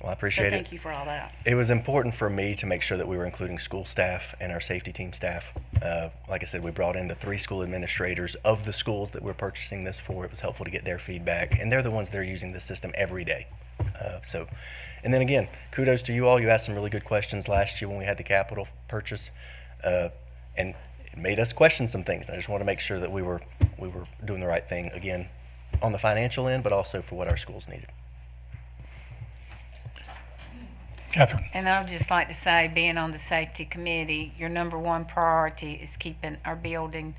Well, I appreciate it. So thank you for all that. It was important for me to make sure that we were including school staff and our safety team staff. Like I said, we brought in the 3 school administrators of the schools that we're purchasing this for. It was helpful to get their feedback, and they're the ones that are using the system every day. And then again, kudos to you all. You asked some really good questions last year when we had the capital purchase, and it made us question some things. I just want to make sure that we were doing the right thing, again, on the financial end, but also for what our schools needed. Catherine. And I would just like to say, being on the safety committee, your number one priority is keeping our building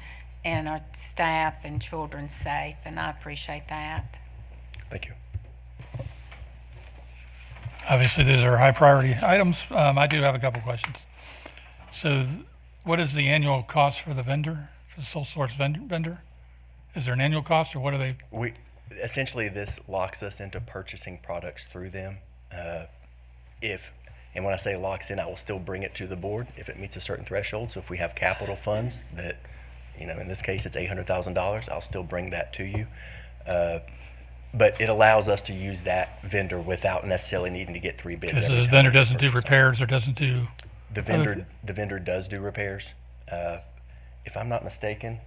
and our staff and children safe, and I appreciate that. Thank you. Obviously, these are high priority items. I do have a couple questions. So what is the annual cost for the vendor, for the sole source vendor? Is there an annual cost, or what are they? essentially this locks us into purchasing products through them. And when I say locks in, I will still bring it to the board if it meets a certain threshold. So if we have capital funds that, in this case it's $800,000, I'll still bring that to you. But it allows us to use that vendor without necessarily needing to get 3 bids. Because every the time vendor we doesn't do purchase repairs or doesn't do. the vendor does do repairs. If I'm not mistaken,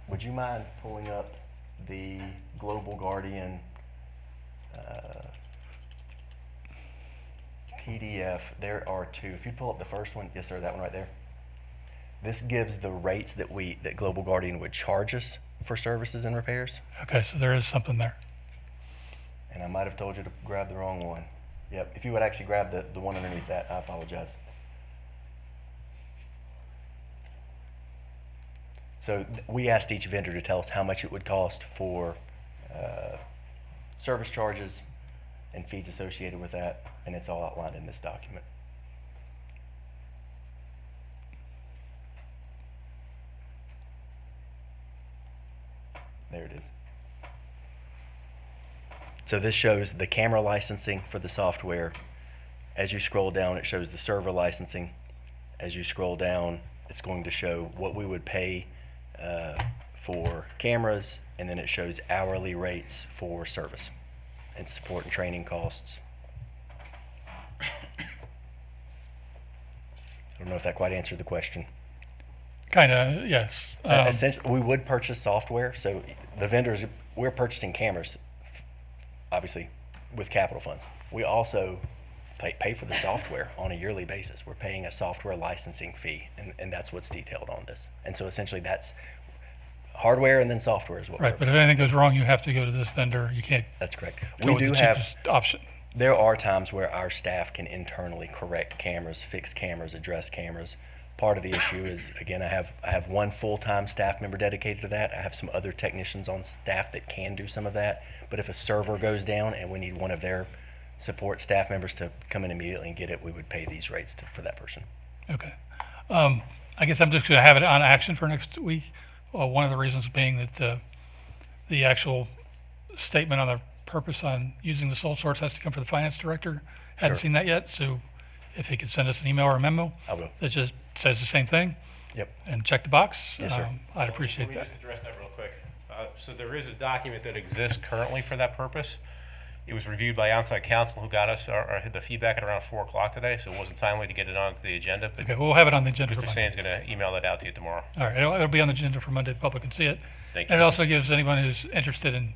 would you mind pulling up the Global Guardian PDF? There are 2. If you pull up the first one, yes sir, that one right there. This gives the rates that Global Guardian would charge us for services and repairs. Okay, so there is something there. And I might have told you to grab the wrong one. Yep, if you would actually grab the one underneath that, I apologize. So we asked each vendor to tell us how much it would cost for service charges and fees associated with that, and it's all outlined in this document. There it is. So this shows the camera licensing for the software. As you scroll down, it shows the server licensing. As you scroll down, it's going to show what we would pay for cameras, and then it shows hourly rates for service and support and training costs. I don't know if that quite answered the question. Kind of, yes. Essentially, we would purchase software. So the vendors, we're purchasing cameras, obviously, with capital funds. We also pay for the software on a yearly basis. We're paying a software licensing fee, and that's what's detailed on this. And so essentially that's hardware and then software as well. Right, but if anything goes wrong, you have to go to this vendor. You can't. That's correct. Go We with do the have cheapest option. There are times where our staff can internally correct cameras, fix cameras, address cameras. Part of the issue is, again, I have one full-time staff member dedicated to that. I have some other technicians on staff that can do some of that. But if a server goes down and we need one of their support staff members to come in immediately and get it, we would pay these rates for that person. Okay. I guess I'm just going to have it on action for next week. Well, one of the reasons being that the actual statement on the purpose on using the sole source has to come from the finance director. Hadn't Sure. seen that yet, so if he could send us an email or a memo I will. that just says the same thing. Yep. And check the box. Yes, sir. I'd appreciate Let me that. just address that real quick. So there is a document that exists currently for that purpose. It was reviewed by outside counsel who got us the feedback at around 4 o'clock today, so it wasn't timely to get it onto the agenda. But Okay, we'll have it on the agenda for Mr. Monday. Sand's going to email that out to you tomorrow. All right, it'll be on the agenda for Monday. The public can see it. Thank And you. it also gives anyone who's interested in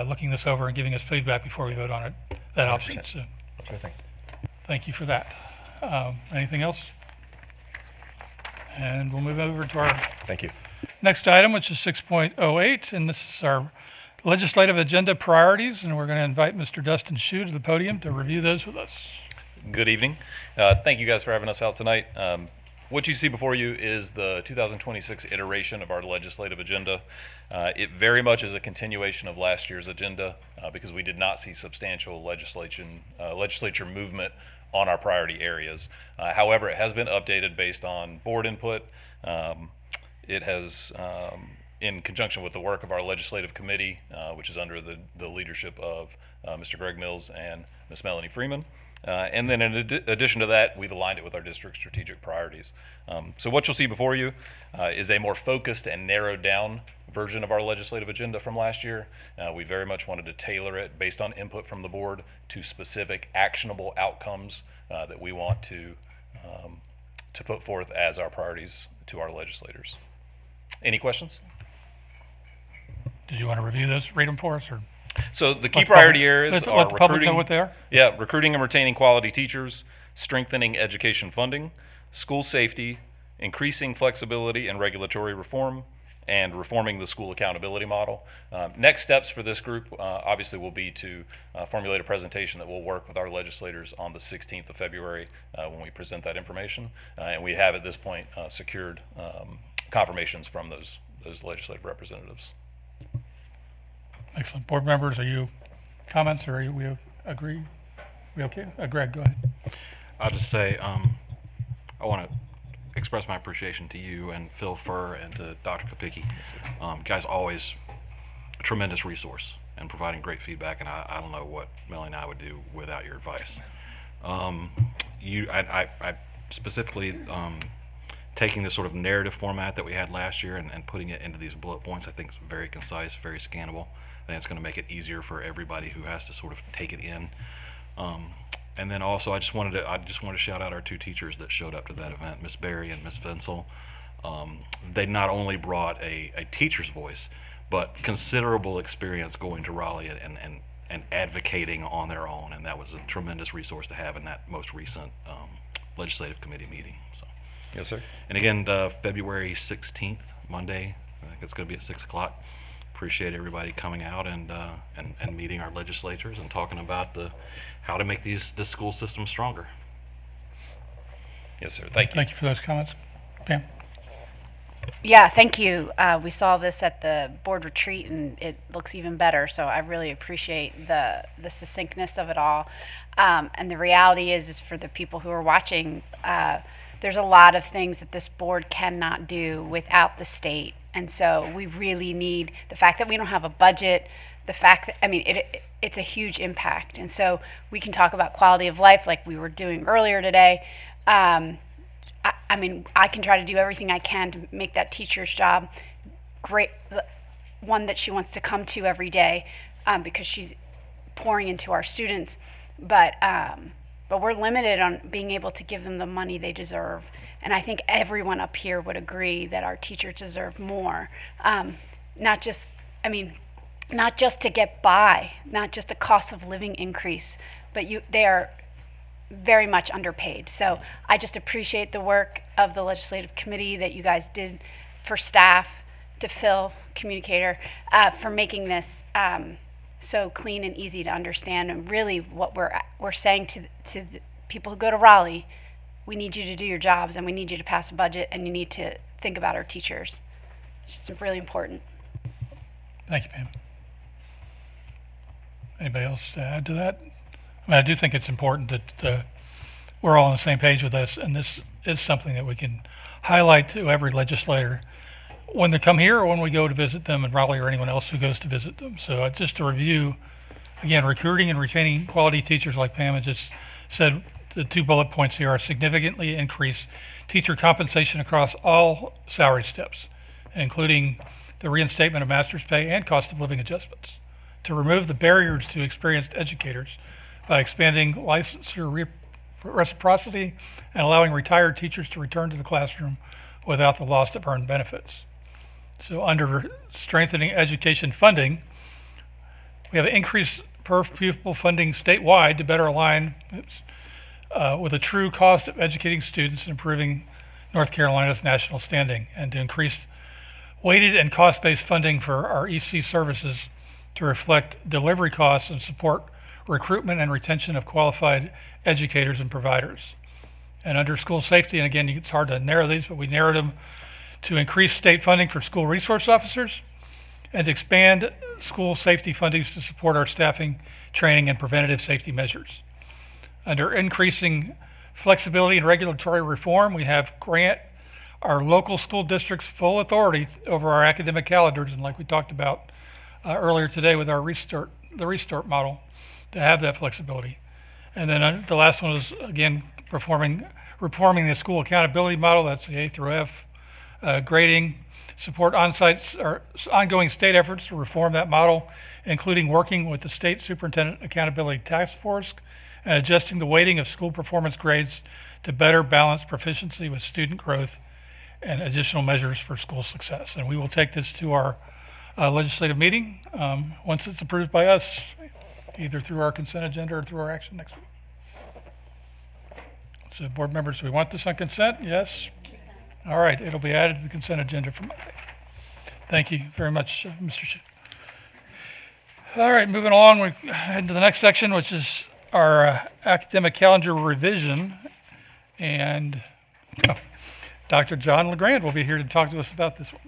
looking this over and giving us feedback before we vote on it, that option. 100%. So, Sure thing. thank you for that. Anything else? And we'll move over to our Thank you. next item, which is 6.08, and this is our legislative agenda priorities, and we're going to invite Mr. Dustin Shue to the podium to review those with us. Good evening. Thank you guys for having us out tonight. What you see before you is the 2026 iteration of our legislative agenda. It very much is a continuation of last year's agenda because we did not see substantial legislature movement on our priority areas. However, it has been updated based on board input. It has, in conjunction with the work of our legislative committee, which is under the leadership of Mr. Greg Mills and Ms. Melanie Freeman. And then in addition to that, we've aligned it with our district strategic priorities. So what you'll see before you is a more focused and narrowed down version of our legislative agenda from last year. We very much wanted to tailor it based on input from the board to specific actionable outcomes that we want to put forth as our priorities to our legislators. Any questions? Did you want to review those, read them for us, or? So the key Let the priority public- areas let are the public know recruiting. what they are? Yeah, recruiting and retaining quality teachers, strengthening education funding, school safety, increasing flexibility and regulatory reform, and reforming the school accountability model. Next steps for this group obviously will be to formulate a presentation that will work with our legislators on the 16th of February when we present that information. And we have at this point secured confirmations from those legislative representatives. Excellent. Board members, are you comments, or we agree? We okay? Greg, go ahead. I'll just say, I want to express my appreciation to you and Phil Furr and to Dr. Kopicki. You guys always a tremendous resource. and providing great feedback, and I don't know what Melanie and I would do without your advice. I specifically taking the sort of narrative format that we had last year and putting it into these bullet points, I think is very concise, very scannable. I think it's going to make it easier for everybody who has to sort of take it in. And then also, I just wanted to shout out our two teachers that showed up to that event, Miss Berry and Miss Fensel. They not only brought a teacher's voice, but considerable experience going to Raleigh and advocating on their own, and that was a tremendous resource to have in that most recent legislative committee meeting. So. Yes, sir. And again, February 16th, Monday, I think it's going to be at 6 o'clock. Appreciate everybody coming out and meeting our legislators and talking about how to make this school system stronger. Yes, sir. Thank you. Thank you for those comments. Pam? Yeah, thank you. We saw this at the board retreat, and it looks even better. So I really appreciate the succinctness of it all. And the reality is for the people who are watching, there's a lot of things that this board cannot do without the state. And so we really need the fact that we don't have a budget, the fact that, I mean, it's a huge impact. And so we can talk about quality of life like we were doing earlier today. I mean, I can try to do everything I can to make that teacher's job great, one that she wants to come to every day, because she's pouring into our students. But we're limited on being able to give them the money they deserve. And I think everyone up here would agree that our teachers deserve more. Not just to get by, not just a cost of living increase, but they are very much underpaid. So I just appreciate the work of the legislative committee that you guys did, for staff, to Phil, communicator, for making this so clean and easy to understand. And really what we're saying to the people who go to Raleigh, we need you to do your jobs, and we need you to pass a budget, and you need to think about our teachers. It's just really important. Thank you, Pam. Anybody else to add to that? I mean, I do think it's important that we're all on the same page with this, and this is something that we can highlight to every legislator when they come here or when we go to visit them in Raleigh, or anyone else who goes to visit them. So just to review, again, recruiting and retaining quality teachers, like Pam had just said, the 2 bullet points here are significantly increase teacher compensation across all salary steps, including the reinstatement of master's pay and cost of living adjustments, to remove the barriers to experienced educators by expanding licensure reciprocity and allowing retired teachers to return to the classroom without the loss of earned benefits. So under strengthening education funding, we have increased per pupil funding statewide to better align with a true cost of educating students and improving North Carolina's national standing, and to increase weighted and cost-based funding for our EC services to reflect delivery costs and support recruitment and retention of qualified educators and providers. And under school safety, and again, it's hard to narrow these, but we narrowed them to increase state funding for school resource officers and expand school safety fundings to support our staffing, training, and preventative safety measures. Under increasing flexibility and regulatory reform, we have grant our local school districts full authority over our academic calendars, and like we talked about earlier today with our the restart model, to have that flexibility. And then the last one is, again, reforming the school accountability model. That's the A through F. Grading, support ongoing state efforts to reform that model, including working with the State Superintendent Accountability Task Force and adjusting the weighting of school performance grades to better balance proficiency with student growth and additional measures for school success. And we will take this to our legislative meeting once it's approved by us, either through our consent agenda or through our action next week. So board members, do we want this on consent? Yes? All right, it'll be added to the consent agenda for Monday. Thank you very much, Mr. Schiff. All right, moving along, we head to the next section, which is our academic calendar revision. And Dr. John LeGrand will be here to talk to us about this one.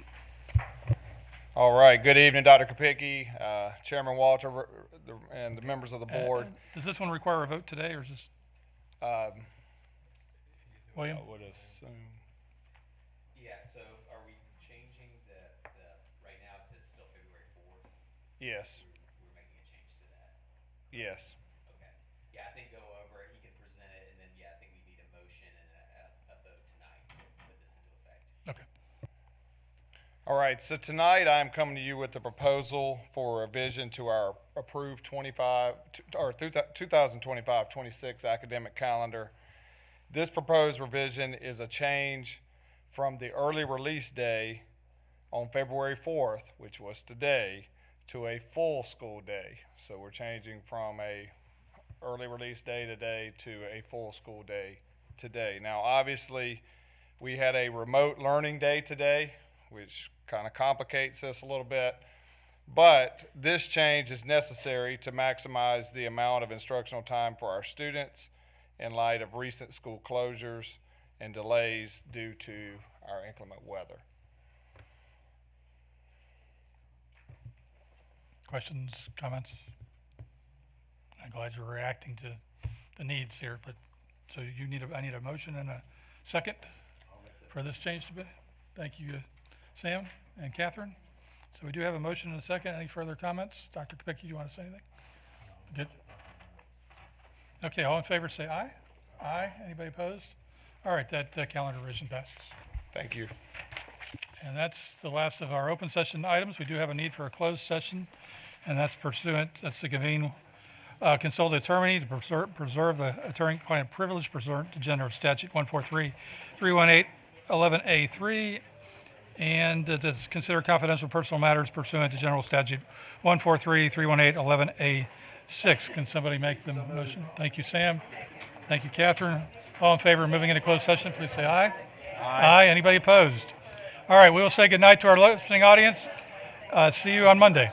All right. Good evening, Dr. Kopicki, Chairman Walter, and the members of the board. Does this one require a vote today, or is this? William? I would assume. Yeah. So, are we changing the right now? It says still February 4th. Yes. We're making Yes. Okay. Yeah, I think go over it, he can present it, and then, yeah, I think we need a motion and a vote tonight to put this into effect. Okay. All right, so tonight I'm coming to you with the proposal for revision to our approved 2025-26 academic calendar. This proposed revision is a change from the early release day on February 4th, which was today, to a full school day. So we're changing from a early release day today to a full school day today. Now, obviously, we had a remote learning day today, which kind of complicates this a little bit, but this change is necessary to maximize the amount of instructional time for our students in light of recent school closures and delays due to our inclement weather. Questions, comments? I'm glad you're reacting to the needs here, but, so I need a motion and a second for this change to be. Thank you, Sam and Catherine. So we do have a motion and a second. Any further comments? Dr. Kopicki, do you want to say anything? Good. Okay, all in favor say aye. Aye. Anybody opposed? All right, that calendar revision passes. Thank you. And that's the last of our open session items. We do have a need for a closed session, and that's to convene consult the attorney to preserve the attorney-client privilege pursuant to general statute 143-318-11A3, and to consider confidential personal matters pursuant to general statute 143-318-11A6. Can somebody make the motion? Thank you, Sam. Thank you, Catherine. All in favor of moving into closed session, please say aye. Aye. Anybody opposed? All right, we will say goodnight to our listening audience. See you on Monday.